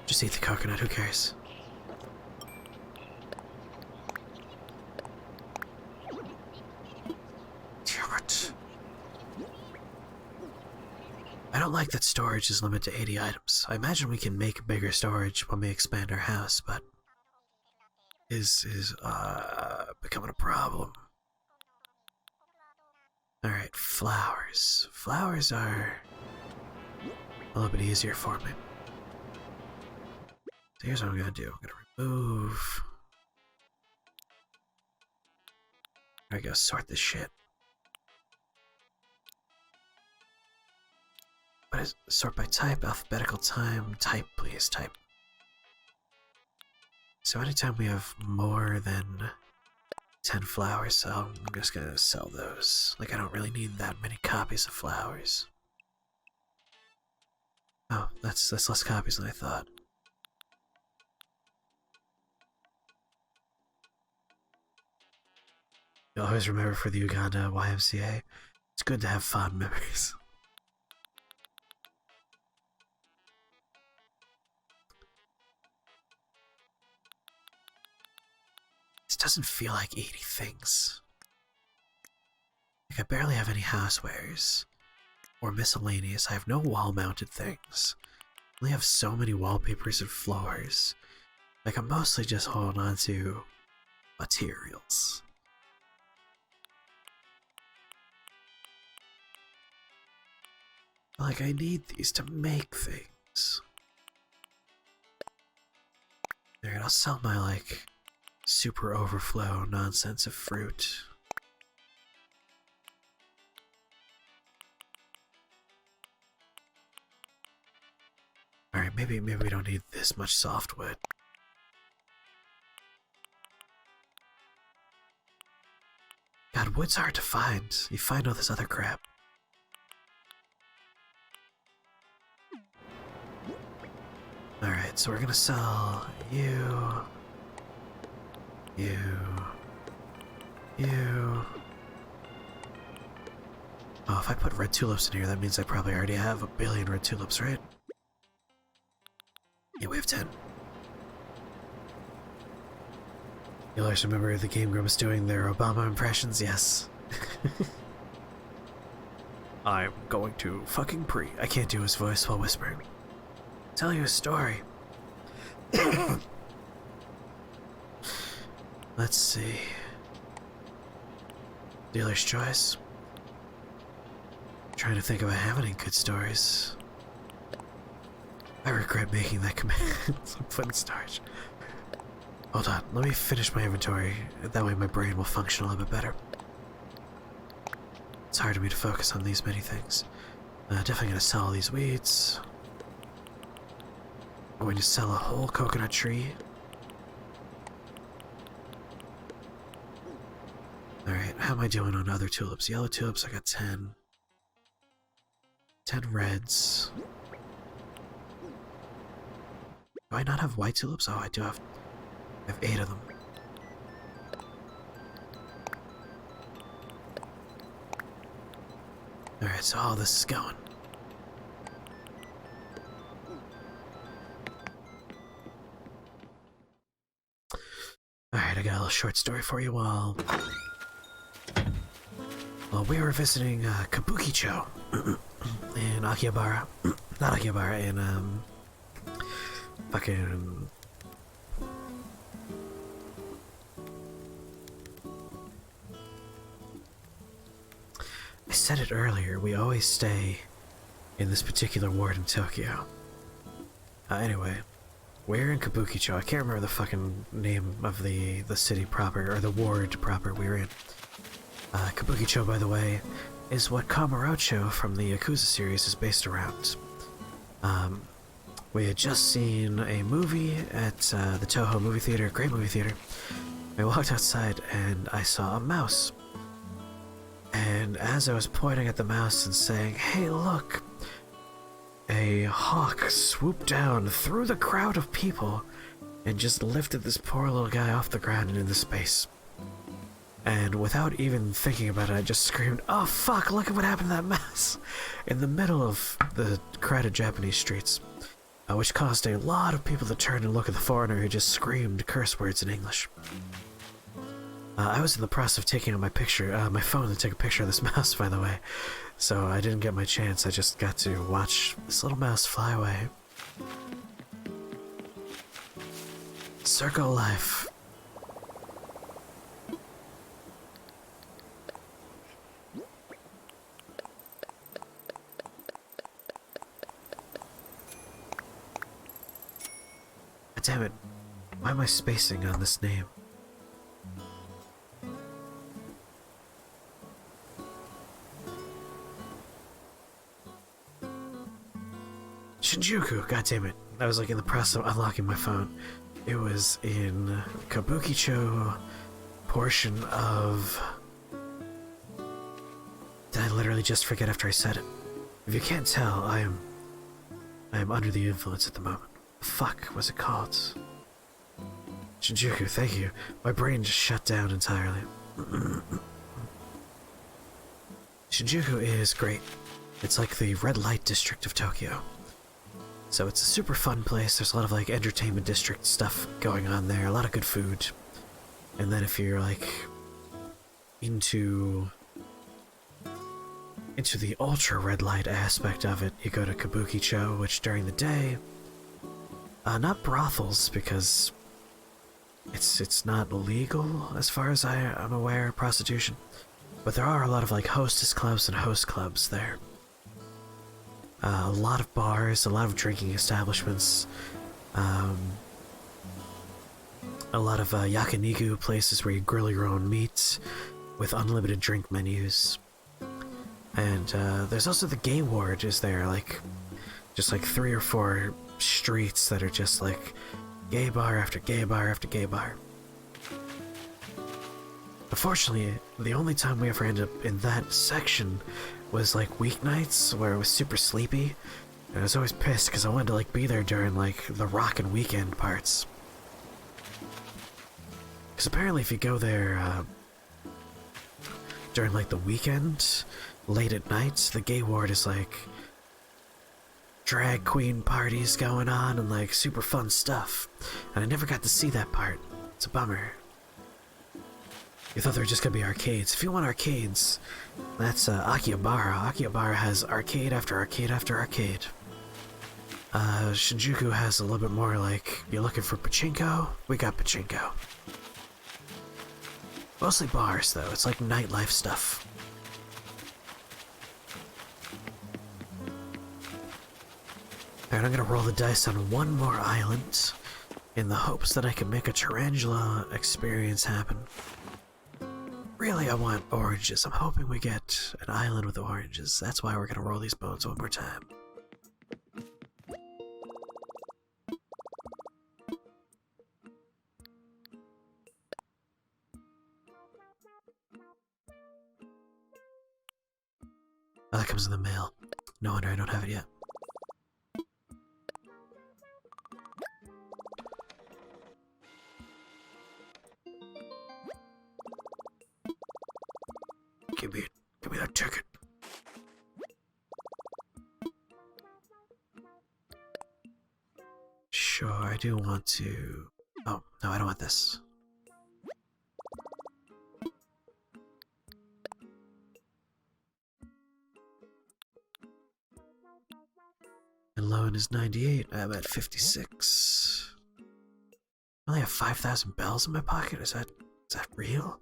Just eat the coconut, who cares? Damn it. I don't like that storage is limited to 80 items. I imagine we can make bigger storage when we expand our house, but is becoming a problem. Alright, flowers. Flowers are a little bit easier for me. So here's what I'm gonna do. I'm gonna remove. I gotta sort this shit. What is sort by type, alphabetical time, type, please, type. So anytime we have more than 10 flowers, so I'm just gonna sell those. Like, I don't really need that many copies of flowers. Oh, that's less copies than I thought. You always remember for the Uganda YMCA. It's good to have fond memories. This doesn't feel like 80 things. Like, I barely have any housewares or miscellaneous. I have no wall-mounted things. I only have so many wallpapers and floors. Like, I'm mostly just holding on to materials. Like, I need these to make things. Alright, I'll sell my, like, super overflow nonsense of fruit. Alright, maybe we don't need this much softwood. God, wood's hard to find. You find all this other crap. Alright, so we're gonna sell you. Oh, if I put red tulips in here, that means I probably already have a billion red tulips, right? Yeah, we have 10. You'll always remember the Game Grumps doing their Obama impressions, yes. I'm going to fucking pre. I can't do his voice while whispering. Tell you a story. Let's see. Dealer's choice. Trying to think if I have any good stories. I regret making that command. I'm putting starch. Hold on, let me finish my inventory. That way my brain will function a little bit better. It's hard for me to focus on these many things. Definitely gonna sell all these weeds. I'm going to sell a whole coconut tree. Alright, how am I doing on other tulips? Yellow tulips, I got 10. 10 reds. Do I not have white tulips? Oh, I do have. I have 8 of them. Alright, so all this is going. Alright, I got a little short story for you all. Well, we were visiting Kabukicho in Akihabara. Not Akihabara, in fucking... I said it earlier, we always stay in this particular ward in Tokyo. Anyway, we're in Kabukicho. I can't remember the fucking name of the city proper, or the ward proper we were in. Kabukicho, by the way, is what Kamurocho from the Yakuza series is based around. We had just seen a movie at the Toho movie theater, great movie theater. I walked outside and I saw a mouse. And as I was pointing at the mouse and saying, "Hey, look," a hawk swooped down through the crowd of people and just lifted this poor little guy off the ground and into space. And without even thinking about it, I just screamed, "Oh fuck, look at what happened to that mouse!" in the middle of the crowded Japanese streets, which caused a lot of people to turn and look at the foreigner who just screamed curse words in English. I was in the process of taking out my phone to take a picture of this mouse, by the way, so I didn't get my chance. I just got to watch this little mouse fly away. Circle of life. Damn it, why am I spacing on this name? Shinjuku, goddammit. I was like in the process of unlocking my phone. It was in Kabukicho portion of... Did I literally just forget after I said it? If you can't tell, I am under the influence at the moment. Fuck was it called? Shinjuku, thank you. My brain just shut down entirely. Shinjuku is great. It's like the red light district of Tokyo. So it's a super fun place. There's a lot of like entertainment district stuff going on there, a lot of good food. And then if you're like into the ultra red light aspect of it, you go to Kabukicho, which during the day, not brothels because it's not legal as far as I'm aware, prostitution, but there are a lot of like hostess clubs and host clubs there. A lot of bars, a lot of drinking establishments, a lot of yakiniku places where you grill your own meat with unlimited drink menus. And there's also the gay ward is there, like just like 3 or 4 streets that are just like gay bar after gay bar after gay bar. Unfortunately, the only time we ever ended up in that section was like weeknights where it was super sleepy, and I was always pissed because I wanted to like be there during like the rockin' weekend parts. Because apparently if you go there during like the weekend, late at night, the gay ward is like drag queen parties going on and like super fun stuff, and I never got to see that part. It's a bummer. You thought there were just gonna be arcades. If you want arcades, that's Akihabara. Akihabara has arcade after arcade after arcade. Shinjuku has a little bit more like, you're looking for pachinko? We got pachinko. Mostly bars though, it's like nightlife stuff. Alright, I'm gonna roll the dice on one more island in the hopes that I can make a tarantula experience happen. Really, I want oranges. I'm hoping we get an island with oranges. That's why we're gonna roll these bones one more time. Oh, that comes in the mail. No wonder I don't have it yet. Give me that ticket. Sure, I do want to... Oh, no, I don't want this. one is 98. I'm at 56. I only have 5,000 bells in my pocket. Is that real?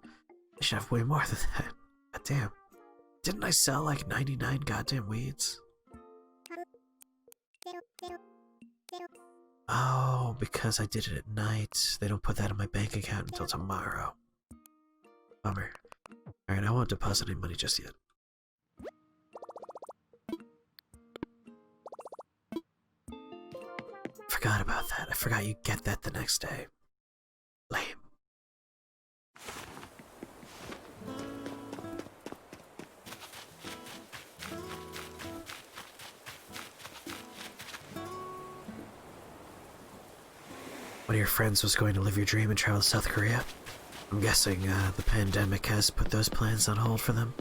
I should have way more than that. God damn. Didn't I sell like 99 goddamn weeds? Oh, because I did it at night. They don't put that in my bank account until tomorrow. Bummer. Alright, I won't deposit any money just yet. Forgot about that. I forgot you get that the next day. Lame. One of your friends was going to live your dream and travel to South Korea. I'm guessing the pandemic has put those plans on hold for them.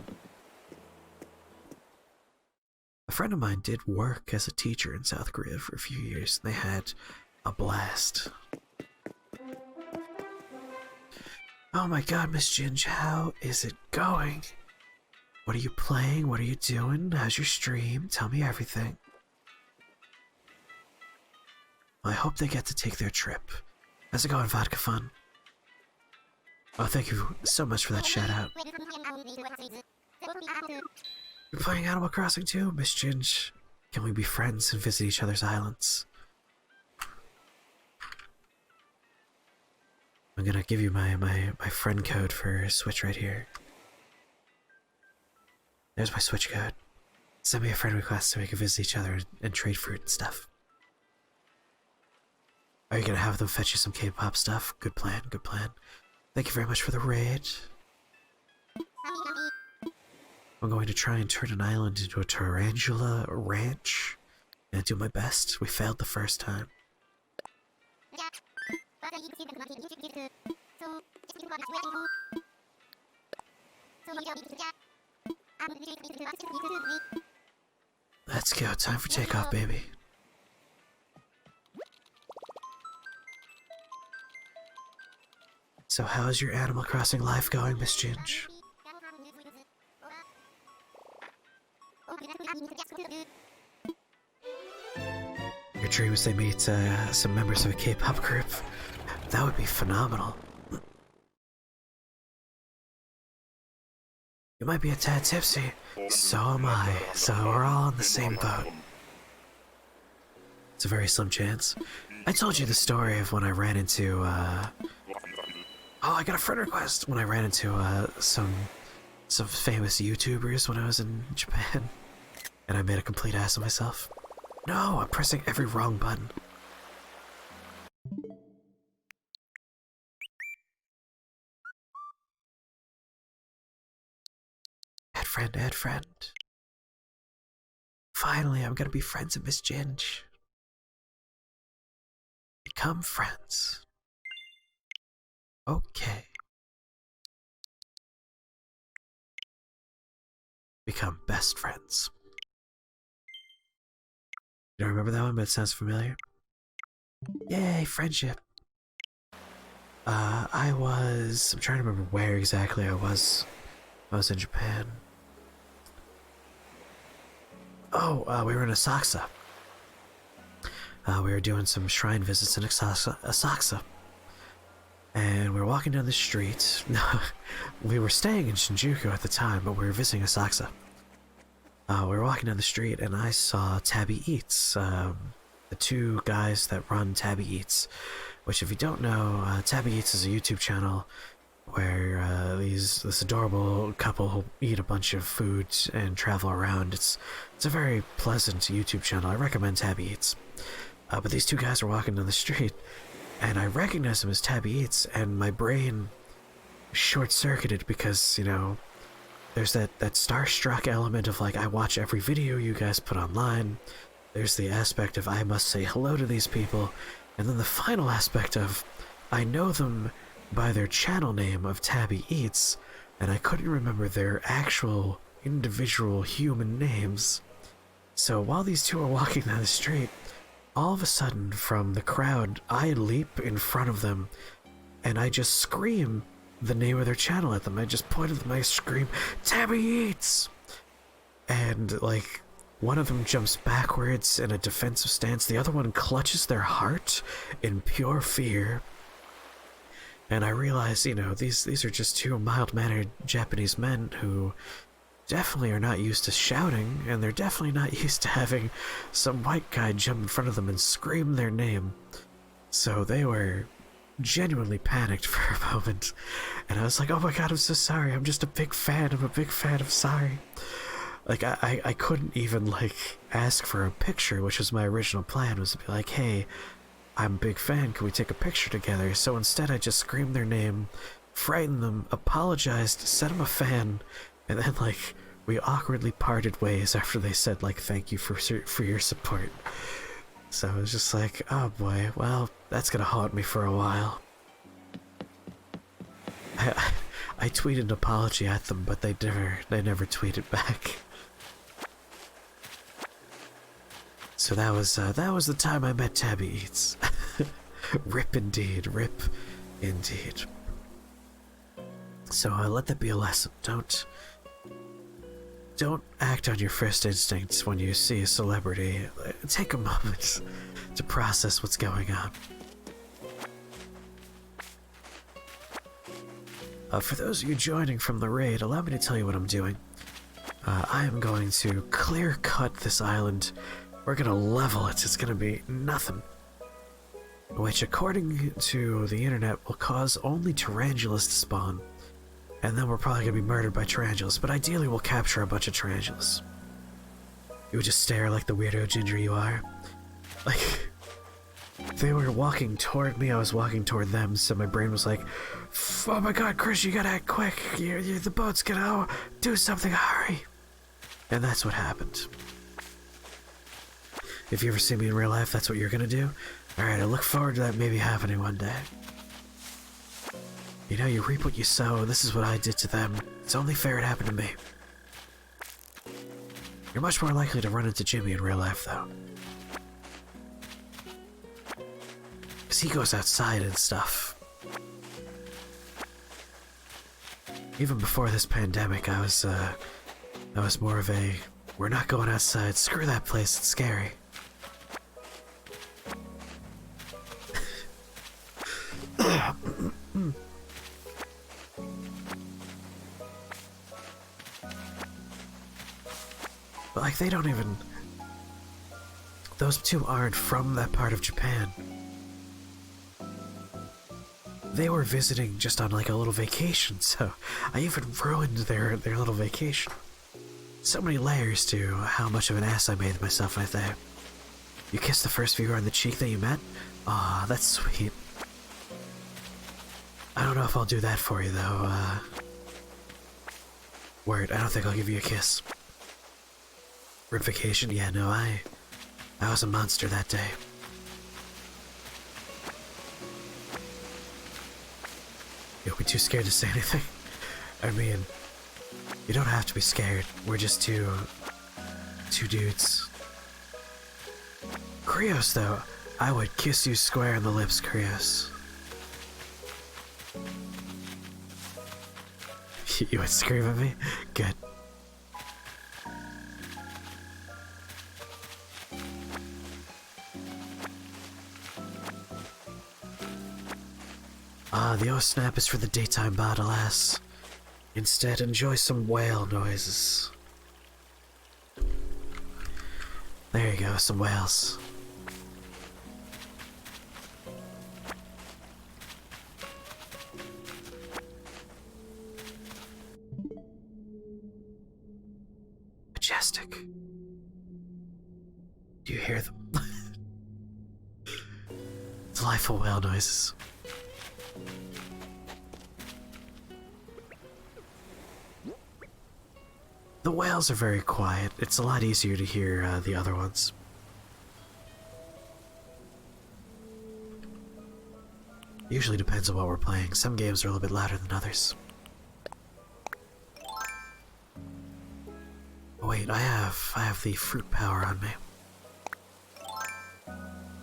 A friend of mine did work as a teacher in South Korea for a few years. They had a blast. Oh my god, Miss Ginge, how is it going? What are you playing? What are you doing? How's your stream? Tell me everything. I hope they get to take their trip. How's it going, Vodka Fun? Oh, thank you so much for that shout out. You're playing Animal Crossing too, Miss Ginge? Can we be friends and visit each other's islands? I'm gonna give you my friend code for Switch right here. There's my Switch code. Send me a friend request so we can visit each other and trade fruit and stuff. Are you gonna have them fetch you some K-pop stuff? Good plan, good plan. Thank you very much for the raid. I'm going to try and turn an island into a tarantula ranch and do my best. We failed the first time. Let's go. Time for takeoff, baby. So how's your Animal Crossing life going, Miss Ginge? Your dream is they meet some members of a K-pop group. That would be phenomenal. You might be a tad tipsy. So am I. So we're all in the same boat. It's a very slim chance. I told you the story of when I ran into, Oh, I got a friend request! When I ran into, some famous YouTubers when I was in Japan. And I made a complete ass of myself. No, I'm pressing every wrong button. Add friend. Finally, I'm gonna be friends with Miss Ginge. Become friends. Okay. Become best friends. You don't remember that one, but it sounds familiar? Yay, friendship. I'm trying to remember where exactly I was. I was in Japan. Oh, we were in Asakusa. We were doing some shrine visits in Asakusa. And we were walking down the street. We were staying in Shinjuku at the time, but we were visiting Asakusa. We were walking down the street and I saw Tabby Eats, the two guys that run Tabby Eats, which if you don't know, Tabby Eats is a YouTube channel where this adorable couple who eat a bunch of food and travel around. It's a very pleasant YouTube channel. I recommend Tabby Eats. But these two guys were walking down the street and I recognized them as Tabby Eats, and my brain short-circuited because, you know, there's that starstruck element of like, I watch every video you guys put online. There's the aspect of I must say hello to these people, and then the final aspect of I know them by their channel name of Tabby Eats, and I couldn't remember their actual individual human names. So while these two are walking down the street, all of a sudden from the crowd, I leap in front of them, and I just scream the name of their channel at them. I just point at them, I scream, Tabby Eats! And, like, One of them jumps backwards in a defensive stance. The other one clutches their heart in pure fear. And I realize, you know, these are just two mild-mannered Japanese men who definitely are not used to shouting, and they're definitely not used to having some white guy jump in front of them and scream their name. So they were genuinely panicked for a moment. And I was like, oh my god, I'm so sorry. I'm just a big fan. I'm a big fan. I'm sorry. Like, I couldn't even, like, ask for a picture, which was my original plan, was to be like, hey, I'm a big fan, can we take a picture together? So instead I just screamed their name, frightened them, apologized, said I'm a fan, and then, like, we awkwardly parted ways after they said, like, thank you for your support. So I was just like, oh boy, well, that's gonna haunt me for a while. I tweeted an apology at them, but they never tweeted back. So that was the time I met Tabby Eats. Rip indeed, rip indeed. So let that be a lesson. Don't act on your first instincts when you see a celebrity. Take a moment to process what's going on. For those of you joining from the raid, allow me to tell you what I'm doing. I am going to clear cut this island. We're gonna level it. It's gonna be nothing. Which, according to the internet, will cause only tarantulas to spawn. And then we're probably gonna be murdered by tarantulas, but ideally we'll capture a bunch of tarantulas. You would just stare like the weirdo ginger you are. Like, they were walking toward me, I was walking toward them, so my brain was like, oh my god, Chris, you gotta act quick. The boat's gonna do something, hurry. And that's what happened. If you ever see me in real life, that's what you're gonna do? Alright, I look forward to that maybe happening one day. You know, you reap what you sow, and this is what I did to them. It's only fair it happened to me. You're much more likely to run into Jimmy in real life, though. Because he goes outside and stuff. Even before this pandemic, I was more of a, we're not going outside, screw that place, it's scary. But, like, they don't even... Those two aren't from that part of Japan. They were visiting just on, like, a little vacation, so I even ruined their little vacation. So many layers to how much of an ass I made myself right there. You kissed the first viewer on the cheek that you met? Aw, that's sweet. I don't know if I'll do that for you, though, Word, I don't think I'll give you a kiss. Rip vacation? Yeah, no, I was a monster that day. You'll be too scared to say anything? I mean, you don't have to be scared. We're just two dudes. Krios, though, I would kiss you square in the lips, Krios. You would scream at me? Good. The O-Snap is for the daytime bot, alas. Instead, enjoy some whale noises. There you go, some whales. Majestic. Do you hear them? Delightful whale noises. The whales are very quiet. It's a lot easier to hear the other ones. Usually depends on what we're playing. Some games are a little bit louder than others. Oh wait, I have the fruit power on me.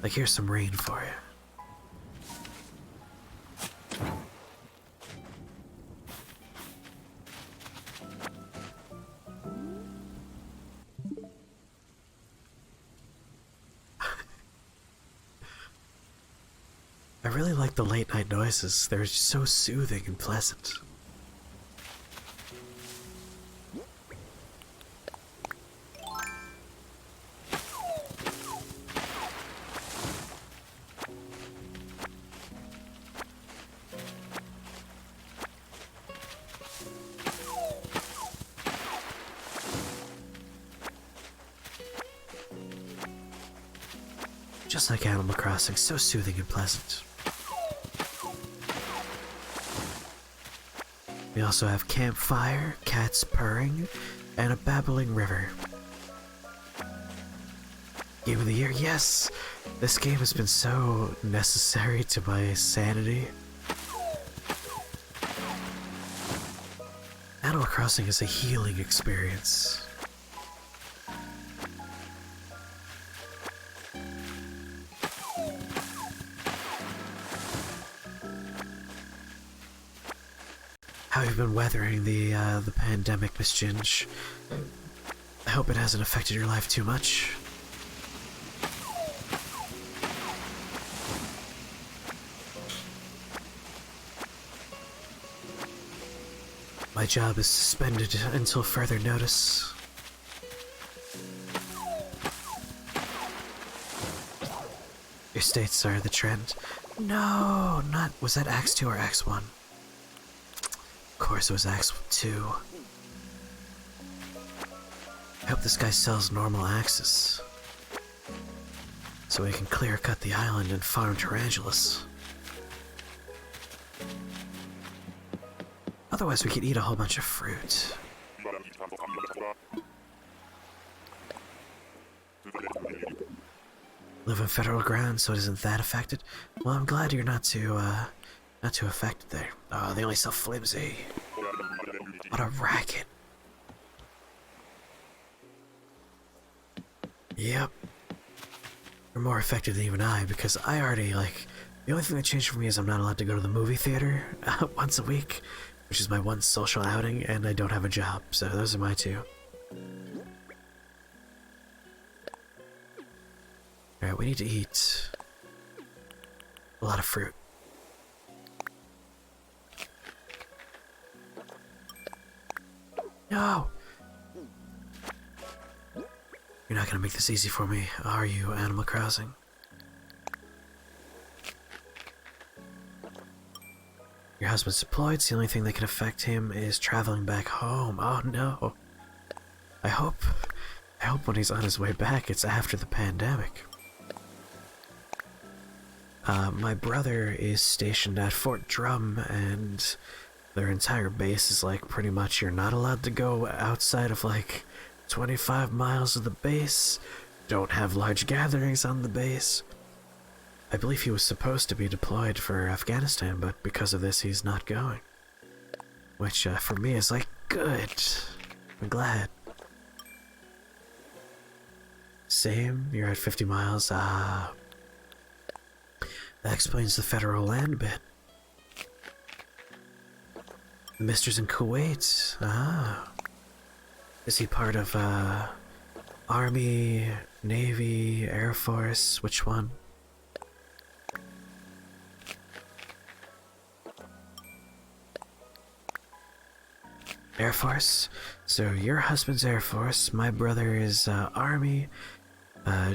Like, here's some rain for you. I really like the late night noises. They're so soothing and pleasant. Just like Animal Crossing, so soothing and pleasant. We also have campfire, cats purring, and a babbling river. Game of the year, yes! This game has been so necessary to my sanity. Animal Crossing is a healing experience. How have you been weathering the pandemic, Miss Ginge? I hope it hasn't affected your life too much. My job is suspended until further notice. Your states are the trend. No, not... Was that Axe 2 or Axe 1? Of course it was Axe 2. I hope this guy sells normal axes, so we can clear cut the island and farm tarantulas. Otherwise we could eat a whole bunch of fruit. Live on federal ground, so it isn't that affected. Well, I'm glad you're not too affected there. Oh, they only sell flimsy. What a racket. Yep. You're more effective than even I, because I already, the only thing that changed for me is I'm not allowed to go to the movie theater once a week, which is my one social outing, and I don't have a job, so those are my two. Alright, we need to eat a lot of fruit. No! You're not gonna make this easy for me, are you, Animal Crossing? Your husband's deployed, so the only thing that can affect him is traveling back home. Oh no. I hope when he's on his way back, it's after the pandemic. My brother is stationed at Fort Drum, and their entire base is pretty much you're not allowed to go outside of 25 miles of the base, don't have large gatherings on the base. I believe he was supposed to be deployed for Afghanistan, but because of this he's not going. Which for me is good. I'm glad. Same, you're at 50 miles, that explains the federal land bit. The Mister's in Kuwait, Is he part of, Army, Navy, Air Force? Which one? Air Force? So your husband's Air Force, my brother is, Army,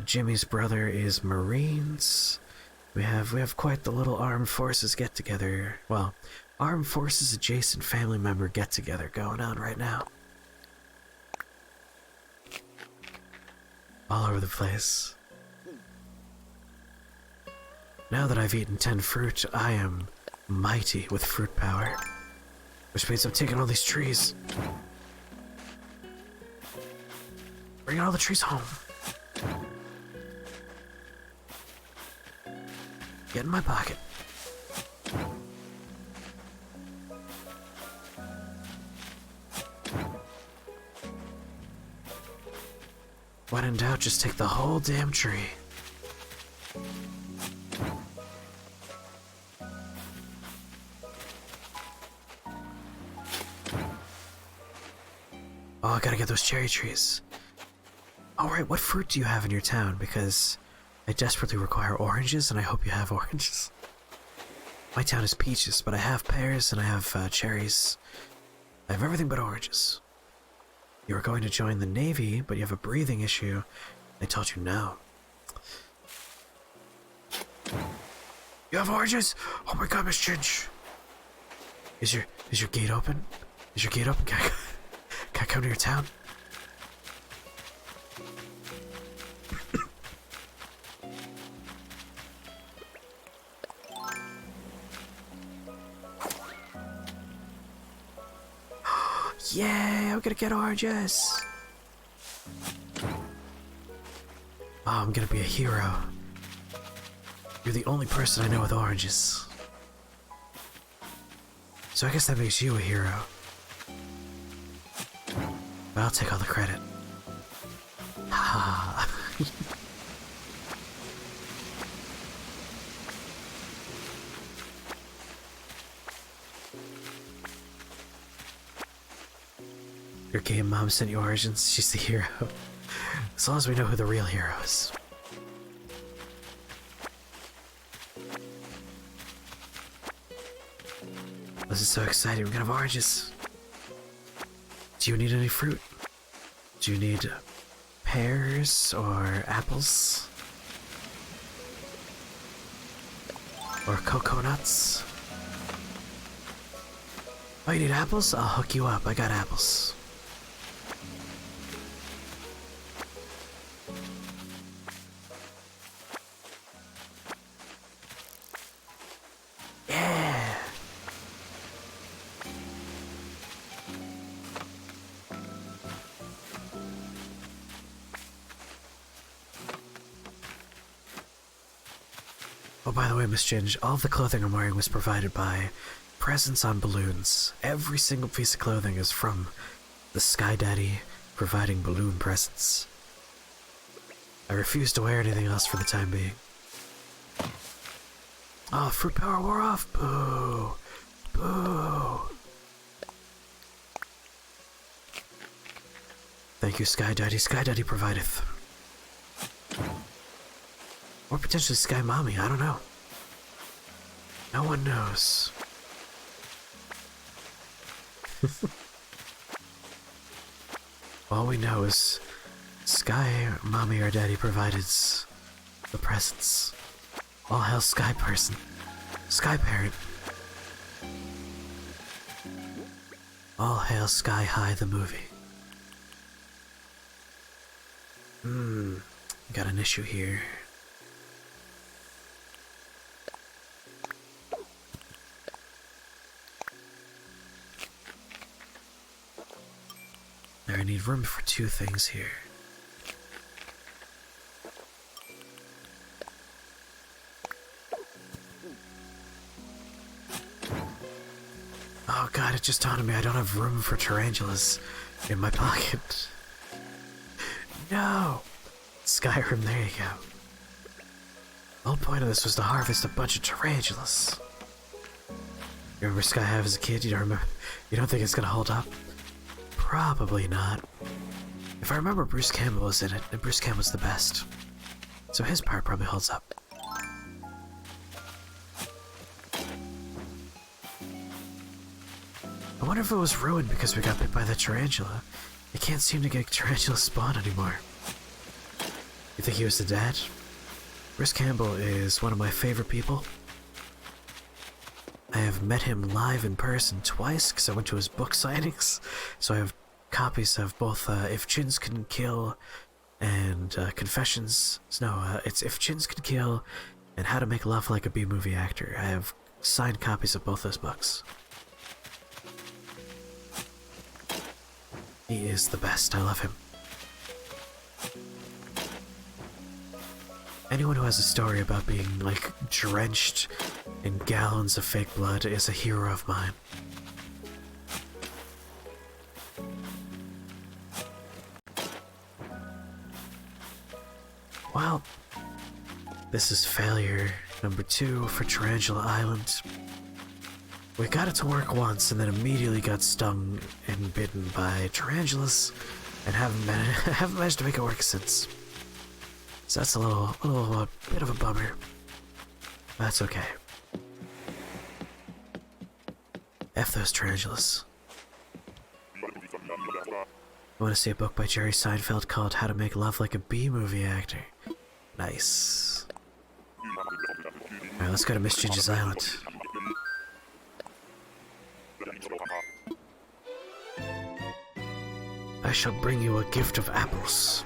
Jimmy's brother is Marines. We have quite the little armed forces get-together. Well, armed forces adjacent family member get-together going on right now. All over the place. Now that I've eaten 10 fruit, I am mighty with fruit power. Which means I'm taking all these trees. Bring all the trees home. Get in my pocket. When in doubt, just take the whole damn tree. Oh, I gotta get those cherry trees. Alright, what fruit do you have in your town? Because I desperately require oranges, and I hope you have oranges. My town is peaches, but I have pears and I have cherries. I have everything but oranges. You were going to join the Navy, but you have a breathing issue. I told you no. You have oranges? Oh my god, Miss Ginge. Is your gate open? Is your gate open? Can I come to your town? Yay, I'm gonna get oranges. Oh, I'm gonna be a hero. You're the only person I know with oranges. So I guess that makes you a hero. But I'll take all the credit. Ha. Your game mom sent you origins, she's the hero. As long as we know who the real hero is. This is so exciting, we're gonna have oranges. Do you need any fruit? Do you need pears or apples? Or coconuts? Oh, you need apples? I'll hook you up, I got apples. Oh, by the way, Miss Ginge, all of the clothing I'm wearing was provided by presents on balloons. Every single piece of clothing is from the Sky Daddy providing balloon presents. I refuse to wear anything else for the time being. Oh, fruit power wore off. Boo. Boo. Thank you, Sky Daddy. Sky Daddy provideth. Or potentially Sky Mommy, I don't know. No one knows. All we know is Sky Mommy or Daddy provided the presents. All hail Sky Person. Sky Parent. All hail Sky High the movie. Got an issue here. I need room for two things here. Oh god, it just dawned on me I don't have room for tarantulas in my pocket. No! Skyrim, there you go. The whole point of this was to harvest a bunch of tarantulas. You remember Sky Hive as a kid? You don't remember? You don't think it's gonna hold up? Probably not. If I remember, Bruce Campbell was in it, and Bruce Campbell's the best. So his part probably holds up. I wonder if it was ruined because we got bit by the tarantula. I can't seem to get tarantula spawn anymore. You think he was the dad? Bruce Campbell is one of my favorite people. I have met him live in person twice because I went to his book signings. So I have copies of both If Chins Can Kill and Confessions. No, it's If Chins Can Kill and How to Make Love Like a B-Movie Actor. I have signed copies of both those books. He is the best. I love him. Anyone who has a story about being, like, drenched in gallons of fake blood is a hero of mine. Well, this is failure number 2 for Tarantula Island. We got it to work once and then immediately got stung and bitten by tarantulas and haven't managed to make it work since. So that's a bit of a bummer. That's okay. F those tarantulas. I want to see a book by Jerry Seinfeld called How to Make Love Like a B-Movie Actor. Nice. Alright, let's go to Miss Ginger's Island. I shall bring you a gift of apples.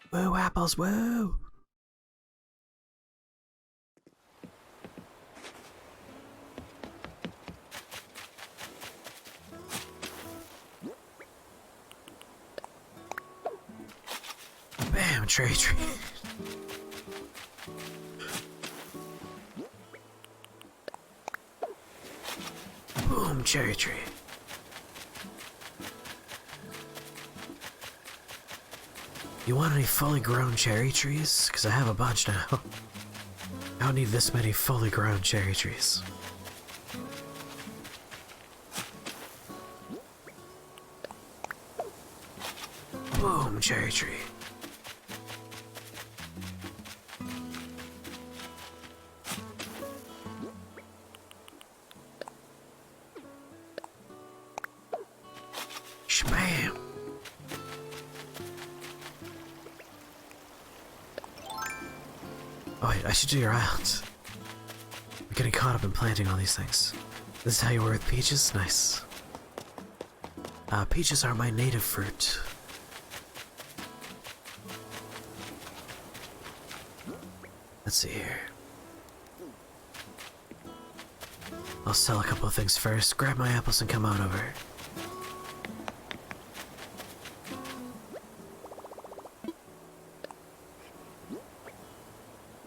Whoa, apples, whoa! Bam, cherry tree. Boom, cherry tree. You want any fully grown cherry trees? Because I have a bunch now. I don't need this many fully grown cherry trees. Boom, cherry tree. Shabam. Oh wait, I should do your island. I'm getting caught up in planting all these things. This is how you were with peaches? Nice. Peaches are my native fruit. Let's see here. I'll sell a couple of things first, grab my apples and come on over.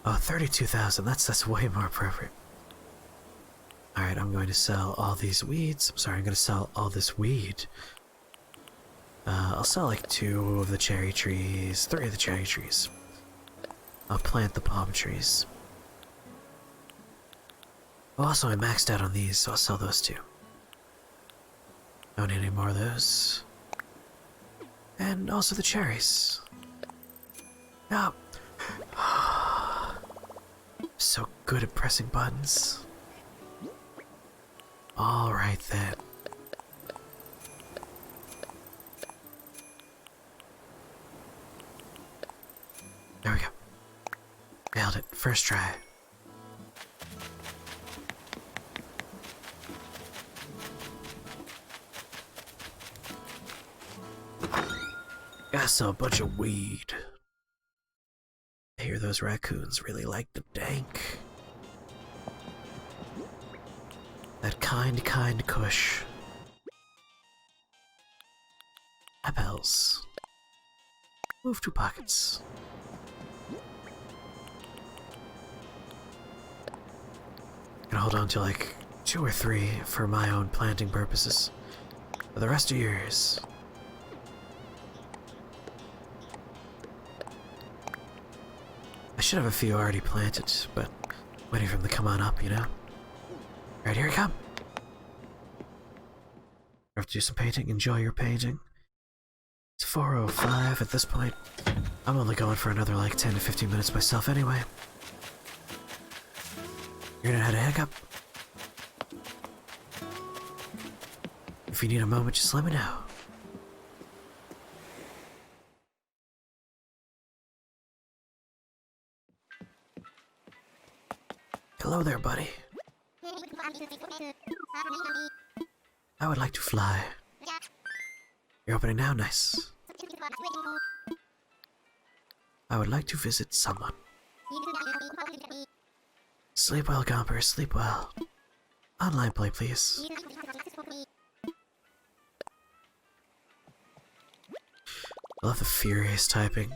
Oh, 32,000, that's way more appropriate. Alright, I'm going to sell all these weeds. I'm sorry, I'm going to sell all this weed. I'll sell like 2 of the cherry trees, 3 of the cherry trees. I'll plant the palm trees. Oh, also I maxed out on these, so I'll sell those too. Don't need any more of those. And also the cherries. Oh. So good at pressing buttons. Alright then. There we go. Nailed it. First try. Gotta sell a bunch of weed. I hear those raccoons really like the dank. That kind kush. Apples. Move 2 pockets. Gonna hold on to like 2 or 3 for my own planting purposes. For the rest of yours. I should have a few already planted, but waiting for them to come on up, you know? Alright, here we come. I have to do some painting. Enjoy your painting. It's 4:05 at this point. I'm only going for another like 10 to 15 minutes myself anyway. You're gonna have a hiccup. If you need a moment, just let me know. Hello there, buddy. I would like to fly. You're opening now? Nice. I would like to visit someone. Sleep well, Gomper, sleep well. Online play, please. I love the furious typing.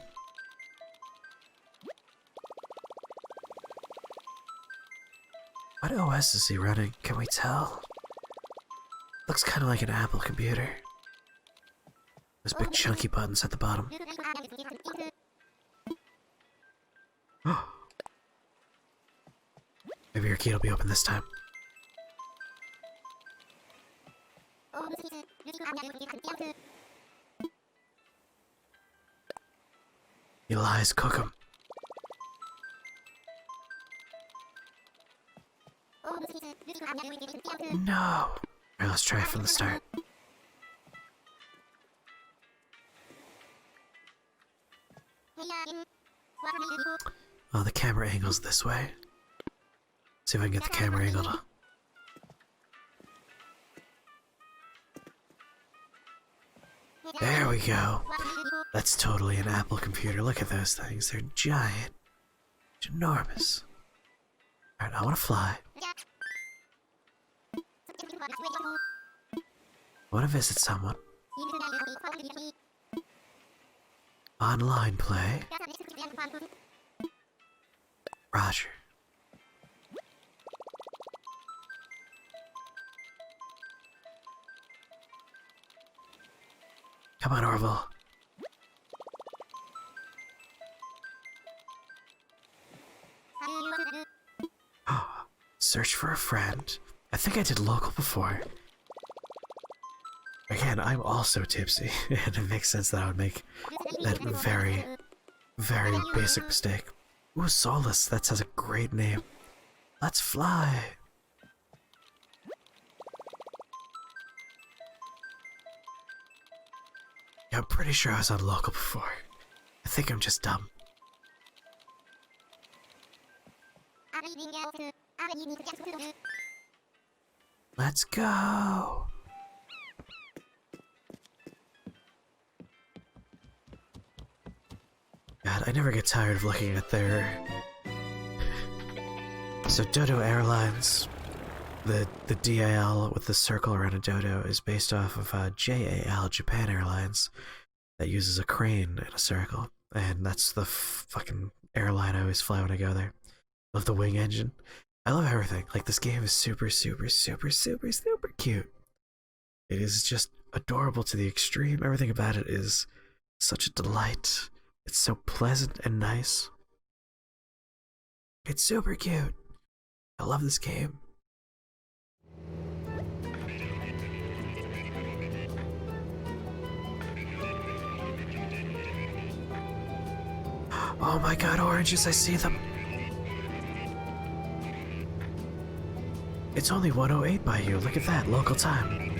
What OS is he running? Can we tell? Looks kind of like an Apple computer. Those big chunky buttons at the bottom. Maybe your key will be open this time. He lies, cook him. No. Alright, let's try from the start. Oh, the camera angle's this way. See if I can get the camera angle to... There we go. That's totally an Apple computer. Look at those things. They're giant. Enormous. Alright, I want to fly. I want to visit someone. Online play. Roger. Come on, Orville. Search for a friend. I think I did local before. Again, I'm also tipsy, and it makes sense that I would make that very, very basic mistake. Ooh, Solus, that has a great name. Let's fly. Yeah, I'm pretty sure I was on local before. I think I'm just dumb. Let's go. God, I never get tired of looking at their... So Dodo Airlines, the DAL with the circle around a dodo is based off of JAL, Japan Airlines, that uses a crane in a circle. And that's the fucking airline I always fly when I go there. Love the wing engine. I love everything. Like, this game is super, super, super, super, super cute. It is just adorable to the extreme. Everything about it is such a delight. It's so pleasant and nice. It's super cute. I love this game. Oh my god, oranges, I see them. It's only 1:08 by you. Look at that, local time.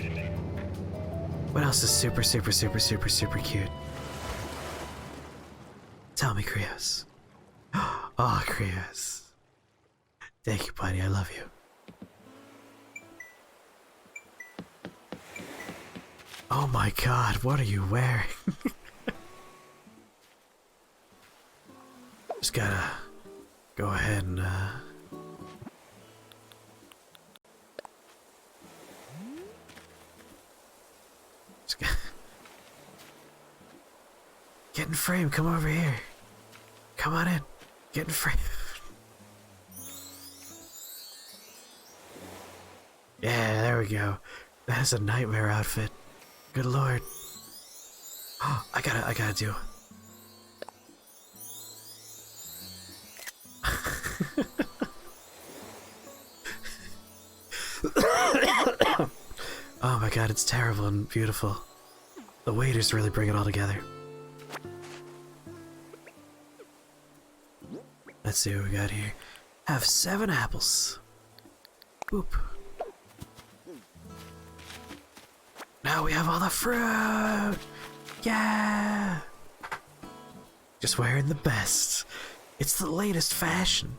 What else is super, super, super, super, super cute? Tell me, Krios. Oh, Krios. Thank you, buddy. I love you. Oh my god, what are you wearing? Just gotta go ahead and get in frame, come over here. Come on in. Get in frame. Yeah, there we go. That is a nightmare outfit. Good lord. Oh, I gotta do. Oh my god, it's terrible and beautiful. The waiters really bring it all together. Let's see what we got here. Have 7 apples. Boop. Now we have all the fruit! Yeah! Just wearing the best. It's the latest fashion.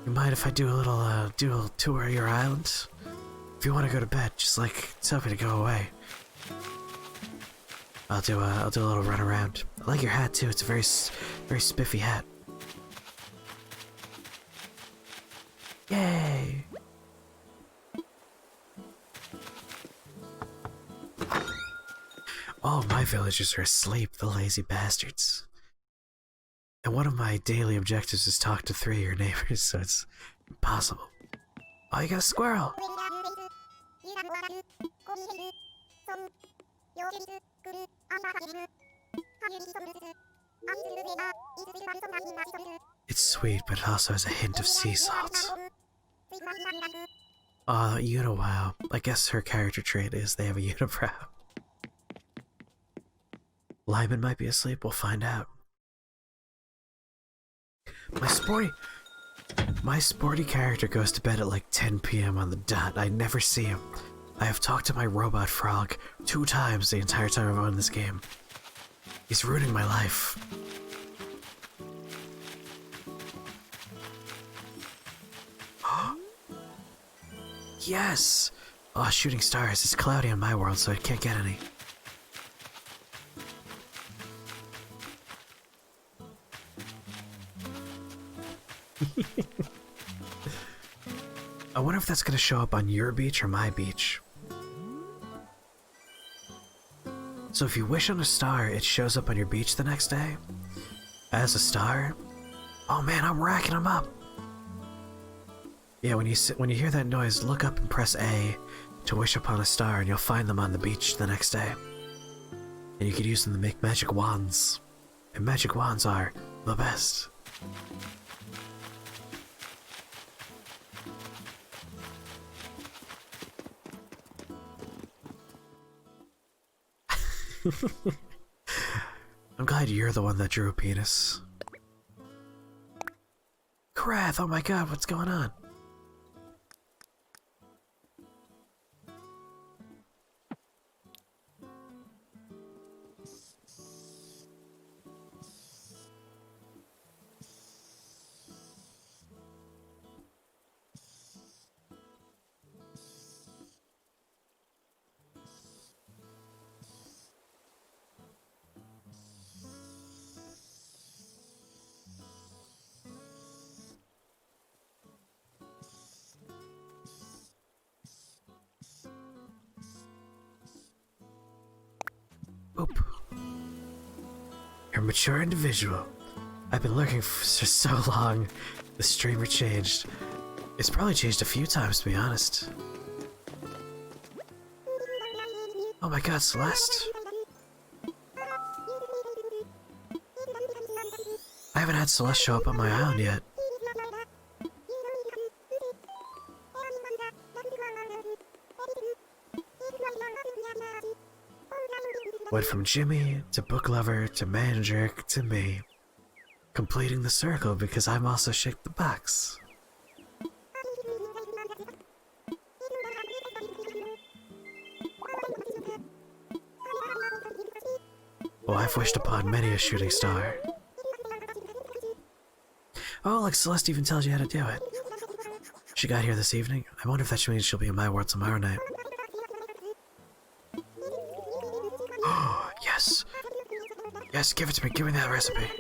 You mind if I do a little tour of your island? If you want to go to bed, just like tell me to go away. I'll do a little run around. I like your hat too. It's a very spiffy hat. Yay! All my villagers are asleep, the lazy bastards. And one of my daily objectives is talk to 3 of your neighbors, so it's impossible. Oh, you got a squirrel! It's sweet, but it also has a hint of sea salt. Unibrow. I guess her character trait is they have a unibrow. Lyman might be asleep, we'll find out. My sporty character goes to bed at like 10 p.m. on the dot. I never see him. I have talked to my robot frog 2 times the entire time I've owned this game. He's ruining my life. Yes! Oh, shooting stars. It's cloudy on my world, so I can't get any. I wonder if that's gonna show up on your beach or my beach. So if you wish on a star, it shows up on your beach the next day as a star. Oh man, I'm racking them up. Yeah, when you hear that noise, look up and press A to wish upon a star, and you'll find them on the beach the next day. And you could use them to make magic wands. And magic wands are the best. I'm glad you're the one that drew a penis. Krath, oh my god, what's going on? Oop. You're a mature individual. I've been lurking for so long. The streamer changed. It's probably changed a few times, to be honest. Oh my god, Celeste. I haven't had Celeste show up on my island yet. Went from Jimmy to book lover to manager to me, completing the circle because I'm also shake the box. Well, I've wished upon many a shooting star. Oh, like Celeste even tells you how to do it. She got here this evening. I wonder if that means she'll be in my world tomorrow night. Yes! Yes, give it to me. Give me that recipe.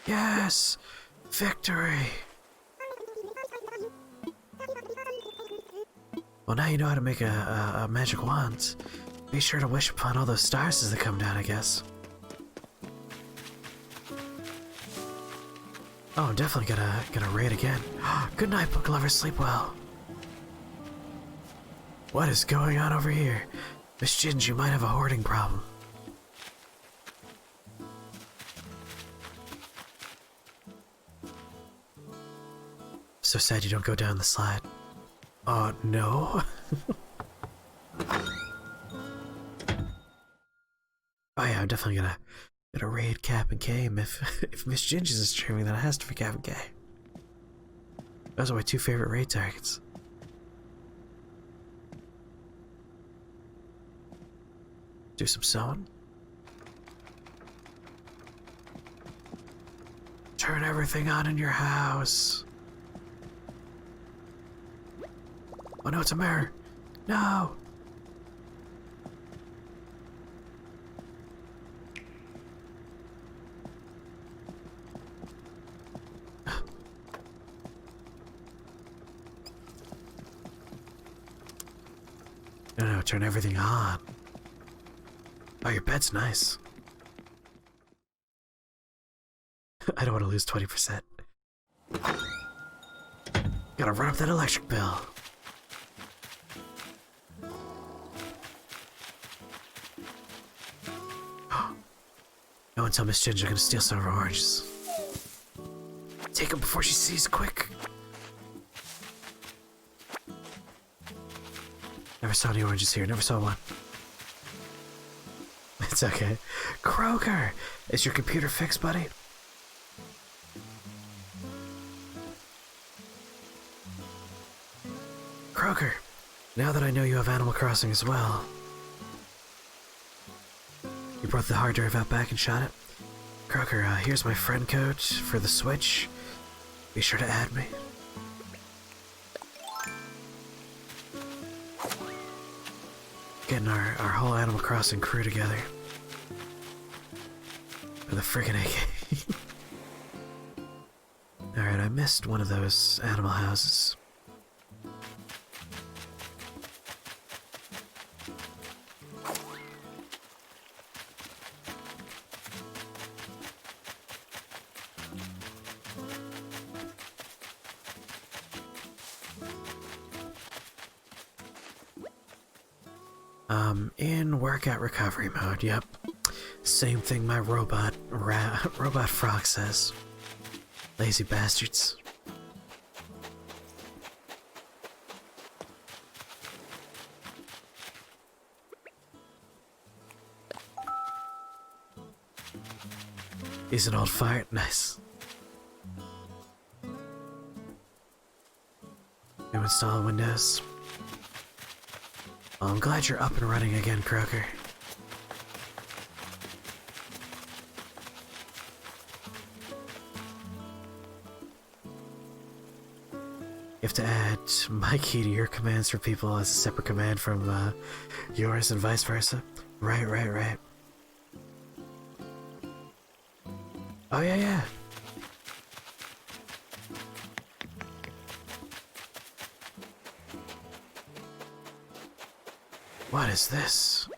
Yes! Victory! Well, now you know how to make a magic wand. Be sure to wish upon all those stars as they come down, I guess. Oh, I'm definitely gonna raid again. Good night, book lovers. Sleep well. What is going on over here? Miss Ginge, you might have a hoarding problem. So sad you don't go down the slide. No. Oh yeah, I'm definitely gonna raid Cap and Game. If Miss Ginge is streaming, then it has to be Cap and K. Those are my 2 favorite raid targets. Do some sewing. Turn everything on in your house. Oh no, it's a mirror. No. No, turn everything on. Oh, your bed's nice. I don't want to lose 20%. Gotta run up that electric bill. No one tell Miss Ginge I'm gonna steal some of her oranges. Take them before she sees, quick. Never saw any oranges here, never saw one. It's okay. Kroger! Is your computer fixed, buddy? Croaker, now that I know you have Animal Crossing as well, you brought the hard drive out back and shot it? Croaker, here's my friend code for the Switch. Be sure to add me. Getting our whole Animal Crossing crew together. For the friggin' AK. Alright, I missed one of those animal houses. In workout recovery mode, yep. Same thing my robot frog says. Lazy bastards. He's an old fart, nice. New install Windows. Well, I'm glad you're up and running again, Croaker. You have to add my key to your commands for people as a separate command from yours and vice versa. Right. Oh yeah. What is this?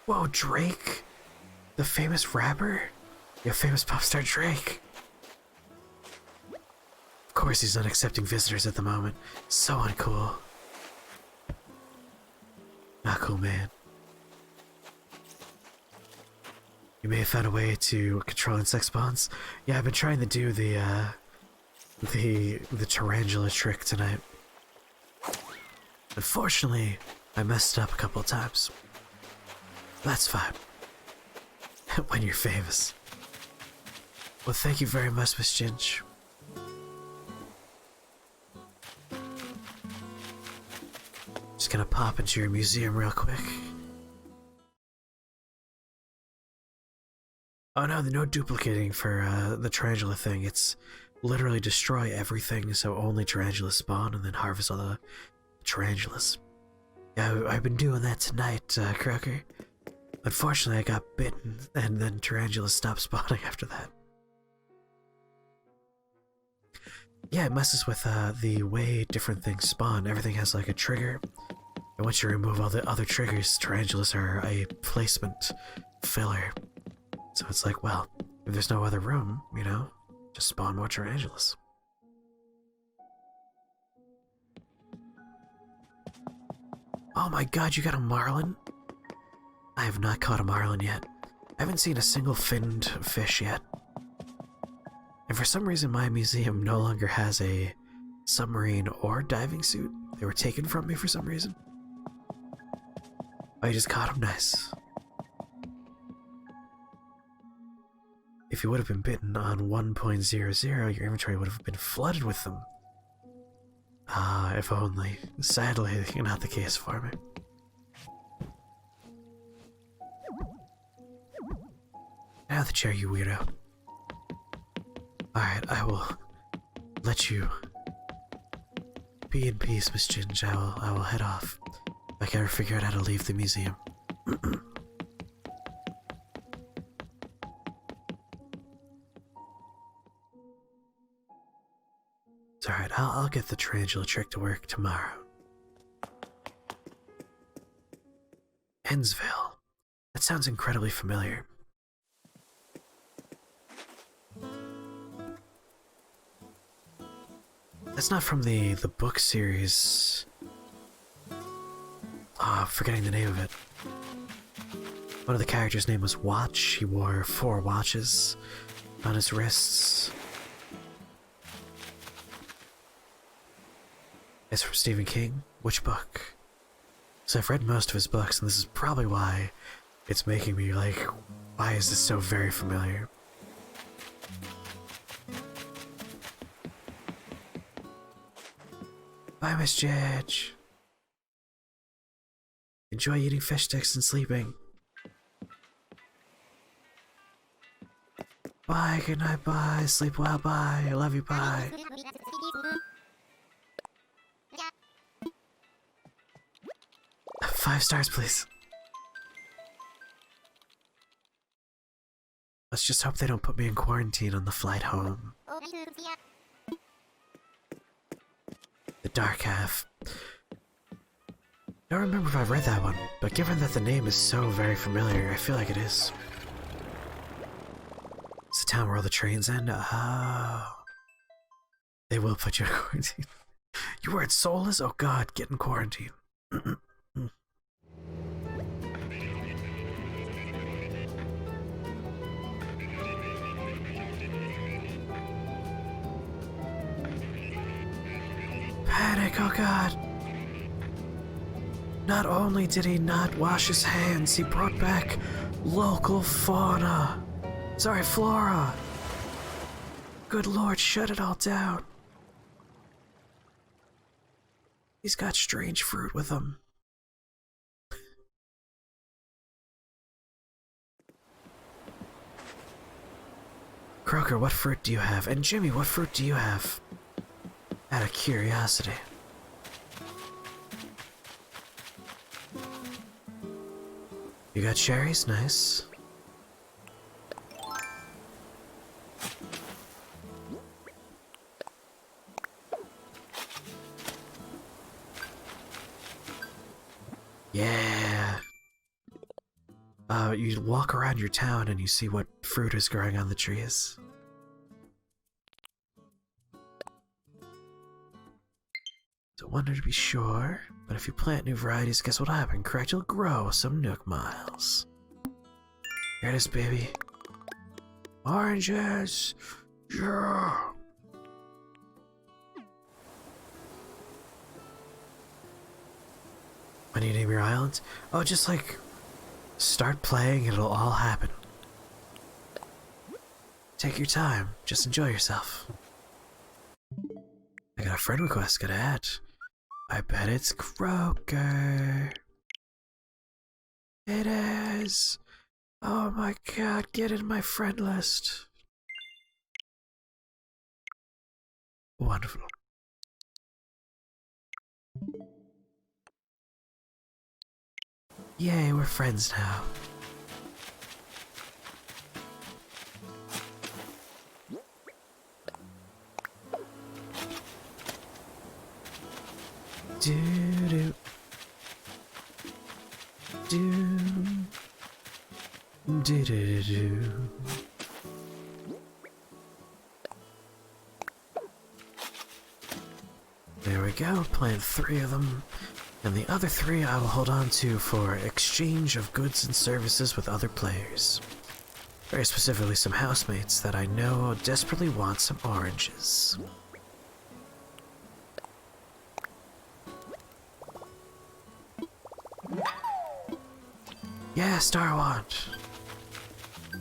Whoa, Drake? The famous rapper? Yeah, famous pop star Drake. Of course he's not accepting visitors at the moment. So uncool. Not cool, man. You may have found a way to control insect spawns. Yeah, I've been trying to do the tarantula trick tonight. Unfortunately, I messed up a couple of times. That's fine. When you're famous. Well, thank you very much, Miss Ginge. Just gonna pop into your museum real quick. Oh no, no duplicating for the tarantula thing. It's literally destroy everything so only tarantulas spawn and then harvest all the tarantulas. Yeah, I've been doing that tonight, Croaker. Unfortunately, I got bitten and then tarantulas stopped spawning after that. Yeah, it messes with the way different things spawn. Everything has like a trigger. And once you remove all the other triggers, tarantulas are a placement filler. So it's like, well, if there's no other room, you know, just spawn more tarantulas. Oh my god, you got a marlin? I have not caught a marlin yet. I haven't seen a single finned fish yet. And for some reason my museum no longer has a submarine or diving suit. They were taken from me for some reason. Oh, you just caught him? Nice. If you would have been bitten on 1.00, your inventory would have been flooded with them. Ah, if only. Sadly, not the case for me. Get out of the chair, you weirdo. Alright, I will let you be in peace, Miss Ginge. I will head off. If I can ever figure out how to leave the museum. It's alright, I'll get the tarantula trick to work tomorrow. Hensville. That sounds incredibly familiar. That's not from the book series. Ah, I'm forgetting the name of it. One of the characters' name was Watch. He wore 4 watches on his wrists. It's from Stephen King. Which book? So I've read most of his books, and this is probably why it's making me like, why is this so very familiar? Bye, Miss Judge. Enjoy eating fish sticks and sleeping. Bye, good night, bye. Sleep well, bye. I love you, bye. 5 stars, please. Let's just hope they don't put me in quarantine on the flight home. The Dark Half. I don't remember if I've read that one, but given that the name is so very familiar, I feel like it is. It's the town where all the trains end? Oh. They will put you in quarantine. You weren't soulless? Oh god, get in quarantine. Panic, oh god. Not only did he not wash his hands, he brought back local fauna. Sorry, flora. Good lord, shut it all down. He's got strange fruit with him. Croker, what fruit do you have? And Jimmy, what fruit do you have? Out of curiosity. You got cherries? Nice. Yeah. You walk around your town and you see what fruit is growing on the trees. Don't wonder to be sure, but if you plant new varieties, guess what'll happen? Correct, you'll grow some Nook Miles. Here it is, baby. Oranges! Yeah! When you name your island? Oh, just like, start playing, it'll all happen. Take your time, just enjoy yourself. I got a friend request, gotta add. I bet it's Croker. It is. Oh my god, get in my friend list. Wonderful. Yay, we're friends now. Do-do. Do. Do-do-do. There we go, plant 3 of them. And the other 3 I will hold on to for exchange of goods and services with other players. Very specifically some housemates that I know desperately want some oranges. Yeah, Star Wand. I'm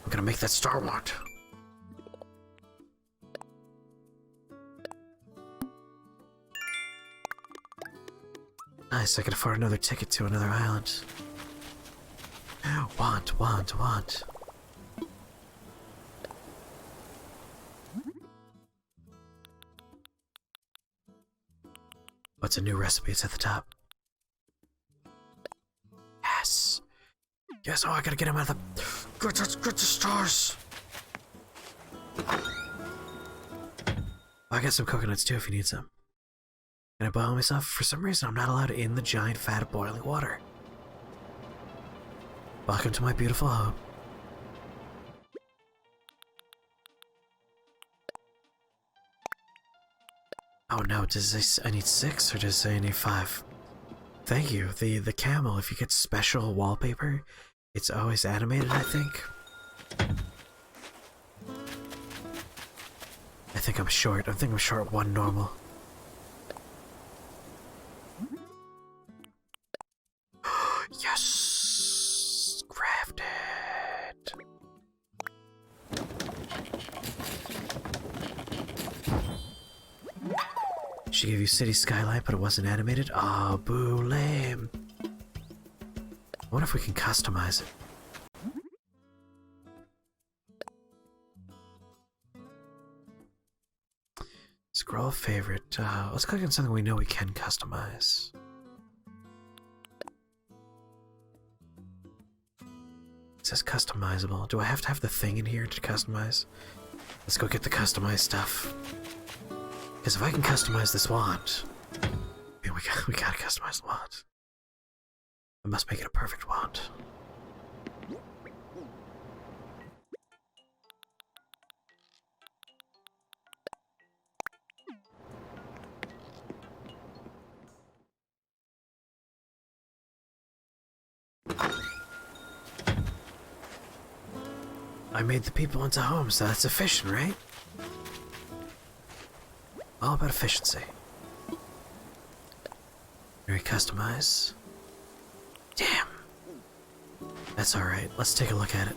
gonna make that Star Wand. Nice, I can afford another ticket to another island. Want. What's a new recipe? It's at the top. Yes. Yes, oh, I gotta get him out of the... Get the stars! I got some coconuts too if you need some. Can I boil myself? For some reason, I'm not allowed in the giant vat of boiling water. Welcome to my beautiful home. Oh no, does it say I need 6 or does it say I need 5? Thank you. The camel, if you get special wallpaper, it's always animated, I think. I think I'm short. I think I'm short 1 normal. Yes! Crafted! She gave you city skyline, but it wasn't animated? Oh, boo, lame. I wonder if we can customize it. Scroll favorite. Let's click on something we know we can customize. It says customizable. Do I have to have the thing in here to customize? Let's go get the customized stuff. Because if I can customize this wand, I mean, we gotta customize the wand. I must make it a perfect wand. I made the people into homes, so that's efficient, right? All about efficiency. Very customize. Damn. That's alright, let's take a look at it.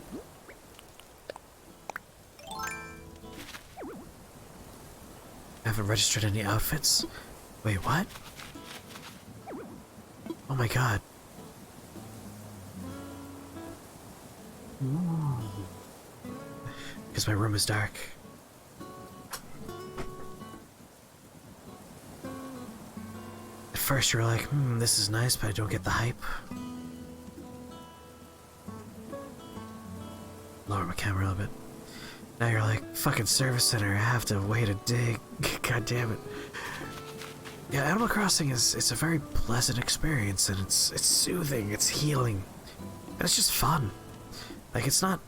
I haven't registered any outfits. Wait, what? Oh my god. Because my room is dark. At first you're like, this is nice, but I don't get the hype. Lower my camera a little bit. Now you're like, fucking service center, I have to wait a day. God damn it. Yeah, Animal Crossing it's a very pleasant experience, and it's soothing, it's healing, and it's just fun. Like, it's not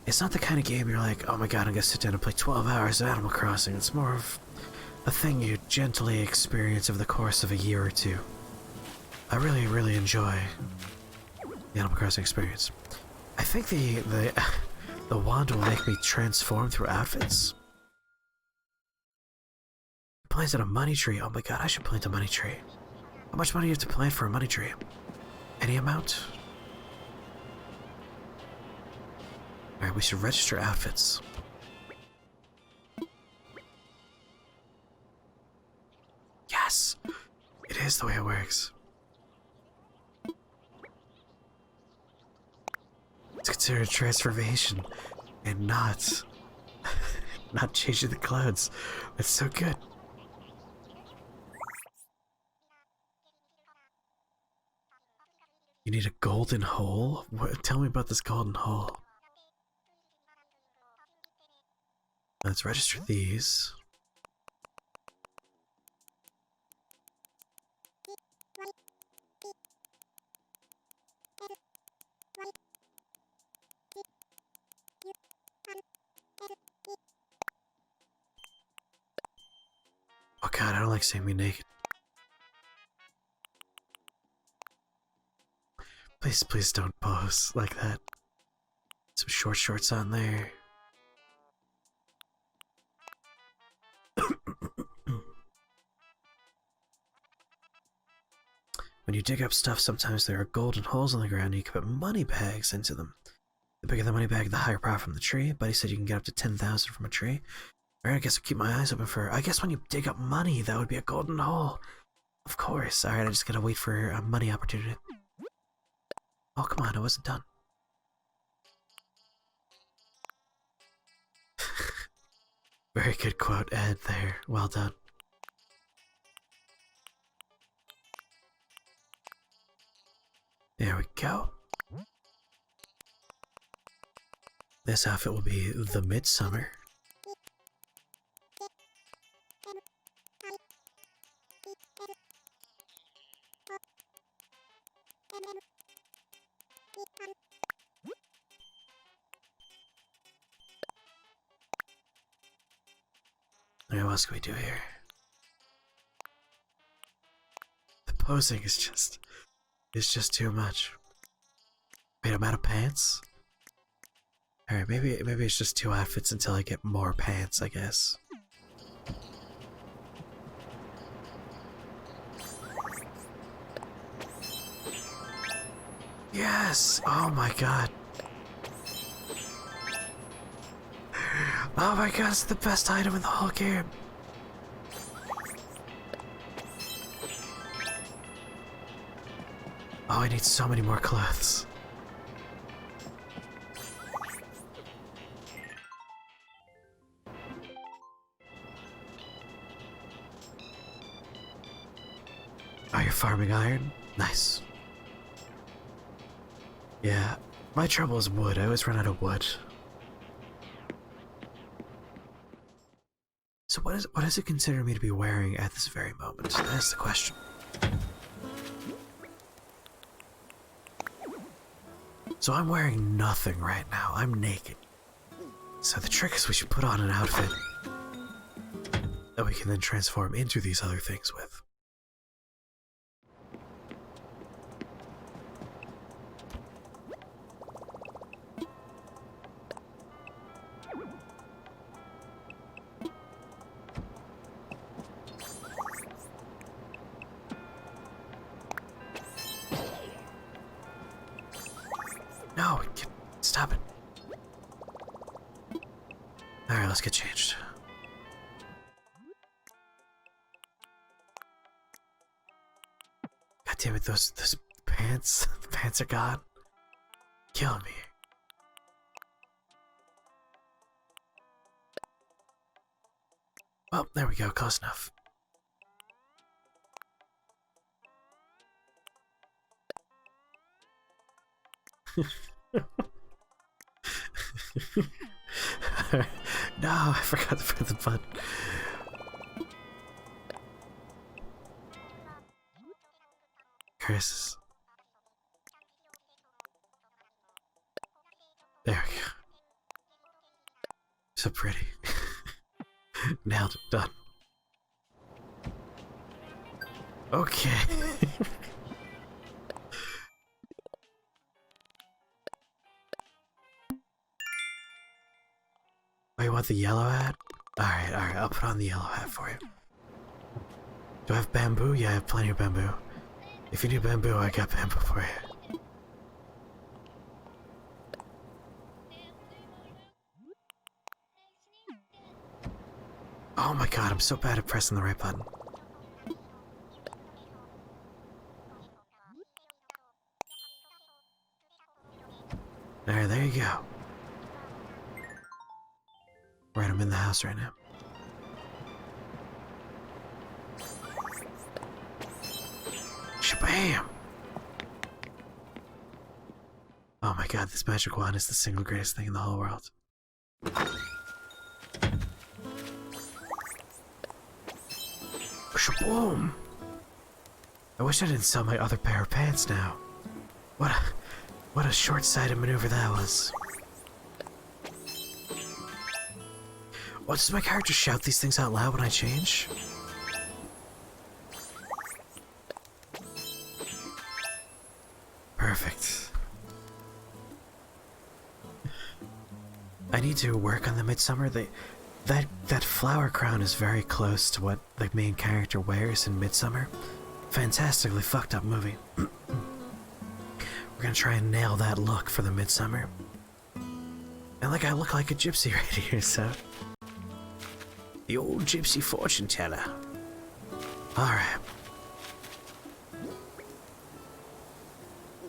the kind of game you're like, oh my god, I'm gonna sit down and play 12 hours of Animal Crossing. It's more of a thing you gently experience over the course of a year or two. I really, really enjoy the Animal Crossing experience. I think the wand will make me transform through outfits. Planted a money tree. Oh my god, I should plant a money tree. How much money do you have to plant for a money tree? Any amount? Alright, we should register outfits. Yes! It is the way it works. It's considered transformation and not not changing the clothes. It's so good. You need a golden hole? What? Tell me about this golden hole. Let's register these. Oh god, I don't like seeing me naked. Please, please don't pose like that. Some short shorts on there. When you dig up stuff, sometimes there are golden holes in the ground and you can put money bags into them. The bigger the money bag, the higher profit from the tree. Buddy said you can get up to 10,000 from a tree. Alright, I guess I'll keep my eyes open for... I guess when you dig up money, that would be a golden hole. Of course. Alright, I just gotta wait for a money opportunity. Oh, come on, I wasn't done. Very good quote, Ed, there. Well done. There we go. This outfit will be the Midsummer. What else can we do here? The posing is just too much. Wait, I'm out of pants? Alright, maybe it's just 2 outfits until I get more pants, I guess. Yes! Oh my god. Oh my god, it's the best item in the whole game. Oh, I need so many more clothes. Oh, you're farming iron? Nice. Yeah, my trouble is wood. I always run out of wood. So what does it consider me to be wearing at this very moment? That's the question. So I'm wearing nothing right now. I'm naked. So the trick is we should put on an outfit that we can then transform into these other things with. No, stop it. Alright, let's get changed. God damn it, those pants. The pants are gone. Killing me. Well, there we go, close enough. No, I forgot to press the button. Curses. There we go. So pretty. Nailed it. Done. Okay. Oh, you want the yellow hat? Alright, I'll put on the yellow hat for you. Do I have bamboo? Yeah, I have plenty of bamboo. If you need bamboo, I got bamboo for you. Oh my god, I'm so bad at pressing the right button. Alright, there you go. Right, I'm in the house right now. Shabam! Oh my god, this magic wand is the single greatest thing in the whole world. Shaboom! I wish I didn't sell my other pair of pants now. What a short-sighted maneuver that was. What, does my character shout these things out loud when I change? Perfect. I need to work on the Midsummer. That flower crown is very close to what the main character wears in Midsummer. Fantastically fucked up movie. We're gonna try and nail that look for the Midsummer. And like I look like a gypsy right here, so... The old gypsy fortune teller. Alright.